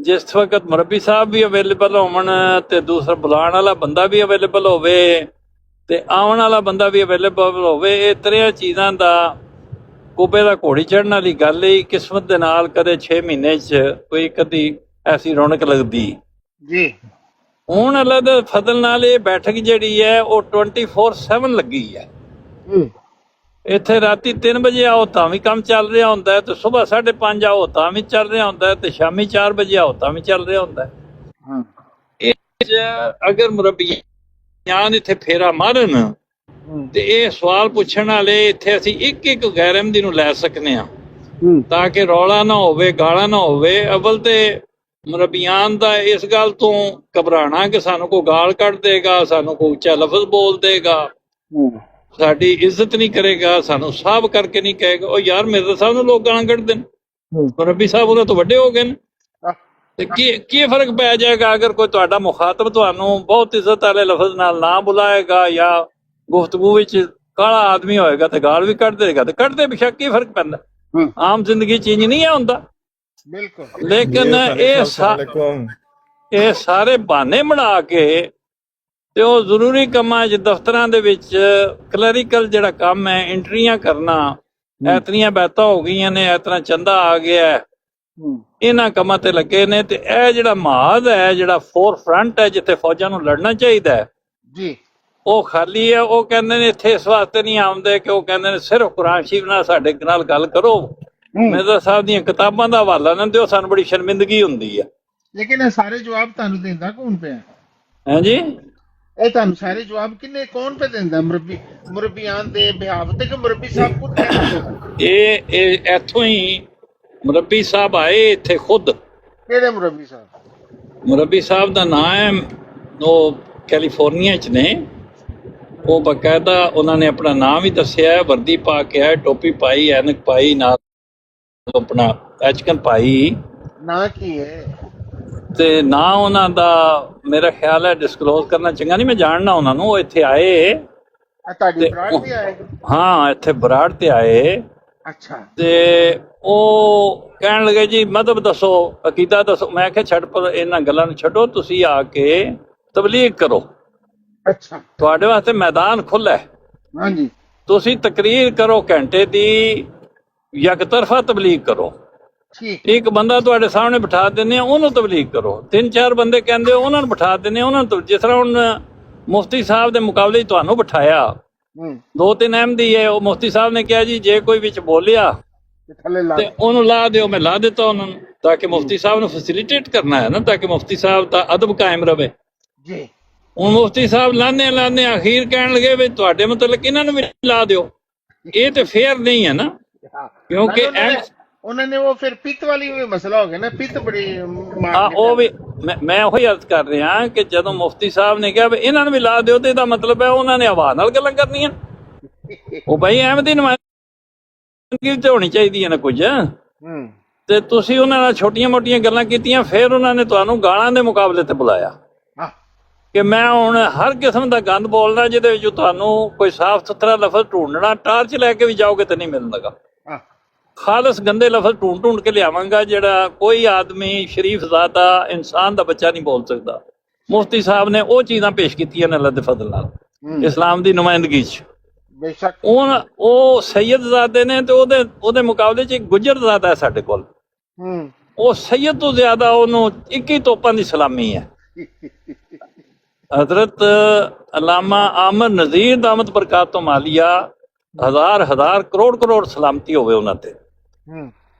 D: ਜਿਸ ਵਕਤ ਮੁਰੱਬੀ ਸਾਹਿਬ ਵੀ ਅਵੇਲੇਬਲ ਹੋਣ ਤੇ ਦੂਸਰਾ ਬੁਲਾਉਣ ਵਾਲਾ ਬੰਦਾ ਵੀ ਅਵੇਲੇਬਲ ਹੋਵੇ ਤੇ ਆਉਣ ਵਾਲਾ ਬੰਦਾ ਵੀ ਅਵੇਲੇਬਲ ਹੋਵੇ। ਇਹ ਤਰ੍ਹਾਂ ਚੀਜ਼ਾਂ ਦਾ ਕੋਬੇ ਦਾ ਘੋੜੀ ਚੜ੍ਹਨ ਵਾਲੀ ਗੱਲ ਹੀ ਕਿਸਮਤ ਦੇ ਨਾਲ ਕਦੇ 6 ਮਹੀਨੇ 'ਚ ਕੋਈ ਕਦੀ ਐਸੀ ਰੌਣਕ ਲੱਗਦੀ
J: ਜੀ।
D: ਹੁਣ ਅੱਲਾਹ ਦੇ ਫਜ਼ਲ ਨਾਲ ਇਹ ਬੈਠਕ ਜਿਹੜੀ ਹੈ ਉਹ 24/7 ਲੱਗੀ ਹੈ। ਇੱਥੇ ਰਾਤੀ 3 ਵਜੇ ਆਓ ਤਾਂ ਵੀ ਕੰਮ ਚੱਲ ਰਿਹਾ ਹੁੰਦਾ ਹੈ, ਤੇ ਸਵੇਰ 5:30 ਆਓ ਤਾਂ ਵੀ ਚੱਲ ਰਿਹਾ ਹੁੰਦਾ ਹੈ, ਤੇ ਸ਼ਾਮੀ 4 ਵਜੇ ਆਓ ਤਾਂ ਵੀ ਚੱਲ ਰਿਹਾ ਹੁੰਦਾ ਹੈ। ਇਹ ਅਗਰ ਮੁਰੱਬੀਆਂ ਇੱਥੇ ਫੇਰਾ ਮਾਰਨ ਤੇ ਇਹ ਸਵਾਲ ਪੁੱਛਣ ਵਾਲੇ ਇੱਥੇ ਅਸੀਂ ਇੱਕ ਇੱਕ ਗੈਰ ਅਹਿਮਦੀ ਨੂੰ ਲੈ ਸਕਨੇ ਆ ਤਾਂ ਕਿ ਰੌਲਾ ਨਾ ਹੋਵੇ, ਗਾਲਾਂ ਨਾ ਹੋਵੇ। ਅਵਲ ਤੇ ਮੁਰੱਬੀਆਨ ਦਾ ਇਸ ਗੱਲ ਤੋਂ ਘਬਰਾਣਾ ਕਿ ਸਾਨੂੰ ਕੋਈ ਗਾਲ ਕੱਢ ਦੇਗਾ, ਸਾਨੂੰ ਕੋਈ ਉੱਚਾ ਲਫ਼ਜ਼ ਬੋਲ ਦੇਗਾ, ਸਾਡੀ ਇੱਜ਼ਤ ਨਹੀਂ ਕਰੇਗਾ, ਸਾਨੂੰ ਸਾਹਬ ਕਰਕੇ ਨਹੀਂ ਕਹੇਗਾ। ਉਹ ਯਾਰ ਮਿਰਜ਼ਾ ਸਾਹਿਬ ਨੂੰ ਲੋਕ ਗਾਲਾਂ ਕੱਢਦੇ ਨੇ, ਮੁਰੱਬੀ ਸਾਹਿਬ ਉਹਨਾਂ ਤੋਂ ਵੱਡੇ ਹੋ ਗਏ ਨੇ, ਤੇ ਕੀ ਫਰਕ ਪੈ ਜਾਏਗਾ ਅਗਰ ਕੋਈ ਤੁਹਾਡਾ ਮੁਖਾਤਬ ਤੁਹਾਨੂੰ ਬਹੁਤ ਇੱਜ਼ਤ ਵਾਲੇ ਲਫ਼ਜ਼ ਨਾਲ ਨਾ ਬੁਲਾਏਗਾ ਜਾਂ ਗੁਫ਼ਤਗੂ ਵਿੱਚ ਕਾਲਾ ਆਦਮੀ ਹੋਏਗਾ ਤੇ ਗਾਲ ਵੀ ਕੱਢ ਦੇਗਾ, ਤੇ ਕੱਢਦੇ ਬੇਸ਼ੱਕ ਕੀ ਫਰਕ ਪੈਂਦਾ। ਆਮ ਜ਼ਿੰਦਗੀ ਚ ਇੰਜ ਨਹੀਂ ਹੁੰਦਾ।
J: ਬਿਲਕੁਲ।
D: ਲੇਕਿਨ ਇਹ ਸਾਰੇ ਬਹਾਨੇ ਬਣਾ ਕੇ ਤੇ ਉਹ ਜ਼ਰੂਰੀ ਕੰਮਾਂ 'ਚ ਦਫ਼ਤਰਾਂ ਦੇ ਵਿੱਚ ਕਲੈਰੀਕਲ ਜਿਹੜਾ ਕੰਮ ਹੈ, ਐਂਟਰੀਆਂ ਕਰਨਾ, ਐਤਨੀਆਂ ਬੈਤਾਂ ਹੋ ਗਈਆਂ ਨੇ, ਇਤਨਾ ਚੰਦਾ ਆ ਗਿਆ, ਇਹਨਾਂ ਕੰਮਾਂ ਤੇ ਲੱਗੇ ਨੇ। ਤੇ ਇਹ ਜਿਹੜਾ ਮਹਾਜ਼ ਹੈ, ਜਿਹੜਾ ਫੋਰ ਫਰੰਟ ਹੈ ਜਿੱਥੇ ਫੌਜਾਂ ਨੂੰ ਲੜਨਾ ਚਾਹੀਦਾ ਹੈ
J: ਜੀ,
D: ਉਹ ਖਾਲੀ ਹੈ। ਉਹ ਕਹਿੰਦੇ ਨੇ ਇੱਥੇ ਇਸ ਵਾਸਤੇ ਨਹੀਂ ਆਉਂਦੇ ਕਿ ਉਹ ਕਹਿੰਦੇ ਨੇ ਸਿਰਫ ਕੁਰਾਨ ਸ਼ਰੀਫ ਨਾਲ ਸਾਡੇ ਨਾਲ ਗੱਲ ਕਰੋ, ਮਿਰਜ਼ਾ ਸਾਹਿਬ ਦੀਆਂ ਕਿਤਾਬਾਂ ਦਾ ਹਵਾਲਾ ਨਾ ਦਿਓ, ਸਾਨੂੰ ਬੜੀ ਸ਼ਰਮਿੰਦਗੀ ਹੁੰਦੀ ਹੈ।
J: ਲੇਕਿਨ ਇਹ ਸਾਰੇ ਜਵਾਬ ਤੁਹਾਨੂੰ ਦਿੰਦਾ ਕੌਣ ਪਿਆ?
D: ਹਾਂਜੀ,
J: ਇਹ ਤੁਹਾਨੂੰ ਸਾਰੇ ਜਵਾਬ ਕੌਣ ਪੇ ਦਿੰਦਾ? ਮੁਰੱਬੀਆਂ ਦੇ ਬਿਹਾਵ ਤੇ ਕਿ ਮੁਰੱਬੀ ਸਾਹਿਬ ਖੁਦ ਕਹਿੰਦੇ?
D: ਇਹ ਇੱਥੋਂ ਹੀ ਮੁਰੱਬੀ ਸਾਹਿਬ ਆਏ ਇੱਥੇ ਖੁਦ।
J: ਕਿਹੜੇ ਮੁਰੱਬੀ ਸਾਹਿਬ?
D: ਮੁਰੱਬੀ ਸਾਹਿਬ ਦਾ ਨਾਮ ਹੈ, ਉਹ ਕੈਲੀਫੋਰਨੀਆ 'ਚ ਨੇ। ਉਹ ਬਕਾਇਦਾ ਉਹਨਾਂ ਨੇ ਆਪਣਾ ਨਾਮ ਵੀ ਦੱਸਿਆ ਹੈ, ਵਰਦੀ ਪਾ ਕੇ ਆਏ, ਟੋਪੀ ਪਾਈ, ਐਨਕ ਪਾਈ, ਨਾਲ ਆਪਣਾ ਐਚਕਨ ਪਾਈ।
J: ਨਾਂ ਕੀ ਹੈ?
D: ਤੇ ਨਾਂ ਉਹਨਾਂ ਦਾ ਮੇਰਾ ਖਿਆਲ ਹੈ ਡਿਸਕਲੋਜ਼ ਕਰਨਾ ਚੰਗਾ ਨਹੀਂ, ਮੈਂ ਜਾਣਨਾ ਉਹਨਾਂ ਨੂੰ। ਉਹ ਇੱਥੇ ਆਏ,
J: ਤੁਹਾਡੀ ਬਰਾੜ ਵੀ ਆਏਗੀ?
D: ਹਾਂ, ਇੱਥੇ ਬਰਾੜ ਤੇ ਆਏ।
J: ਅੱਛਾ।
D: ਤੇ ਉਹ ਕਹਿਣ ਲੱਗੇ ਜੀ ਮਜ਼ਹਬ ਦੱਸੋ, ਅਕੀਦਾ ਦੱਸੋ। ਮੈਂ ਕਿਹਾ ਛੱਡ ਪਰ ਇਹਨਾਂ ਗੱਲਾਂ ਨੂੰ ਛੱਡੋ, ਤੁਸੀਂ ਆ ਕੇ ਤਬਲੀਗ ਕਰੋ।
J: ਅੱਛਾ।
D: ਤੁਹਾਡੇ ਵਾਸਤੇ ਮੈਦਾਨ ਖੁੱਲ੍ਹਾ ਹੈ।
J: ਹਾਂਜੀ।
D: ਤੁਸੀਂ ਤਕਰੀਰ ਕਰੋ ਘੰਟੇ ਦੀ, ਯਕਤਰਫਾ ਤਬਲੀਗ ਕਰੋ।
J: ਠੀਕ।
D: ਇੱਕ ਬੰਦਾ ਤੁਹਾਡੇ ਸਾਹਮਣੇ ਬਿਠਾ ਦਿੰਦੇ ਆ, ਉਹਨੂੰ ਤਬਲੀਗ ਕਰੋ। 3-4 ਬੰਦੇ ਕਹਿੰਦੇ ਉਹਨਾਂ ਨੂੰ ਬਿਠਾ ਦਿੰਦੇ, ਉਹਨਾਂ ਨੂੰ। ਜਿਸ ਤਰ੍ਹਾਂ ਹੁਣ ਮੁਫਤੀ ਸਾਹਿਬ ਦੇ ਮੁਕਾਬਲੇ ਤੁਹਾਨੂੰ ਬਿਠਾਇਆ, 2-3 ਅਹਿਮਦੀ ਹੈ, ਉਹ ਮੁਫਤੀ ਸਾਹਿਬ ਨੇ ਕਿਹਾ ਜੀ ਜੇ ਕੋਈ ਵਿੱਚ ਬੋਲਿਆ ਤੇ ਉਹਨੂੰ ਲਾ ਦਿਓ। ਮੈਂ ਲਾ ਦਿੱਤਾ ਉਹਨਾਂ ਨੂੰ, ਤਾਂ ਕਿ ਮੁਫਤੀ ਸਾਹਿਬ ਨੂੰ ਫੈਸਿਲਿਟੇਟ ਕਰਨਾ ਹੈ ਨਾ, ਤਾਂ ਕਿ ਮੁਫਤੀ ਸਾਹਿਬ ਦਾ ਅਦਬ ਕਾਇਮ ਰਵੇ
J: ਜੀ।
D: ਹੁਣ ਮੁਫਤੀ ਸਾਹਿਬ ਲਾਨੇ ਅਖੀਰ ਕਹਿਣ ਲੱਗੇ ਵੀ ਤੁਹਾਡੇ ਮੁਤਲਕ ਇਹਨਾਂ ਨੂੰ ਵੀ ਲਾ ਦਿਓ। ਇਹ ਤੇ ਫੇਅਰ ਨਹੀਂ ਹੈ ਨਾ, ਕਿਉਂਕਿ
J: ਉਹਨਾਂ ਨੇ ਉਹ ਫਿਰ ਪਿੱਤ ਵਾਲੀ ਵੀ ਮਸਲਾ ਹੋ ਗਿਆ ਨਾ, ਪਿੱਤ ਬੜੀ
D: ਉਹ ਵੀ ਮੈਂ ਉਹੀ ਅਰਜ਼ ਕਰ ਰਿਹਾ ਕਿ ਜਦੋਂ ਮੁਫਤੀ ਸਾਹਿਬ ਨੇ ਕਿਹਾ ਵੀ ਇਹਨਾਂ ਨੂੰ ਵੀ ਲਾ ਦਿਓ, ਤੇ ਇਹਦਾ ਮਤਲਬ ਹੈ ਉਹਨਾਂ ਨੇ ਹਵਾ ਨਾਲ ਗੱਲਾਂ ਕਰਨੀਆਂ। ਉਹ ਬਈ ਅਹਿਮਦੀ ਨੁਮਾਇੰਦਗੀ ਤੇ ਹੋਣੀ ਚਾਹੀਦੀ ਹੈ ਨਾ ਕੁਝ। ਤੇ ਤੁਸੀਂ ਉਹਨਾਂ ਨਾਲ ਛੋਟੀਆਂ ਮੋਟੀਆਂ ਗੱਲਾਂ ਕੀਤੀਆਂ, ਫਿਰ ਉਹਨਾਂ ਨੇ ਤੁਹਾਨੂੰ ਗਾਲਾਂ ਦੇ ਮੁਕਾਬਲੇ ਤੇ ਬੁਲਾਇਆ ਕਿ ਮੈਂ ਹੁਣ ਹਰ ਕਿਸਮ ਦਾ ਗੰਦ ਬੋਲਣਾ ਜਿਹਦੇ ਵਿੱਚ ਤੁਹਾਨੂੰ ਕੋਈ ਸਾਫ਼ ਸੁਥਰਾ ਲਫ਼ਜ਼ ਢੂੰਡਣਾ, ਟਾਰਚ ਲੈ ਕੇ ਵੀ ਜਾਓਗੇ ਤੇ ਨਹੀਂ ਮਿਲੇਗਾ। ਖਾਲਸ ਗੰਦੇ ਲਫ਼ਜ਼ ਢੂੰਡ ਕੇ ਲਿਆਵਾਂਗਾ ਜਿਹੜਾ ਕੋਈ ਆਦਮੀ ਸ਼ਰੀਫ ਜ਼ਾਦਾ ਇਨਸਾਨ ਦਾ ਬੱਚਾ ਨਹੀਂ ਬੋਲ ਸਕਦਾ। ਮੁਫਤੀ ਸਾਹਿਬ ਨੇ ਉਹ ਚੀਜ਼ਾਂ ਪੇਸ਼ ਕੀਤੀਆਂ ਨੇ ਅੱਲਾਹ ਦੇ ਫਜ਼ਲ ਨਾਲ ਇਸਲਾਮ ਦੀ ਨੁਮਾਇੰਦਗੀ 'ਚ।
J: ਬੇਸ਼ੱਕ
D: ਉਹ ਸੈਯਦ ਜ਼ਾਦੇ ਨੇ ਤੇ ਉਹਦੇ ਮੁਕਾਬਲੇ 'ਚ ਇੱਕ ਗੁਜਰ ਜ਼ਾਦਾ ਹੈ ਸਾਡੇ ਕੋਲ। ਉਹ ਸੈਯਦ ਤੋਂ ਜ਼ਿਆਦਾ ਉਹਨੂੰ 21 ਤੋਪਾਂ ਦੀ ਸਲਾਮੀ ਹੈ। हजरत अल्लामा आमर नज़ीर दामत बरकात मालिया हज़ार करोड़ सलामती होवे उन्हां ते।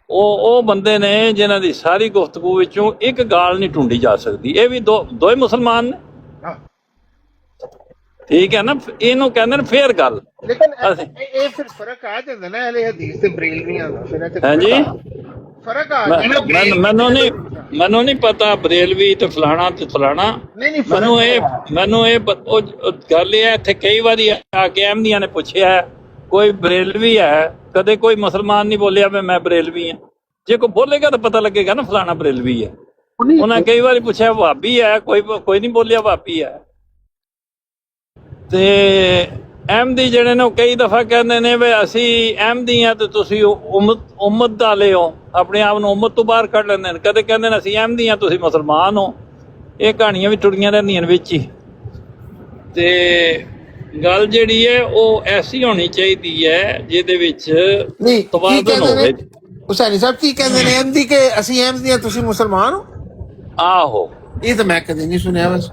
D: ਉਹ ਬੰਦੇ ਨੇ ਜਿਨ੍ਹਾਂ ਦੀ ਸਾਰੀ ਗੁਫ਼ਤਗੂ ਵਿੱਚੋਂ ਇੱਕ ਗਾਲ ਨਹੀਂ ਢੂੰਡੀ ਜਾ ਸਕਦੀ। ਇਹ ਵੀ ਦੋਏ ਮੁਸਲਮਾਨ ਨੇ, ਠੀਕ ਹੈ ਨਾ। ਇਹਨੂੰ ਕਹਿੰਦੇ ਨੇ ਫੇਰ ਗੱਲ।
J: ਲੇਕਿਨ ਇਹ ਫਿਰ ਫਰਕ ਆ ਜਾਂਦਾ ਨਾ ਅਹਿਲੇ ਹਦੀਸ ਤੇ ਬਰੇਲਵੀਆਂ ਦਾ। ਫਿਰ
D: ਹਾਂਜੀ,
J: ਫਰਕ ਆ ਜਾਂਦਾ।
D: ਮੈਨੂੰ ਨਹੀਂ ਪਤਾ ਬਰੇਲਵੀ ਤੇ ਫਲਾਣਾ ਤੇ ਫਲਾਣਾ। ਮੈਨੂੰ ਇਹ ਗੱਲ ਇਹ ਹੈ, ਇੱਥੇ ਕਈ ਵਾਰੀ ਆ ਕੇ ਅਹਿਮਦੀਆਂ ਨੇ ਪੁੱਛਿਆ ਕੋਈ ਬਰੇਲਵੀ ਹੈ, ਕਦੇ ਕੋਈ ਮੁਸਲਮਾਨ ਨਹੀਂ ਬੋਲਿਆ ਮੈਂ ਬਰੇਲਵੀ ਹਾਂ। ਜੇ ਕੋਈ ਬੋਲੇਗਾ ਤਾਂ ਪਤਾ ਲੱਗੇਗਾ ਨਾ ਫਲਾਣਾ ਬਰੇਲਵੀ ਹੈ। ਉਹਨਾਂ ਕਈ ਵਾਰੀ ਪੁੱਛਿਆ ਵਾਬੀ ਹੈ, ਕੋਈ ਨਹੀਂ ਬੋਲਿਆ ਵਾਬੀ ਹੈ। ਤੇ ਅਹਿਮਦੀ ਜਿਹੜੇ ਨੇ ਉਹ ਕਈ ਦਫਾ ਕਹਿੰਦੇ ਨੇ ਵੀ ਅਸੀਂ ਅਹਿਮਦੀ ਹਾਂ ਤੇ ਤੁਸੀਂ ਉਮਤ ਦਾ ਲਿਓ, ਆਪਣੇ ਆਪ ਨੂੰ ਉਮਤ ਤੋਂ ਬਾਹਰ ਕੱਢ ਲੈਂਦੇ ਨੇ। ਕਦੇ ਕਹਿੰਦੇ ਨੇ ਅਸੀਂ ਅਹਿਮਦੀ ਹਾਂ, ਤੁਸੀਂ ਮੁਸਲਮਾਨ ਹੋ। ਇਹ ਕਹਾਣੀਆਂ ਵੀ ਟੁੱਟੀਆਂ ਰਹਿੰਦੀਆਂ ਵਿੱਚ ਹੀ। ਤੇ ਗੱਲ ਜਿਹੜੀ ਹੈ ਉਹ ਐਸੀ ਹੋਣੀ ਚਾਹੀਦੀ ਹੈ ਜਿਹਦੇ ਵਿੱਚ ਤਵਾਜ਼ਨ ਹੋਵੇ।
J: ਹੁਸੈਨੀ ਸਾਹਿਬ ਕੀ ਕਹਿੰਦੇ ਨੇ ਅਹਿਮਦੀ ਕਿ ਅਸੀਂ ਅਹਿਮਦੀ ਹਾਂ, ਤੁਸੀਂ ਮੁਸਲਮਾਨ ਹੋ?
D: ਆਹੋ,
J: ਇਹ ਤਾਂ ਮੈਂ ਕਦੇ ਨਹੀਂ ਸੁਣਿਆ। ਬਸ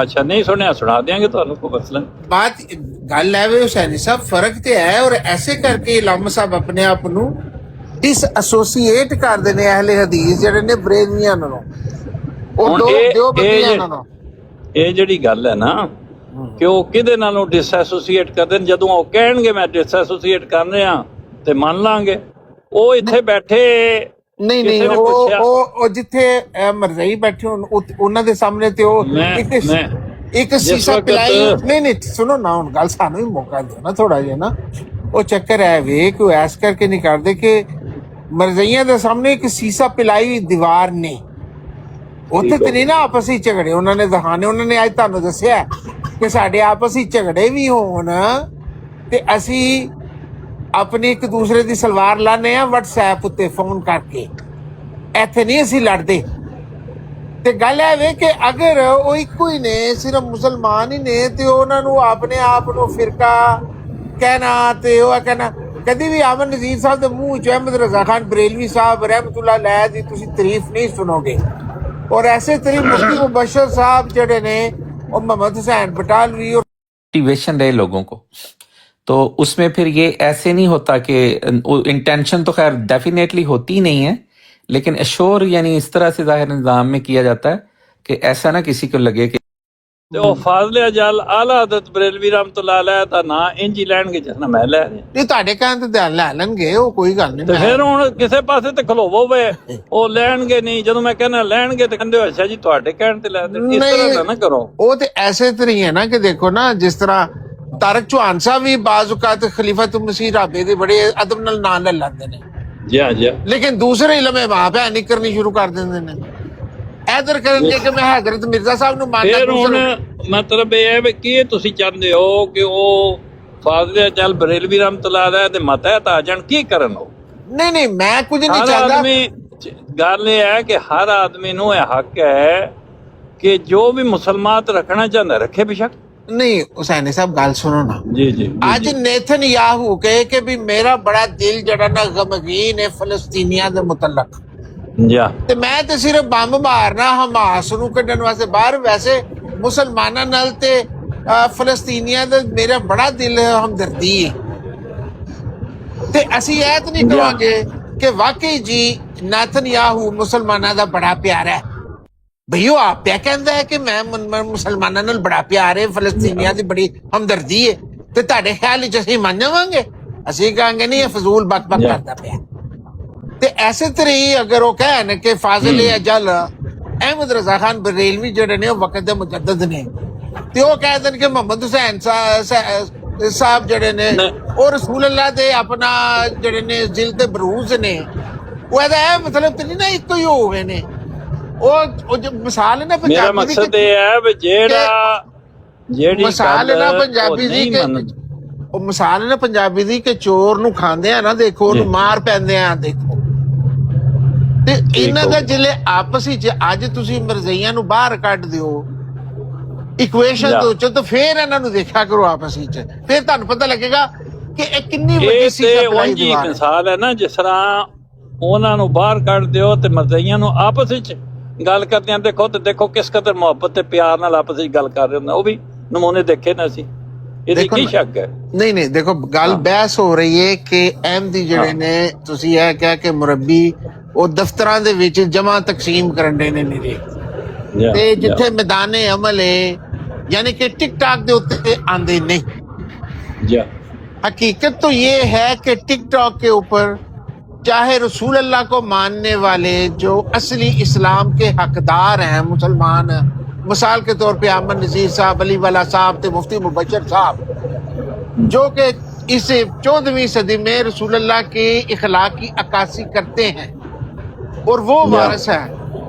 D: ਅੱਛਾ, ਨਹੀਂ ਸੁਣਿਆ, ਸੁਣਾ ਦਿਆਂਗੇ ਤੁਹਾਨੂੰ ਕੋਈ ਮਸਲਾ।
J: ਬਾਤ ਗੱਲ ਹੈ ਵੇ ਹੁਸੈਨੀ ਸਾਹਿਬ, ਫਰਕ ਤੇ ਹੈ। ਔਰ ਐਸੇ ਕਰਕੇ ਇਲਾਮਾ ਸਾਹਿਬ ਆਪਣੇ ਆਪ ਨੂੰ ਡਿਸ ਐਸੋਸੀਏਟ ਕਰਦੇ ਨੇ ਅਹਿਲੇ ਹਦੀਸ ਜਿਹੜੇ ਨੇ ਬਰੇਲਵੀਆਂ ਨਾਲੋਂ। ਉਹ ਦਿਓ ਬੰਦੀਆਂ ਨਾਲੋਂ।
D: ਇਹ ਜਿਹੜੀ ਗੱਲ ਹੈ ਨਾ, ਕਿ ਉਹ ਕਿਹਦੇ ਨਾਲੋਂ ਡਿਸਐਸੋਸੀਏਟ ਕਰਦੇ ਨੇ। ਜਦੋਂ ਉਹ ਕਹਿਣਗੇ ਮੈਂ ਡਿਸਐਸੋਸੀਏਟ ਕਰ ਰਿਹਾ ਤੇ ਮੰਨ ਲਾਂਗੇ। ਉਹ ਇੱਥੇ ਬੈਠੇ
J: ਨਹੀਂ
D: ਕਿਸੇ
J: ਨਹੀਂ
D: ਨੇ
J: ਉਹ
D: ਪੁੱਛਿਆ
J: ਉਹ ਜਿੱਥੇ ਮਰਜ਼ਈ ਬੈਠੇ ਹੋਣ ਉਹਨਾਂ ਦੇ ਸਾਹਮਣੇ ਤੇ ਉਹ
D: ਮੈਂ
J: ਇੱਕ
D: ਜਿਸ
J: ਸੀਸਾ
D: ਵਕਤ-
J: ਪਿਲਾਈ। ਨਹੀਂ ਸੁਣੋ ਨਾ, ਹੁਣ ਗੱਲ ਸਾਨੂੰ ਵੀ ਮੌਕਾ ਦਿਓ ਨਾ ਥੋੜਾ ਜਿਹਾ ਨਾ। ਉਹ ਚੱਕਰ ਹੈ ਵੇ ਕਿ ਉਹ ਐਸ ਕਰਕੇ ਨਹੀਂ ਕਰਦੇ ਕਿ ਮਰਜ਼ਈਆਂ ਦੇ ਸਾਹਮਣੇ ਇੱਕ ਸੀਸਾ ਪਿਲਾਈ ਦੀਵਾਰ ਨੇ, ਉੱਥੇ ਤੇ ਨਹੀਂ ਨਾ ਆਪਸ ਵਿੱਚ ਝਗੜੇ ਉਹਨਾਂ ਨੇ ਦਿਖਾਣੇ। ਉਹਨਾਂ ਨੇ ਅੱਜ ਤੁਹਾਨੂੰ ਦੱਸਿਆ ਕਿ ਸਾਡੇ ਆਪਸ ਵਿੱਚ ਝਗੜੇ ਵੀ ਹੋਣ ਤੇ ਅਸੀਂ ਆਪਣੀ ਇੱਕ ਦੂਸਰੇ ਦੀ ਸਲਵਾਰ ਲਾਣੇ ਆ WhatsApp ਉੱਤੇ ਫੋਨ ਕਰਕੇ, ਇੱਥੇ ਨਹੀਂ ਅਸੀਂ ਲੜਦੇ। ਤੇ ਗੱਲ ਇਹ ਵੇ ਕਿ ਅਗਰ ਉਹ ਇੱਕੋ ਹੀ ਨੇ, ਸਿਰਫ ਮੁਸਲਮਾਨ ਹੀ ਨੇ, ਤੇ ਉਹਨਾਂ ਨੂੰ ਆਪਣੇ ਆਪ ਨੂੰ ਫਿਰਕਾ ਕਹਿਣਾ ਤੇ ਉਹ ਕਹਿਣਾ, ਕਦੀ ਵੀ ਅਮਨ ਨਜ਼ੀਰ ਸਾਹਿਬ ਦੇ ਮੂੰਹ ਚ ਅਹਿਮਦ ਰਜ਼ਾ ਖਾਨ ਬਰੇਲਵੀ ਸਾਹਿਬ ਰਹਿਮਤੁल्लाह अलैह ਦੀ ਤੁਸੀਂ ਤਾਰੀਫ ਨਹੀਂ ਸੁਣੋਗੇ। और ऐसे तरीके मुफ्ती मुबशर साहब जड़े ने और मोहम्मद हुसैन बटालवी और
K: मोटिवेशन रहे लोगों को, तो उसमें फिर ये ऐसे नहीं होता कि इंटेंशन तो खैर डेफिनेटली होती ही नहीं है, लेकिन एश्योर यानी इस तरह से जाहिर निज़ाम में किया जाता है कि ऐसा ना किसी को लगे कि
D: ਤੇ ਉਹ ਫਾਜ਼ਲੇ ਅਜਲ ਆਲਾ ਹਜ਼ਰਤ ਬਰੇਲਵੀ ਰਹਿਮਤੁल्लाह अलैह ਦਾ ਨਾਂ ਇੰਜ ਹੀ ਲੈਣਗੇ ਜਿਸ ਨਾਲ ਮੈਂ ਲੈ ਰਿਹਾ।
J: नहीं ਤੁਹਾਡੇ ਕਹਿਣ ਤੇ ਧਿਆਨ ਲੈ ਲੈਣਗੇ, ਉਹ ਕੋਈ ਗੱਲ ਨਹੀਂ।
D: ਤੇ ਫਿਰ ਹੁਣ ਕਿਸੇ ਪਾਸੇ ਤੇ ਖਲੋਵੋ ਵੇ, ਉਹ ਲੈਣਗੇ ਨਹੀਂ। ਜਦੋਂ ਮੈਂ ਕਹਿੰਦਾ ਲੈਣਗੇ ਤੇ ਕਹਿੰਦੇ ਅੱਛਾ ਜੀ ਤੁਹਾਡੇ ਕਹਿਣ ਤੇ ਲੈ ਦੇ। ਇਸ ਤਰ੍ਹਾਂ ਦਾ ਨਾ ਕਰੋ।
J: ਉਹ ਤੇ ਐਸੇ ਤਰ੍ਹਾਂ ਹੀ ਹੈ ਨਾ ਕਿ ਦੇਖੋ ਨਾ, ਜਿਸ ਤਰ੍ਹਾਂ ਤਾਰਕ ਚੌਹਾਨ ਸਾਹਿਬ ਵੀ ਬਾਜ਼ ਔਕਾਤ ਖਲੀਫਤ ਮਸੀਹ ਰਾਬੇ ਦੇ ਬੜੇ ਅਦਬ ਨਾਲ ਨਾਂ ਲੈ ਲੈਂਦੇ ਨੇ,
D: ਜੀ ਹਾਂ ਜੀ।
J: ਲੇਕਿਨ ਦੂਸਰੇ ਇਲਮੇ ਮਾਂ ਭੈਣ ਨਹੀਂ ਕਰਨੀ ਸ਼ੁਰੂ ਕਰ ਦਿੰਦੇ ਨੇ। ਇਧਰ ਕਰਨਗੇ ਕਿ ਮੈਂ ਹਜ਼ਰਤ ਮਿਰਜ਼ਾ ਸਾਹਿਬ ਨੂੰ ਮੰਨਦਾ।
D: ਫਿਰ ਹੁਣ ਮਤਲਬ ਇਹ ਹੈ ਵੀ ਕੀ ਤੁਸੀਂ ਚਾਹੁੰਦੇ ਹੋ ਕਿ ਉਹ ਫਾਜ਼ਲੇ ਅਜਲ ਬਰੇਲਵੀ ਰਹਿਮਤੁल्लाह अलैह ਦੇ ਮਤਹਿਤ ਆ ਜਾਣ? ਕੀ ਕਰਨ ਉਹ?
J: ਨਹੀਂ ਮੈਂ ਕੁਝ ਨਹੀਂ
D: ਹਰ
J: ਚਾਹੁੰਦਾ।
D: ਆਦਮੀ ਗੱਲ ਇਹ ਹੈ ਕਿ ਹਰ ਆਦਮੀ ਨੂੰ ਇਹ ਹੱਕ ਹੈ ਕਿ ਜੋ ਵੀ ਮੁਸਲਮਾਤ ਰੱਖਣਾ ਚਾਹੁੰਦਾ ਰੱਖੇ ਬੇਸ਼ੱਕ।
J: ਨਹੀਂ ਹੁਸੈਨੀ ਸਾਹਿਬ ਗੱਲ ਸੁਣੋ ਨਾ।
D: ਜੀ
J: ਅੱਜ ਨੇਥਨ याहू कहे कि भी मेरा बड़ा दिल जड़ा ना गमगीन है फलस्तीनिया ਦੇ ਮੁਤਲਕ। ਤੇ ਮੈਂ ਤੇ ਸਿਰਫ ਬੰਬ ਮਾਰਨਾ ਹਮਾਸ ਨੂੰ ਕੱਢਣ ਵਾਸਤੇ ਬਾਹਰ, ਵੈਸੇ ਮੁਸਲਮਾਨਾਂ ਨਾਲ ਤੇ ਫਲਸਤੀਨੀਆਂ ਦਾ ਮੇਰਾ ਬੜਾ ਦਿਲ ਹਮਦਰਦੀ ਹੈ। ਤੇ ਅਸੀਂ ਇਹ ਤਾਂ ਨਹੀਂ ਕਹਾਂਗੇ ਕਿ ਵਾਕਈ ਜੀ ਨੇਤਨਯਾਹੂ ਮੁਸਲਮਾਨਾਂ ਦਾ ਬੜਾ ਪਿਆਰਾ ਹੈ। ਭਈਓ ਆਪ ਪਿਆ ਕਹਿੰਦਾ ਹੈ ਕਿ ਮੈਂ ਮੁਸਲਮਾਨਾਂ ਨਾਲ ਬੜਾ ਪਿਆਰ ਹੈ, ਫਲਸਤੀਨੀਆਂ ਦੀ ਬੜੀ ਹਮਦਰਦੀ ਹੈ, ਤੇ ਤੁਹਾਡੇ ਖਿਆਲ ਵਿੱਚ ਅਸੀਂ ਮੰਨ ਜਾਵਾਂਗੇ? ਅਸੀਂ ਕਹਾਂਗੇ ਨਹੀਂ, ਇਹ ਫਜ਼ੂਲ ਬਕਬਕ ਕਰਦਾ ਪਿਆ। ਤੇ ਐਸੇ ਤਰ੍ਹਾਂ ਹੀ ਅਗਰ ਉਹ ਕਹਿਣ ਕਿ ਫਾਜ਼ਿਲ ਅਜਲ ਅਹਿਮਦ ਰਜ਼ਾ ਖਾਨ ਬਰੇਲਵੀ ਜਿਹੜੇ ਨੇ ਉਹ ਵਕਤ ਦੇ ਮੁਜੱਦਦ ਨੇ, ਤੇ ਉਹ ਕਹਿ ਦੇਣ ਕਿ ਮੁਹੰਮਦ ਹੁਸੈਨ ਸਾਹਿਬ ਜਿਹੜੇ ਨੇ ਉਹ ਰਸੂਲ ਅੱਲਾਹ ਦੇ ਆਪਣਾ ਜਿਹੜੇ ਨੇ ਜ਼ਿਲ ਤੇ ਬਰੂਜ਼ ਨੇ, ਉਹ ਇਹਦਾ ਇਹ ਮਤਲਬ ਤੇ ਨਹੀਂ ਨਾ ਇੱਕੋ ਹੀ ਹੋ ਗਏ ਨੇ। ਉਹ ਜੋ ਮਿਸਾਲ ਹੈ ਨਾ ਪੰਜਾਬੀ ਦੀ,
D: ਮੇਰਾ ਮਕਸਦ ਇਹ ਹੈ ਵੀ ਜਿਹੜੀ
J: ਮਿਸਾਲ ਹੈ ਨਾ ਪੰਜਾਬੀ ਦੀ ਕਿ ਉਹ ਮਿਸਾਲ ਹੈ ਨਾ ਪੰਜਾਬੀ ਦੀ ਕਿ ਚੋਰ ਨੂੰ ਖਾਂਦੇ ਆ ਨਾ, ਦੇਖੋ ਉਹਨੂੰ ਮਾਰ ਪੈਂਦੇ ਆ ਦੇਖੋ। ਤੇ ਇਹਨਾਂ ਦਾ ਜਿਹੜੇ ਆਪਸ ਵਿੱਚ ਅੱਜ ਤੁਸੀਂ ਮਰਜ਼ਈਆਂ ਨੂੰ ਬਾਹਰ ਕੱਢ ਦਿਓ ਇਕੁਏਸ਼ਨ ਤੋਂ ਚ, ਤਾਂ ਫਿਰ ਇਹਨਾਂ ਨੂੰ ਦੇਖਿਆ ਕਰੋ ਆਪਸ ਵਿੱਚ, ਫਿਰ ਤੁਹਾਨੂੰ ਪਤਾ ਲੱਗੇਗਾ ਕਿ ਇਹ ਕਿੰਨੀ ਵੱਡੀ ਸਪਲਾਈ ਦੀ
D: ਮਿਸਾਲ ਹੈ ਨਾ। ਜਿਸ ਤਰ੍ਹਾਂ ਉਹਨਾਂ ਨੂੰ ਬਾਹਰ ਕੱਢ ਦਿਓ ਤੇ ਮਰਜ਼ਈਆਂ ਨੂੰ ਆਪਸ ਵਿੱਚ ਗੱਲ ਕਰਦੇ ਆ, ਦੇਖੋ ਤੇ ਦੇਖੋ ਕਿਸ ਕਦਰ ਮੁਹੱਬਤ ਤੇ ਪਿਆਰ ਨਾਲ ਆਪਸ ਵਿੱਚ ਗੱਲ ਕਰ ਰਹੇ ਹੁੰਦੇ। ਉਹ ਵੀ ਨਮੂਨੇ ਦੇਖੇ ਨਾ ਅਸੀਂ, ਇਹਦੀ ਕੀ ਸ਼ੱਕ ਹੈ?
J: ਨਹੀਂ ਦੇਖੋ ਗੱਲ ਬਹਿਸ ਹੋ ਰਹੀ ਹੈ ਕਿ ਅਹਿਮਦੀ ਜਿਹੜੇ ਨੇ, ਤੁਸੀਂ ਇਹ ਕਿਹਾ ਕਿ ਮੁਰੱਬੀ ਉਹ ਦਫ਼ਤਰਾਂ ਦੇ ਵਿੱਚ ਜਮਾ ਤਕਸੀਮ ਕਰਨ ਦੇ ਨੇ ਮੇਰੇ, ਤੇ ਜਿੱਥੇ ਮੈਦਾਨੇ ਅਮਲ ਹੈ यानी कि टिकटॉक के उत्ते आंदे नहीं। हकीकत तो ये है कि टिकटॉक के ऊपर चाहे रसूल अल्लाह को मानने वाले जो असली इस्लाम के हकदार हैं मुसलमान, मिसाल के तौर पे अमन नज़ीर साहब, अली वाला साहब, ते मुफ्ती मुबशर साहब, जो कि इस 14वीं सदी में रसूल अल्लाह के इखलाक की अक्कासी करते हैं और वो वारिस है।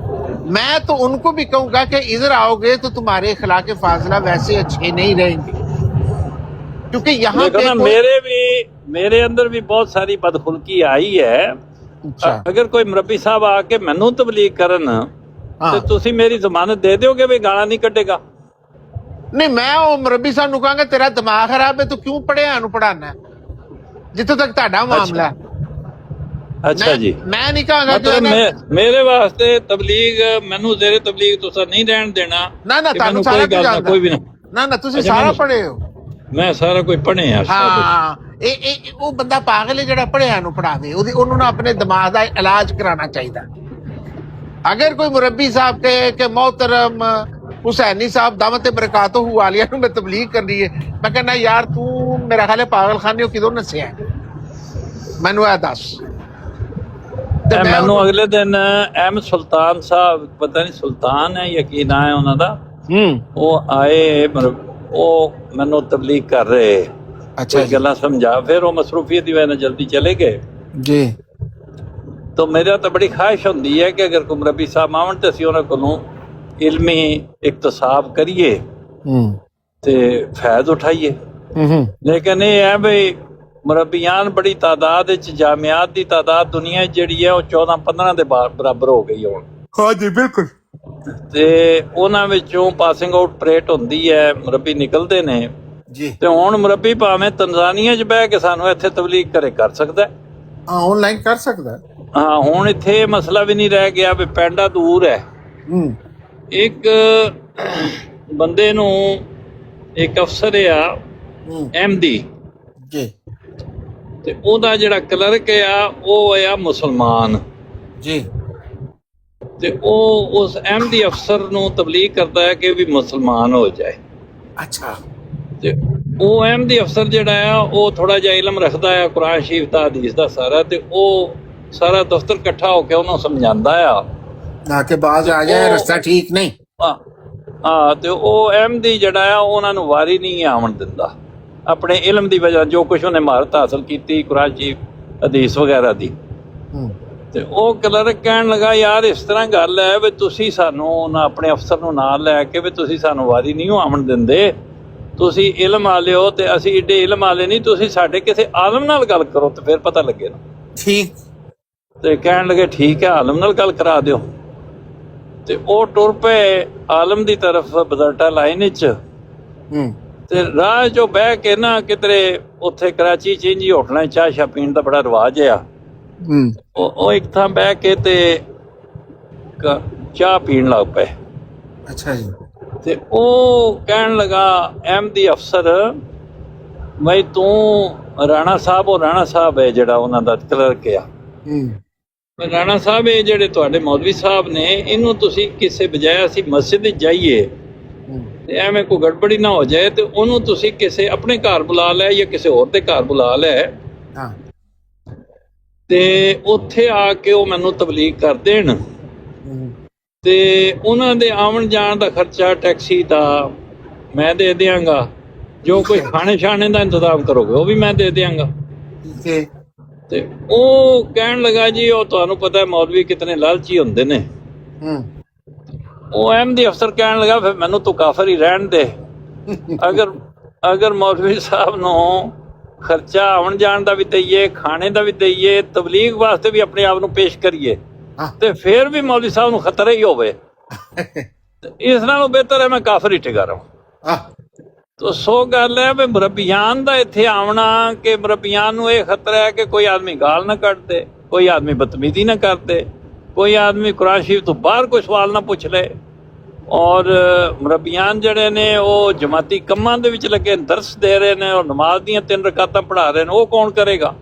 J: मैं तो उनको भी कहूंगा कि इधर आओगे तो तुम्हारे इखलाक फाजिला वैसे अच्छे नहीं रहेंगे, क्योंकि यहाँ पे
D: मेरे अंदर भी बहुत सारी बदखुल्की आई है। अगर कोई मुरब्बी साहब आके मैनू तबलीग करन तो तुसी मेरी जमानत दे दोगे भी गाना नहीं कटेगा?
J: नहीं, मैं वो मुरब्बी साहब नूं कहांगा तेरा दिमाग खराब है, तू क्यों पढ़िया नूं पढ़ाना जित्थों तक तुहाडा मामला है।
D: अच्छा जी,
J: मैं नहीं कहांगा
D: मतलब मेरे वास्ते तबलीग मैनू जेरे तबलीग तुसा नहीं रहन देना।
J: ना तानू सारा कुछ जानदा,
D: कोई भी
J: ना तुसी सारा पढ़े हो।
D: मैं सारा कोई पढ़े यार।
J: हाँ, वो बंदा पागल है जेड़ा पढ़िया नूं पढ़ावे, उन्होंने ना अपने दिमाग दा इलाज कराना चाहिए। अगर कोई मुरब्बी साहब कहे कि मोहतरम हुसैनी साहब दामत बरकातो वालिया में तबलीग कर रही है। मैं कहना यार तू मेरा ख्याल है पागल खाने किदों नसिया मैनू है दस ते मैं
D: ਮੈਨੂੰ ਅਗਲੇ ਦਿਨ ਐਮ ਸੁਲਤਾਨ ਸਾਹਿਬ, ਪਤਾ ਨਹੀਂ ਸੁਲਤਾਨ ਹੈ ਜਾਂ ਕੀ ਨਾਂ ਹੈ ਉਹਨਾਂ ਦਾ, ਉਹ ਆਏ, ਉਹ ਮੈਨੂੰ ਤਬਲੀਗ ਕਰ ਰਹੇ। ਅੱਛਾ, ਗੱਲਾਂ ਸਮਝਾ, ਫਿਰ ਉਹ ਮਸਰੂਫੀਅਤ ਦੀ ਵਜ੍ਹਾ ਨਾਲ ਜਲਦੀ ਚਲੇ ਗਏ
J: जी।
D: तो मेरा तो बड़ी ख्वाहिश होती है कि अगर कोई मुरब्बी साहब आवन तो असीं उन्हां कोलों इल्मी इक्तसाब करिए ते फैज़ उठाइए। लेकिन ये है भाई मुरब्बियान बड़ी तादाद च, जामियात की तादाद दुनिया जिहड़ी है वो 14-15 के बराबर हो गई हुण।
J: हाँ जी बिल्कुल।
D: ते उन्हां विचों पासिंग आउट परेड हुंदी है, मुरब्बी निकलते ने
J: जी।
D: ते हुण मुरब्बी भावें तंजानिया च बह के सानूं इत्थे तबलीग कर सकदा है,
J: ऑनलाइन कर सकता है।
D: हाँ हुण इत्थे मसला भी नहीं रह गया भी पैंडा दूर है। एक बंदे नूं एक अफसर आ MD
J: जी
D: ते ओदा जिहड़ा क्लर्क आ ਉਹ ਆ मुसलमान
J: जी
D: ਤੇ ਉਹ ਉਸ MD ਅਫਸਰ ਨੂੰ ਤਬਲੀਗ ਕਰਦਾ ਹੈ ਕਿ ਵੀ ਮੁਸਲਮਾਨ ਹੋ ਜਾਏ।
J: अच्छा
D: ਤੇ ਉਹ MD ਅਫਸਰ ਜਿਹੜਾ ਆ ਉਹ ਥੋੜਾ ਜਿਹਾ ਇਲਮ ਰੱਖਦਾ ਆ ਕੁਰਾਨ ਸ਼ਰੀਫ ਦਾ, ਹਦੀਸ ਦਾ ਸਾਰਾ, ਤੇ ਉਹ ਸਾਰਾ ਦਫ਼ਤਰ ਇਕੱਠਾ ਹੋ ਕੇ ਉਹਨੂੰ ਸਮਝਾਉਂਦਾ ਆ
J: ना के बाद आ जाए रास्ता ठीक नहीं।
D: ਹਾਂ ਤੇ ਉਹ MD ਜਿਹੜਾ ਆ ਉਹਨਾਂ ਨੂੰ ਵਾਰੀ ਨਹੀਂ ਆਉਣ ਦਿੰਦਾ ਆਪਣੇ ਇਲਮ ਦੀ ਵਜ੍ਹਾ, ਜੋ ਕੁਛ ਉਹਨੇ ਮਹਾਰਤ ਹਾਸਲ ਕੀਤੀ ਕੁਰਾਨ ਸ਼ਰੀਫ, ਹਦੀਸ ਵਗੈਰਾ ਦੀ। ਤੇ ਉਹ ਕਲਰਕ ਕਹਿਣ ਲੱਗਾ ਯਾਰ ਇਸ ਤਰ੍ਹਾਂ ਗੱਲ ਹੈ ਵੀ ਤੁਸੀਂ ਸਾਨੂੰ ਆਪਣੇ ਅਫਸਰ ਨੂੰ ਨਾਲ ਲੈ ਕੇ ਵੀ ਤੁਸੀਂ ਸਾਨੂੰ ਵਾਰੀ ਨਹੀਂ ਆਉਣ ਦਿੰਦੇ, ਤੁਸੀਂ ਇਲਮ ਵਾਲੇ ਹੋ ਤੇ ਅਸੀਂ ਏਡੇ ਇਲਮ ਵਾਲੇ ਨਹੀਂ, ਤੁਸੀਂ ਸਾਡੇ ਕਿਸੇ ਆਲਮ ਨਾਲ ਗੱਲ ਕਰੋ ਤੇ ਫਿਰ ਪਤਾ ਲੱਗੇ ਨਾ।
J: ठीक।
D: ਤੇ ਕਹਿਣ ਲੱਗੇ ਠੀਕ ਹੈ ਆਲਮ ਨਾਲ ਗੱਲ ਕਰਾ ਦਿਓ। ਤੇ ਉਹ ਟੁਰ ਪਏ ਆਲਮ ਦੀ ਤਰਫ ਬਦਰਟਾ ਲਾਈਨ ਵਿੱਚ। ਤੇ ਰਾਹ ਚੋਂ ਬਹਿ ਕੇ ਨਾ ਕਿਧਰੇ ਉੱਥੇ ਕਰਾਚੀ ਚ ਇੰਜੀ ਹੋਟਲਾਂ ਚਾਹ ਸ਼ਾਹ ਪੀਣ ਦਾ ਬੜਾ ਰਿਵਾਜ ਆ। ਉਹ ਇੱਕ ਥਾਂ ਬਹਿ ਕੇ ਤੇ ਚਾਹ ਪੀਣ ਲੱਗ ਪਏ।
J: अच्छा जी।
D: ਤੇ ਉਹ ਕਹਿਣ ਲੱਗਾ MD ਅਫਸਰ, ਬਈ ਤੂੰ ਰਾਣਾ ਸਾਹਿਬ, ਉਹ ਰਾਣਾ ਸਾਹਿਬ ਹੈ ਜਿਹੜਾ ਉਹਨਾਂ ਦਾ ਕਲਰਕ ਆ, ਰਾਣਾ ਸਾਹਿਬ ਇਹ ਜਿਹੜੇ ਤੁਹਾਡੇ ਮੌਲਵੀ ਸਾਹਿਬ ਨੇ, ਇਹਨੂੰ ਤੁਸੀਂ ਕਿਸੇ ਬਜਾਏ ਅਸੀਂ ਮਸਜਿਦ ਵਿੱਚ ਜਾਈਏ ਤੇ ਐਵੇਂ ਕੋਈ ਗੜਬੜੀ ਨਾ ਹੋ ਜਾਏ ਤੇ ਉਹਨੂੰ ਤੁਸੀਂ ਕਿਸੇ ਆਪਣੇ ਘਰ ਬੁਲਾ ਲੈ ਜਾਂ ਕਿਸੇ ਹੋਰ ਦੇ ਘਰ ਬੁਲਾ ਲੈ ਤੇ ਉੱਥੇ ਆ ਕੇ ਉਹ ਮੈਨੂੰ ਤਬਲੀਗ ਕਰ ਦੇਣ ਤੇ ਉਹਨਾਂ ਦੇ ਆਉਣ ਜਾਣ ਦਾ ਖਰਚਾ ਟੈਕਸੀ ਦਾ ਮੈਂ ਦੇ ਦਿਆਂਗਾ, ਜੋ ਕੋਈ ਖਾਣੇ ਸ਼ਾਣੇ ਦਾ ਇੰਤਜ਼ਾਮ ਕਰੋਗੇ ਉਹ ਵੀ ਮੈਂ ਦੇ ਦਿਆਂਗਾ। ਤੇ ਉਹ ਕਹਿਣ ਲੱਗਾ ਜੀ ਉਹ ਤੁਹਾਨੂੰ ਪਤਾ ਹੈ ਮੌਲਵੀ ਕਿਤਨੇ ਲਾਲਚੀ ਹੁੰਦੇ ਨੇ। ਉਹ MD ਅਫਸਰ ਕਹਿਣ ਲੱਗਾ ਫਿਰ ਮੈਨੂੰ ਤੂੰ ਕਾਫਰ ਹੀ ਰਹਿਣ ਦੇ, ਅਗਰ ਮੌਲਵੀ ਸਾਹਿਬ ਨੂੰ ਖਰਚਾ ਆਉਣ ਜਾਣ ਦਾ ਵੀ ਦਈਏ, ਖਾਣੇ ਦਾ ਵੀ ਦਈਏ, ਤਬਲੀਗ ਵਾਸਤੇ ਵੀ ਆਪਣੇ ਆਪ ਨੂੰ ਪੇਸ਼ ਕਰੀਏ ਤੇ ਫਿਰ ਵੀ ਮੌਲਵੀ ਸਾਹਿਬ ਨੂੰ ਖਤਰਾ ਹੀ ਹੋਵੇ, ਇਸ ਨਾਲੋਂ ਬਿਹਤਰ ਹੈ ਮੈਂ ਕਾਫਰ ਹੀ ਟਿਕਾ ਰਹਾਂ। तो सो गल है भी मुरब्बियान दा इत्थे आवना कि मुरब्बियान नूं ये खतरा है कि कोई आदमी गाल ना कट दे, कोई आदमी बदतमीजी ना कर दे, कोई आदमी कुरान शरीफ तो बाहर कोई सवाल ना पूछ ले। और मुरब्बियान जड़े ने वो जमाती कम्मां दे विच लगे दर्स दे रहे ने और नमाज दियां 3 रकातां पढ़ा रहे ने, वो कौन करेगा?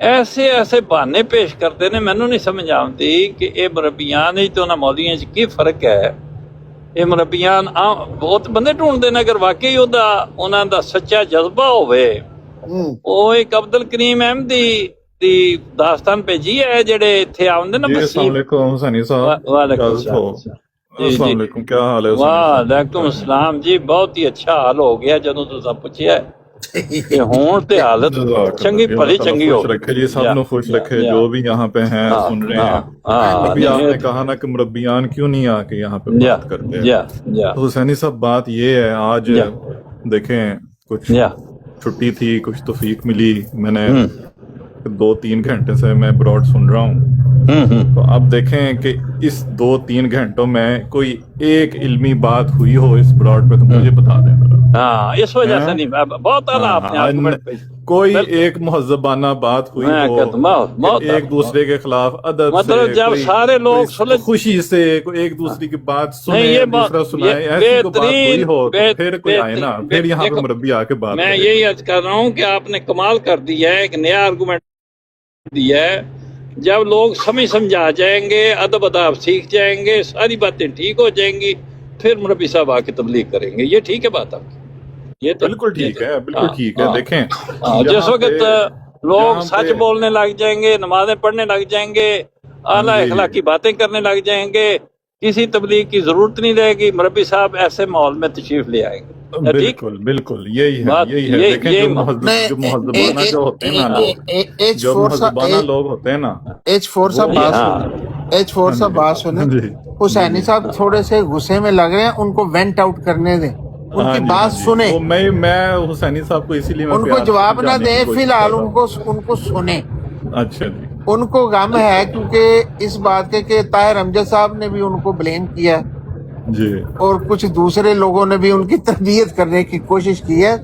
D: ऐसे ऐसे बहाने पेश करते ने, मैनूं नहीं समझ आती कि ये मुरब्बियान ते उन्हां मौलवियां च की फर्क है। ਇਹ ਮੁਰੱਬੀਆਂ ਬਹੁਤ ਬੰਦੇ ਢੂੰਡਦੇ ਨੇ, ਅਗਰ ਵਾਕਈ ਉਹਨਾਂ ਦਾ ਸੱਚਾ ਜਜ਼ਬਾ ਹੋਵੇ। ਉਹ ਇੱਕ ਅਬਦੁਲ ਕਰੀਮ ਅਹਿਮਦੀ ਦੀ ਦਾਸਤਾਨ ਭੇਜੀ ਹੈ ਜਿਹੜੇ ਇੱਥੇ ਆਉਂਦੇ ਨੇ।
L: अस्सलाम वालेकुम हुसैनी साहब।
D: वालेकुम अस्सलाम।
L: क्या हाल है?
D: वालेकुम अस्सलाम जी, बहुत ही अच्छा हाल हो गया ਜਦੋਂ ਤੁਸੀਂ ਪੁੱਛਿਆ कि ਹੁਣ ਤੇ ਹਾਲਤ ਚੰਗੀ ਭਲੀ ਚੰਗੀ ਹੋ
L: रखे जी, सब नु खुश रखे जो भी यहाँ पे हैं सुन रहे हैं। अभी आपने कहा ना कि मुरब्बियान क्यों नहीं आके यहाँ पे बात करते हैं, तो हुसैनी साहब बात ये है, आज देखें कुछ छुट्टी थी, कुछ तौफीक मिली, मैंने 2-3 घंटे से मैं ब्रॉड सुन रहा हूँ। तो अब देखें कि इस 2-3 घंटों में कोई एक इल्मी बात हुई हो इस ब्रॉड पे तो मुझे बता देना।
D: हाँ, इस वजह से नहीं, बहुत आला आपने
L: कोई एक मुहज़्ज़बाना बात हुई हो, एक दूसरे के खिलाफ अदब
D: मतलब जब सारे लोग
L: खुशी से एक दूसरे की बात सुने, दूसरा सुनाए, ऐसी कोई बात हुई हो तो फिर कोई आए ना, फिर यहाँ पे मुरब्बी आके बात।
D: मैं यही अर्ज कर रहा हूँ कि आपने कमाल कर दिया है, एक नया आर्गूमेंट दिया है। जब लोग समझ आ जाएंगे, अदब अदाब सीख जाएंगे, सारी बातें ठीक हो जाएंगी, फिर मुरब्बी साहब आके तबलीग करेंगे। ये ठीक है बात आपकी, ये तो
L: बिल्कुल ठीक है, बिल्कुल ठीक है। देखें
D: जिस
L: यहाँ
D: वक्त
L: पे-
D: लोग
L: यहाँ
D: सच
L: पे-
D: बोलने लग जाएंगे, नमाजें पढ़ने लग जाएंगे, आला
L: जी।
D: अखलाकी बातें करने लग जाएंगे, किसी तबलीग की जरूरत नहीं रहेगी, मुरब्बी साहब ऐसे माहौल में तशरीफ ले आएंगे। ठीक,
L: बिल्कुल बिल्कुल यही है,
D: बात
L: यही है।
D: ये-
L: देखें
D: ये-
L: जो मुहज़्ज़बाना जो होते हैं ना लोग, जो मुहज़्ज़बाना लोग होते हैं ना,
J: H4 साहब बात सुने, H4 साहब बात सुने।
L: जी।
J: हुसैनी साहब थोड़े से गुस्से में लग रहे हैं, उनको वेंट आउट करने दें,
L: हाँ
J: उनकी
L: जी,
J: बात
L: हाँ जी।
J: सुने,
L: वो मैं हुसैनी साहब को इसीलिए मैं
J: उनको
L: प्यार से
J: जवाब ना
L: समझाने की
J: दें,
L: कोशिश
J: फिलहाल
L: कर रहा हूँ।
J: उनको सुने।
L: अच्छा जी।
J: उनको गम है क्योंकि इस बात के कि ताहिर अमजद साहब ने भी उनको ब्लेम किया है
L: जी।
J: और कुछ दूसरे लोगों ने भी उनकी तरबियत करने की कोशिश की है,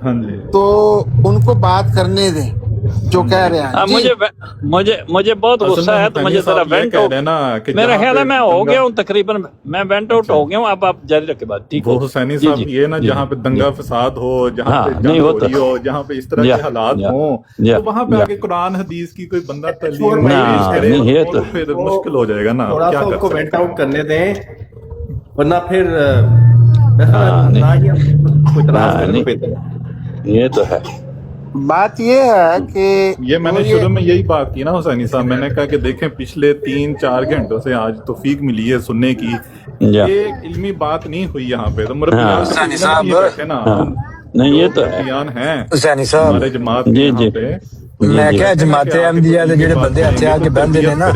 L: हाँ जी।
J: तो उनको बात करने दें जो कह रहे हैं। जी।
D: मुझे बहुत
L: असल
D: गुस्सा
L: में
D: है, तो
L: हुसैनी
D: मुझे
L: साहब
D: जरा
L: ये
D: वेंट
L: कह
D: आउट,
L: रहे हैं ना कि
D: मेरा
L: जहाँ
D: ख्याल है
L: पे
D: मैं हो
L: दंगा-
D: गया हूँ तकरीबन, मैं वेंट आउट हो गया हूँ। अब आप जारी रखे बात, ठीक
L: वो
D: हो?
L: हुसैनी
D: जी,
L: साहब
D: जी,
L: ये ना
D: जी,
L: जहाँ पे दंगा फसाद हो, जहाँ
D: हाँ,
L: पे
D: नहीं,
L: जंग
D: वो
L: हो
D: तो-
L: रही हो, जहाँ पे इस तरह
D: या,
L: के हालात
D: या,
L: हों,
D: या,
L: तो वहाँ पे
D: या।
L: आके कुरान हदीस की कोई बंदा तलीम
J: छोड़ भाई,
L: पेश करे
D: नहीं, ये
L: तो
D: तो-
L: फिर मुश्किल हो जाएगा ना।
G: थोड़ा
L: क्या
G: सा
L: कर
G: उनको
L: सकते
G: वेंट
L: हैं?
G: आउट करने दें, वरना फिर
D: नहीं।
G: ना ही हम कोई इतराज
D: हाँ,
G: करें तो
D: नहीं।
G: बेहतर है।
D: ये तो है।
J: बात ये है कि
L: ये मैंने
J: वो
L: शुरू में यही बात की ना हुसैनी साहब, मैंने कहा कि देखें पिछले 3-4 घंटों से आज तौफीक मिली है सुनने की,
D: या।
L: ये इल्मी बात नहीं हुई यहाँ पे। तो मुरब्बियान
D: हाँ।
L: तो
F: हुसैनी
L: इल्म
F: साहब,
L: नहीं बैठे ना,
D: हाँ। नहीं, ये तो है।
L: मुरब्बियान हैं
F: हुसैनी साहब,
L: हमारे जमात के
D: जी,
L: यहाँ
D: जी।
L: पे।
F: मैं
D: जी।
F: क्या जमाते अहमदिया ਦੇ ਜਿਹੜੇ ਬੰਦੇ ਇੱਥੇ ਆ ਕੇ ਬਹਿੰਦੇ ਨੇ ਨਾ,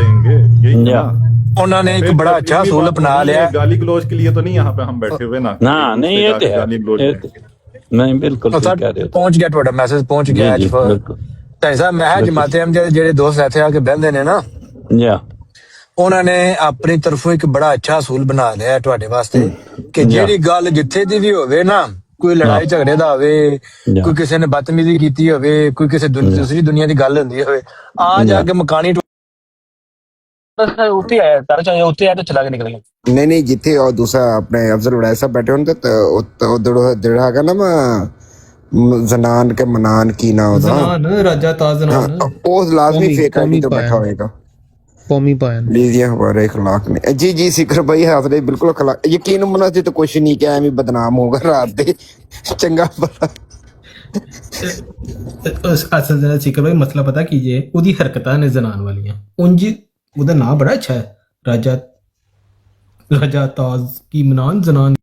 D: या।
F: ਉਹਨਾਂ ने एक बड़ा अच्छा असूल अपना लिया।
L: गाली गलौज के लिए तो नहीं यहाँ पे हम बैठे हुए ना।
D: ना नहीं, ये तो है,
L: गाली गलौज
D: ये
L: करेंगे।
D: तो- नहीं, बिल्कुल
F: ਉਹ
D: ठीक
F: ਤੱਕ
D: कह रहे हो।
F: ਪਹੁੰਚ ਗਿਆ, ਤੁਹਾਡਾ ਮੈਸੇਜ ਪਹੁੰਚ ਗਿਆ।
D: जी, जी,
F: H4
D: बिल्कुल।
F: ਭਾਈ ਸਾਹਿਬ, ਮੈਂ ਜਮਾਤੇ ਅਹਿਮਦੀਆ ਦੇ ਜਿਹੜੇ ਦੋਸਤ ਇੱਥੇ ਆ ਕੇ ਬਹਿੰਦੇ ਨੇ ਨਾ,
D: या।
F: ਉਹਨਾਂ ਨੇ ਆਪਣੀ ਤਰਫੋਂ ਇੱਕ ਬੜਾ ਅੱਛਾ ਅਸੂਲ ਬਣਾ ਲਿਆ ਹੈ ਤੁਹਾਡੇ ਵਾਸਤੇ ਕਿ
D: ਜੀ।
F: ਜਿਹੜੀ ਗੱਲ ਜਿੱਥੇ ਦੀ ਵੀ ਹੋਵੇ ਨਾ, ਕੋਈ ਲੜਾਈ ਝਗੜੇ ਦਾ ਹੋਵੇ,
D: ਜੀ।
F: ਕੋਈ ਕਿਸੇ ਨੇ ਬਦਤਮੀਜ਼ੀ ਕੀਤੀ ਹੋਵੇ, ਕੋਈ ਕਿਸੇ ਦੂਸਰੀ ਦੁਨੀਆ ਦੀ ਗੱਲ ਹੁੰਦੀ ਹੋਵੇ, ਆ ਜਾ ਕੇ ਮਕਾਨੀ ਉੱਤੇ ਆਇਆ ਤਾਰਾ ਚਾਹੇ ਉੱਤੇ ਆਇਆ ਤਾਂ ਚਲਾ ਕੇ ਨਿਕਲ ਗਿਆ।
M: ਨਹੀਂ ਨਹੀਂ, ਜਿੱਥੇ ਉਹ ਦੂਸਰਾ ਆਪਣੇ ਅਫਜ਼ਲ ਵੜਾਇ ਸਾਹਿਬ ਬੈਠੇ ਹੋਣ ਤੇ ਉਹ ਜਿਹੜਾ ਹੈਗਾ ਨਾ ਜ਼ਨਾਨ ਕੇ ਮਨਾਨ ਕੀ ਨਾ ਉਹਦਾ,
H: राजा ताजनान
M: ਉਹ ਲਾਜ਼ਮੀ ਫੇਕ ਆਈਡੀ ਤੋਂ ਬੈਠਾ ਹੋਏਗਾ।
H: कौमी पायन
M: लीजिए हमारे इखलाक ने जी जी सिखर भाई हाजरे बिल्कुल इखलाक यकीन मना से तो कुछ नहीं क्या है बदनाम होगा रात दे चंगा भला
H: ਅਸਲ ਜਰਾ ਸਿਕਰ ਭਾਈ ਮਸਲਾ ਪਤਾ ਕੀ ਜੇ ਉਹਦੀ ਹਰਕਤਾਂ ਨੇ ਜ਼ਨਾਨ ਵਾਲੀਆਂ, ਉਂਝ ਉਹਦਾ ਨਾਂ ਬੜਾ ਅੱਛਾ ਹੈ, ਰਾਜਾ ਤਾਜ਼ ਕੀ ਮਨਾਨ ਜ਼ਨਾਨ